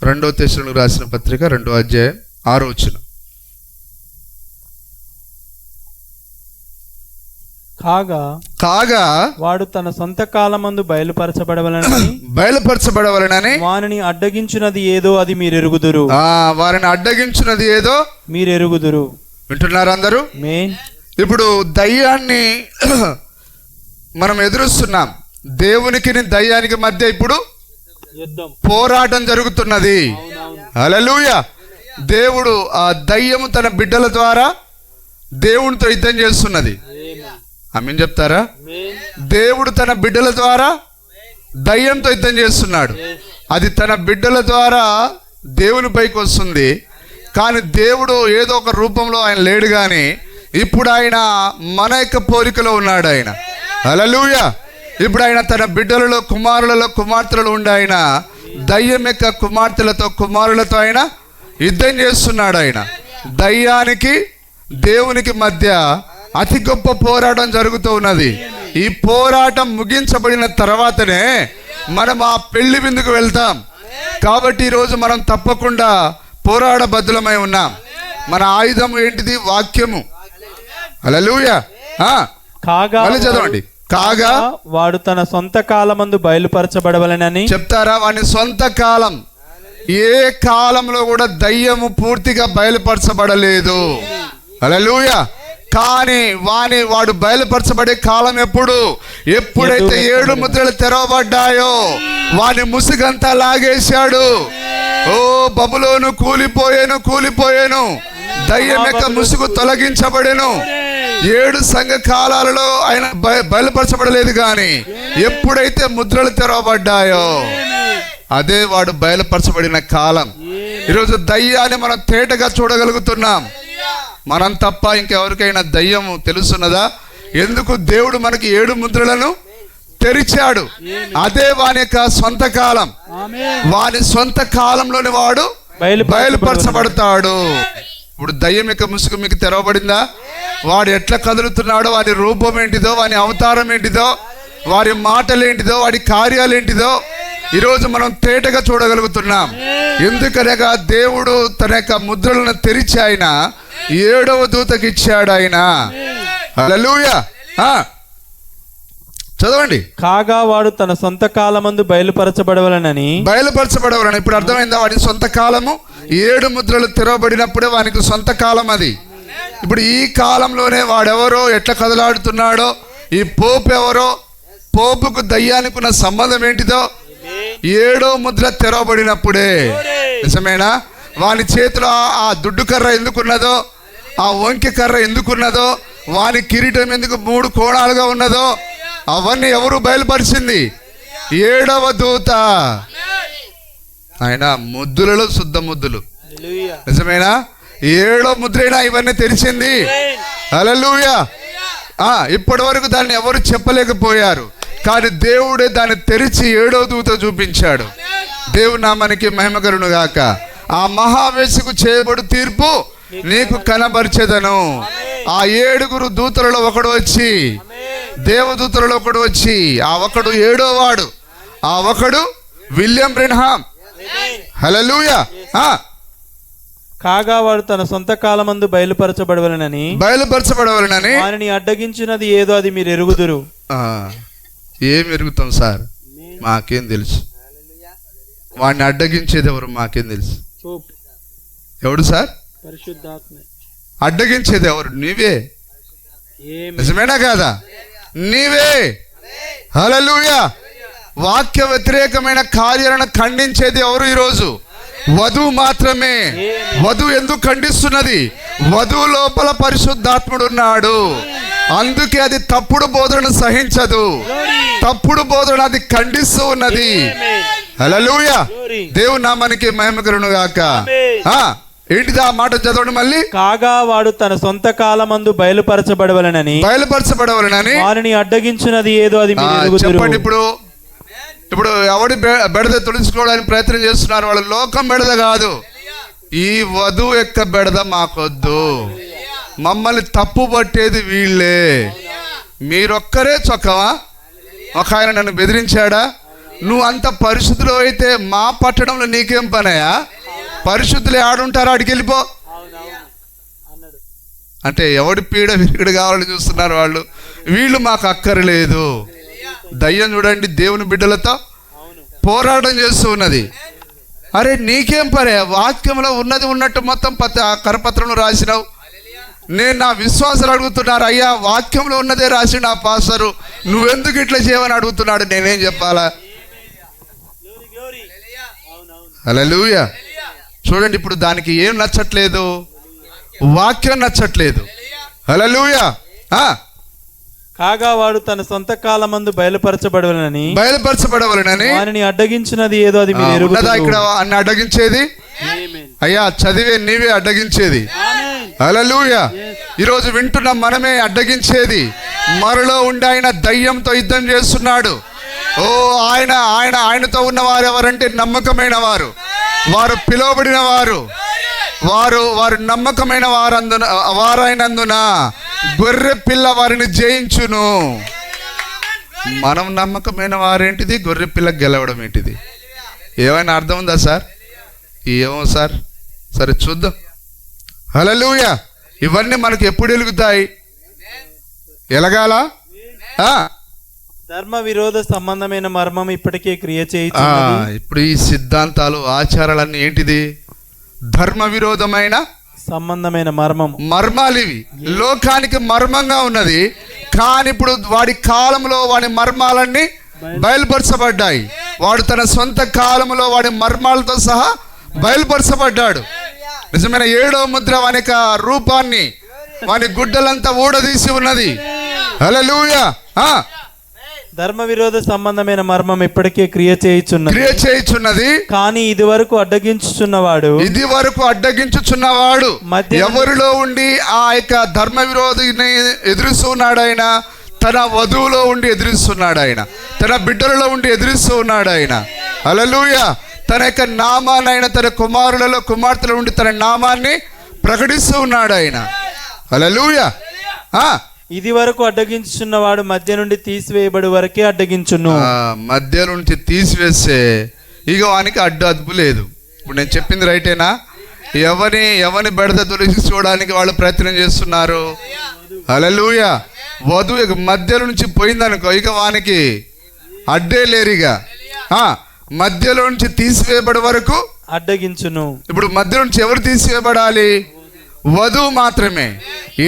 S2: 2వ తెస్సలోనికీయులకు రాసిన పత్రిక 2వ అధ్యాయం 6వ వచనం.
S4: కాగా వాడు తన సొంత కాలమందు
S2: బయలుపరచబడవలనని
S4: వారిని అడ్డగించినది ఏదో అది మీరెరుగుదురు.
S2: వారిని అడ్డగించినది ఏదో
S4: మీరెరుగుదురు.
S2: వింటున్నారు అందరూ? ఇప్పుడు దయ్యాన్ని మనం ఎదురుస్తున్నాం. దేవునికి దయ్యానికి మధ్య ఇప్పుడు పోరాటం జరుగుతున్నది. హల్లెలూయా. దేవుడు ఆ దయ్యము తన బిడ్డల ద్వారా దేవునితో యుద్ధం చేస్తున్నది. ఆమేన్ చెప్తారా? దేవుడు తన బిడ్డల ద్వారా దయ్యంతో యుద్ధం చేస్తున్నాడు. అది తన బిడ్డల ద్వారా దేవుని పైకి వస్తుంది. కానీ దేవుడు ఏదో ఒక రూపంలో ఆయన లేడు. కానీ ఇప్పుడు ఆయన మన యొక్క పోలికలో ఉన్నాడు ఆయన. హల్లెలూయా. ఇప్పుడు ఆయన తన బిడ్డలలో, కుమారులలో, కుమార్తెలలో ఉండి ఆయన దయ్యం యొక్క కుమార్తెలతో, కుమారులతో ఆయన యుద్ధం చేస్తున్నాడు ఆయన. దయ్యానికి దేవునికి మధ్య అతి గొప్ప పోరాటం జరుగుతూ ఉన్నది. ఈ పోరాటం ముగించబడిన తర్వాతనే మనం ఆ పెళ్లి విందుకు వెళ్తాం. కాబట్టి ఈరోజు మనం తప్పకుండా పోరాడబద్ధులమై ఉన్నాం. మన ఆయుధం ఏంటిది? వాక్యము. హల్లెలూయా.
S4: కాగా
S2: మళ్ళీ చదవండి. కాగా
S4: వాడు తన సొంత కాలమందు బయలుపరచబడవలెనని
S2: చెప్తారా? వాని సొంత కాలం. ఏ కాలంలో కూడా దయ్యము పూర్తిగా బయలుపరచబడలేదు. హల్లెలూయా. కానీ వాడు బయలుపరచబడే కాలం ఎప్పుడైతే 7 ముద్రలు తెరవబడ్డాయో వాని ముసుగంతా లాగేశాడు. ఓ బబులోను కూలిపోయాను. దయ్యం యొక్క ముసుగు తొలగించబడెను. 7 సంఘ కాలాలలో ఆయన బయలుపరచబడలేదు. కానీ ఎప్పుడైతే ముద్రలు తెరవబడ్డాయో అదే వాడు బయలుపరచబడిన కాలం. ఈరోజు దయ్యాన్ని మనం తేటగా చూడగలుగుతున్నాం. మనం తప్ప ఇంకెవరికైనా దయ్యము తెలుసున్నదా? ఎందుకు దేవుడు మనకి 7 ముద్రలను తెరిచాడు. అదే వాని యొక్క సొంత కాలం. వాని సొంత కాలంలోని వాడు బయలుపరచబడతాడు. ఇప్పుడు దయ్యం యొక్క ముసుగు మీకు తెరవబడిందా? వాడు ఎట్లా కదులుతున్నాడో, వాడి రూపం ఏంటిదో, వాని అవతారం ఏంటిదో, వారి మాటలు ఏంటిదో, వాడి కార్యాలు ఏంటిదో ఈరోజు మనం తేటగా చూడగలుగుతున్నాం. ఎందుకనగా దేవుడు తన యొక్క ముద్రలను తెరిచి ఆయన 7వ దూతకి ఇచ్చాడు ఆయన. హల్లెలూయా. చదవండి.
S4: కాగా వాడు తన సొంత కాలమందు బయలుపరచబడవలెనని.
S2: ఇప్పుడు అర్థమైందా? వాడి సొంత కాలము 7 ముద్రలు తెరవబడినప్పుడే వానికి సొంత కాలం అది. ఇప్పుడు ఈ కాలంలోనే వాడెవరో, ఎట్లా కదలాడుతున్నాడో, ఈ పోపు ఎవరో, పోపుకు దయ్యానికి ఉన్న సంబంధం ఏంటిదో 7వ ముద్ర తెరవబడినప్పుడే. నిజమేనా? వాని చేతిలో ఆ దుడ్డు కర్ర ఎందుకున్నదో, ఆ వంకె కర్ర ఎందుకున్నదో, వాని కిరీటం ఎందుకు 3 కోణాలుగా ఉన్నదో అవన్నీ ఎవరు బయలుపరిచింది? 7వ దూత. ఆయన ముద్దులలో శుద్ధ ముద్దులు. నిజమేనా? 7వ ముద్రైనా ఇవన్నీ తెరిచింది. హల్లెలూయా. ఇప్పటి వరకు దాన్ని ఎవరు చెప్పలేకపోయారు. కానీ దేవుడే దాన్ని తెరిచి 7వ దూత చూపించాడు. దేవుని నామానికి మహిమ కలుగును గాక. ఆ మహావేశకు చేయబడు తీర్పు నీకు కనబరిచెదను. ఆ 7 దూతలలో ఒకడు వచ్చి, దేవదూతలలో ఒకడు వచ్చి, ఆ ఒకడు 7వ వాడు, ఆ ఒకడు విలియం బ్రెన్హామ్. హల్లెలూయా.
S4: కాగా వాడు తన సొంత కాలమందు బయలుపరచబడవలెనని వారిని అడ్డగించినది ఏదో అది మీరు ఎరుగుదురు.
S2: ఏం ఎరుగుతాం సార్? మాకేం తెలుసు? వాడిని అడ్డగించేది ఎవరు? మాకేం తెలుసు? ఎవడు సార్?
S4: పరిశుద్ధాత్మ.
S2: అడ్డగించేది ఎవరు? నీవే. నిజమేనా కాదా? నీవే. హల్లెలూయా. వాక్య వ్యతిరేకమైన కార్యాలను ఖండించేది ఎవరు ఈరోజు? వధువు మాత్రమే. వధువు ఎందుకు ఖండిస్తున్నది? వధువు లోపల పరిశుద్ధాత్ముడు ఉన్నాడు. అందుకే అది తప్పుడు బోధనను సహించదు. తప్పుడు బోధన అది ఖండిస్తూ ఉన్నది. హల్లెలూయా. దేవుని నామానికి మహిమ కలుగును గాక. ఏంటిది ఆ మాట? చదవండి మళ్ళీ.
S4: కాగా వాడు తన సొంత కాలమందు బయలుపరచబడవలెనని వారిని అడ్డగించినది ఏదో అది మీరు ఎరుగుదురు.
S2: చెప్పండి. ఇప్పుడు ఎవడి బెడద తొలుచుకోవడానికి ప్రయత్నం చేస్తున్నారు? వాళ్ళు లోకం బెడద కాదు, ఈ వధువు యొక్క బెడద మాకొద్దు. మమ్మల్ని తప్పు పట్టేది వీళ్ళే. మీరొక్కరే చొక్కవా? ఒక ఆయన నన్ను బెదిరించాడా? నువ్వు అంత పరిశుద్ధులు అయితే మా పట్టణంలో నీకేం పనయా? పరిశుద్ధులు ఆడుంటారా? ఆడికి వెళ్ళిపో అంటే ఎవడి పీడ విరుగుడు కావాలని చూస్తున్నారు వాళ్ళు. వీళ్ళు మాకు అక్కర్లేదు. దయ్యం చూడండి దేవుని బిడ్డలతో పోరాటం చేస్తూ ఉన్నది. అరే నీకేం పరే? వాక్యంలో ఉన్నది ఉన్నట్టు మొత్తం కరపత్రంలో రాసినావు. నేను నా విశ్వాసాలు అడుగుతున్నారు. అయ్యా వాక్యంలో ఉన్నదే రాసి నా పాస్టరు, నువ్వెందుకు ఇట్లా చేయమని అడుగుతున్నాడు. నేనేం చెప్పాలా? హల్లెలూయా. చూడండి, ఇప్పుడు దానికి ఏం నచ్చట్లేదు? వాక్యం నచ్చట్లేదు. హల్లెలూయా.
S4: కాగా వాడు తన సొంత కాలమందు బయలుపరచబడవలెనని
S2: వారిని
S4: అడ్డగించినది ఏదో అది మీరు ఎరుగుదురు.
S2: ఇక్కడ అన్ని అడ్డగించేది అయ్యా చదివే నీవే అడ్డగించేది. హల్లెలూయా. ఈరోజు వింటున్న మనమే అడ్డగించేది. మనలో ఉండి ఆయన దయ్యంతో యుద్ధం చేస్తున్నాడు. ఓ ఆయనతో ఉన్నవారు ఎవరంటే నమ్మకమైన వారు, వారు పిలువబడిన వారు, వారు నమ్మకమైన వారైనందున గొర్రె పిల్ల వారిని జయించును. మనం నమ్మకమైన వారేంటిది, గొర్రె పిల్ల గెలవడం ఏంటిది? ఏమైనా అర్థం ఉందా సార్? ఏమో సార్, సరే చూద్దాం. హల్లెలూయా. ఇవన్నీ మనకు ఎప్పుడు వెలుగుతాయి? ఎలగాల
S4: ధర్మ విరోధ సంబంధమైన మర్మం ఇప్పటికే క్రియ చేయి.
S2: ఇప్పుడు ఈ సిద్ధాంతాలు ఆచారాలన్నీ ఏంటిది? ధర్మ విరోధమైన
S4: సంబంధమైన మర్మాలు
S2: ఇవి. లోకానికి మర్మంగా ఉన్నది, కానీ ఇప్పుడు వాడి కాలంలో వాడి మర్మాలన్నీ బయలుపరచబడ్డాయి. వాడు తన సొంత కాలంలో వాడి మర్మాలతో సహా బయలుపరచబడ్డాడు. నిజమైన 7వ ముద్ర వాని యొక్క రూపాన్ని, వాని గుడ్డలంతా ఊడదీసి ఉన్నది. హల్లెలూయా.
S4: ధర్మ విరోధ సంబంధమైన మర్మం ఇప్పటికే క్రియ చేయుచున్నది. కానీ ఇది వరకు అడ్డగించుచున్నవాడు ఎవరిలో ఉండి ఆ యొక్క ధర్మ విరోధిని ఎదురుస్తున్నాడు ఆయన? తన వధువులో ఉండి ఎదురిస్తున్నాడు ఆయన, తన బిడ్డలలో ఉండి ఎదురిస్తూ ఉన్నాడు ఆయన. హల్లెలూయా. తన యొక్క నామాన్ని ఆయన తన కుమార్తెల ఉండి తన నామాన్ని ప్రకటిస్తూ ఉన్నాడు ఆయన. హల్లెలూయా. ఇది వరకు అడ్డగించున్నవాడు మధ్య నుండి తీసివేయబడి వరకే అడ్డగించును.
S2: మధ్య నుంచి తీసివేస్తే ఇక వానికి అడ్డు లేదు. ఇప్పుడు నేను చెప్పింది రైటేనా? ఎవరిని బెడద తొలగించుకోవడానికి వాళ్ళు ప్రయత్నం చేస్తున్నారు. హల్లెలూయా. వధువు ఇక మధ్య నుంచి పోయిందనుకో, ఇక వానికి అడ్డే లేరిగా. మధ్యలో నుంచి తీసివేయబడి వరకు
S4: అడ్డగించును.
S2: ఇప్పుడు మధ్య నుంచి ఎవరు తీసివేయబడాలి? వధువు మాత్రమే.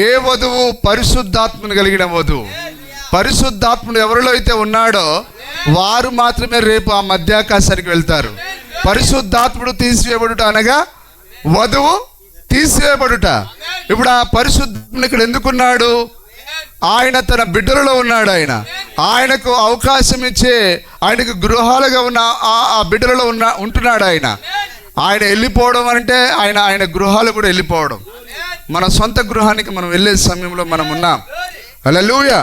S2: ఏ వధువు? పరిశుద్ధాత్మను కలిగిన వధువు. పరిశుద్ధాత్ముడు ఎవరిలో అయితే ఉన్నాడో వారు మాత్రమే రేపు ఆ మధ్యాకాశానికి వెళ్తారు. పరిశుద్ధాత్ముడు తీసివేయబడుట అనగా వధువు తీసివేయబడుట. ఇప్పుడు ఆ పరిశుద్ధాత్ముడు ఇక్కడ ఎందుకున్నాడు? ఆయన తన బిడ్డలలో ఉన్నాడు. ఆయనకు అవకాశం ఇచ్చే, ఆయనకు గృహాలుగా ఉన్న ఆ బిడ్డలలో ఉంటున్నాడు ఆయన. వెళ్ళిపోవడం అంటే ఆయన గృహాలు కూడా వెళ్ళిపోవడం. మన సొంత గృహానికి మనం వెళ్ళే సమయంలో మనం ఉన్నాం. హల్లెలూయా.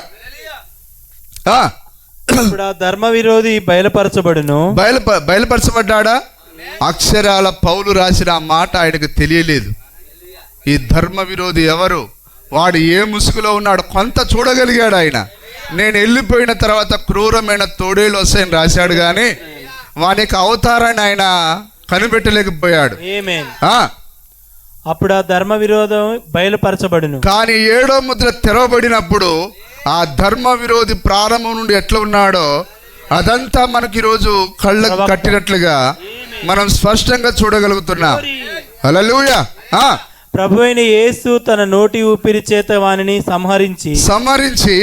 S4: ఇప్పుడు ఆ ధర్మ విరోధి
S2: బయలుపరచబడ్డా? అక్షరాల పౌలు రాసిన ఆ మాట ఆయనకు తెలియలేదు. ఈ ధర్మ విరోధి ఎవరు, వాడు ఏ ముసుగులో ఉన్నాడు కొంత చూడగలిగాడు ఆయన. నేను వెళ్ళిపోయిన తర్వాత క్రూరమైన తోడేలు వస్తాయని రాశాడు, కానీ వాని యొక్క అవతారాన్ని ఆయన కనిపెట్టలేకపోయాడు.
S4: అప్పుడు ఆ ధర్మ విరోధం బయలుపరచబడును.
S2: కానీ 7వ ముద్ర తెరవబడినప్పుడు ఆ ధర్మ విరోధి ప్రారంభం నుండి ఎట్లా ఉన్నాడో అదంతా మనకి ఈరోజు కళ్ళకు కట్టినట్లుగా మనం స్పష్టంగా చూడగలుగుతున్నాం. హల్లెలూయా.
S4: ప్రభువైన యేసు తన నోటి ఊపిరి చేత వానిని సంహరించి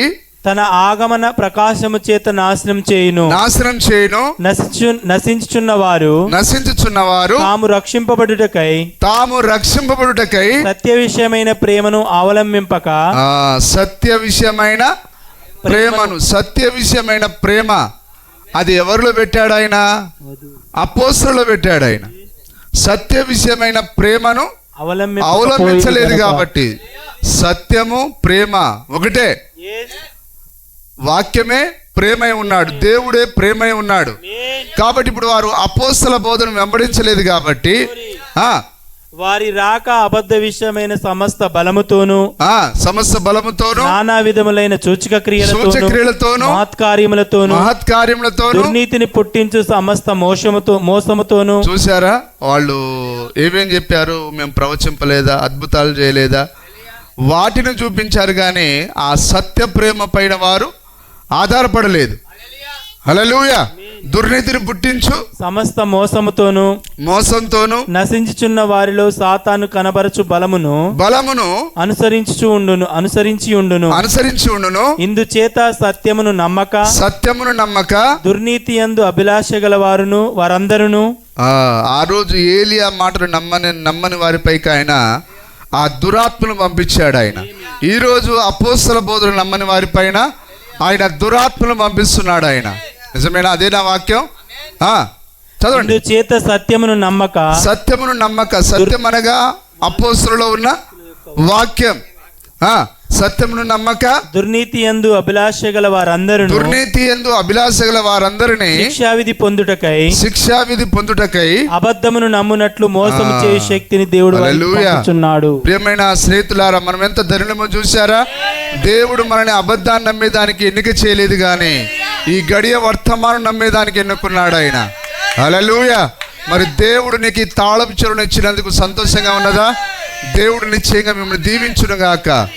S4: తన ఆగమన ప్రకాశము చేత నాశనం చేయును. నశించుచున్న వారు తాము రక్షింపబడుటకై సత్య విషయమైన ప్రేమను అవలంబింపక,
S2: సత్య విషయమైన ప్రేమ అది ఎవరిలో పెట్టాడు ఆయన? అపోస్తలులో పెట్టాడు ఆయన. సత్య విషయమైన ప్రేమను అవలంబించలేదు కాబట్టి సత్యము ప్రేమ ఒకటే. వాక్యమే ప్రేమై ఉన్నాడు, దేవుడే ప్రేమై ఉన్నాడు. కాబట్టి ఇప్పుడు వారు అపోస్తల బోధన వెంబడించలేదు కాబట్టి
S4: వారి రాక అబద్ధ విషయమైన సమస్త బలముతోను
S2: నానా
S4: విధములైన సూచక క్రియలతోను మహత్కార్యములతోను దుర్నీతిని పుట్టించు సమస్త మోసముతోను.
S2: చూసారా వాళ్ళు ఏమేం చెప్పారు? మేము ప్రవచింపలేదా, అద్భుతాలు చేయలేదా? వాటిని చూపించారు, కానీ ఆ సత్య ప్రేమ పైన వారు ఆధారపడలేదు. హల్లెలూయా. దుర్నీతిని పుట్టించు సమస్త మోసంతోను
S4: నశించుచున్న వారిలో సాతాను కనబరచు బలమును అనుసరించి ఉండును. ఇందుచేత సత్యమును నమ్మక దుర్నీతి యందు అభిలాష గల వారందరూ
S2: ఆ రోజు ఏలియా మాటలు నమ్మని వారిపైకి ఆయన ఆ దురాత్మను పంపించాడు ఆయన. ఈరోజు అపోస్తల బోధన నమ్మని వారిపైన ఆయన దురాత్మను పంపిస్తున్నాడు ఆయన. నిజమేనా? అదేనా వాక్యం? చదవండి.
S4: చేత సత్యమును నమ్మక
S2: సత్యం అనగా అపోస్తలులో ఉన్న వాక్యం.
S4: సత్యమును నమ్మక
S5: దుర్నీతి యందు అభిలాష గల వారందరూ
S4: వారందరినీ శిక్షావిధి పొందుటకై
S5: అబద్ధమును నమ్మునట్లు మోసము చేయు శక్తిని దేవుడు
S4: హల్లెలూయా.
S5: పంపుచున్నాడు.
S4: ప్రియమైన స్నేహితులారా, మనం ఎంత ధైర్యమో చూసారా? దేవుడు మనని అబద్ధాన్ని నమ్మేదానికి ఎన్నిక చేయలేదు, కానీ ఈ గడియ వర్తమానం నమ్మేదానికి ఎన్నుకున్నాడు ఆయన. హల్లెలూయా. మరి దేవుడు నీకు ఈ తాళపు చెరువును ఇచ్చినందుకు సంతోషంగా ఉన్నదా? దేవుడు నిశ్చయంగా మిమ్మల్ని దీవించును గాక.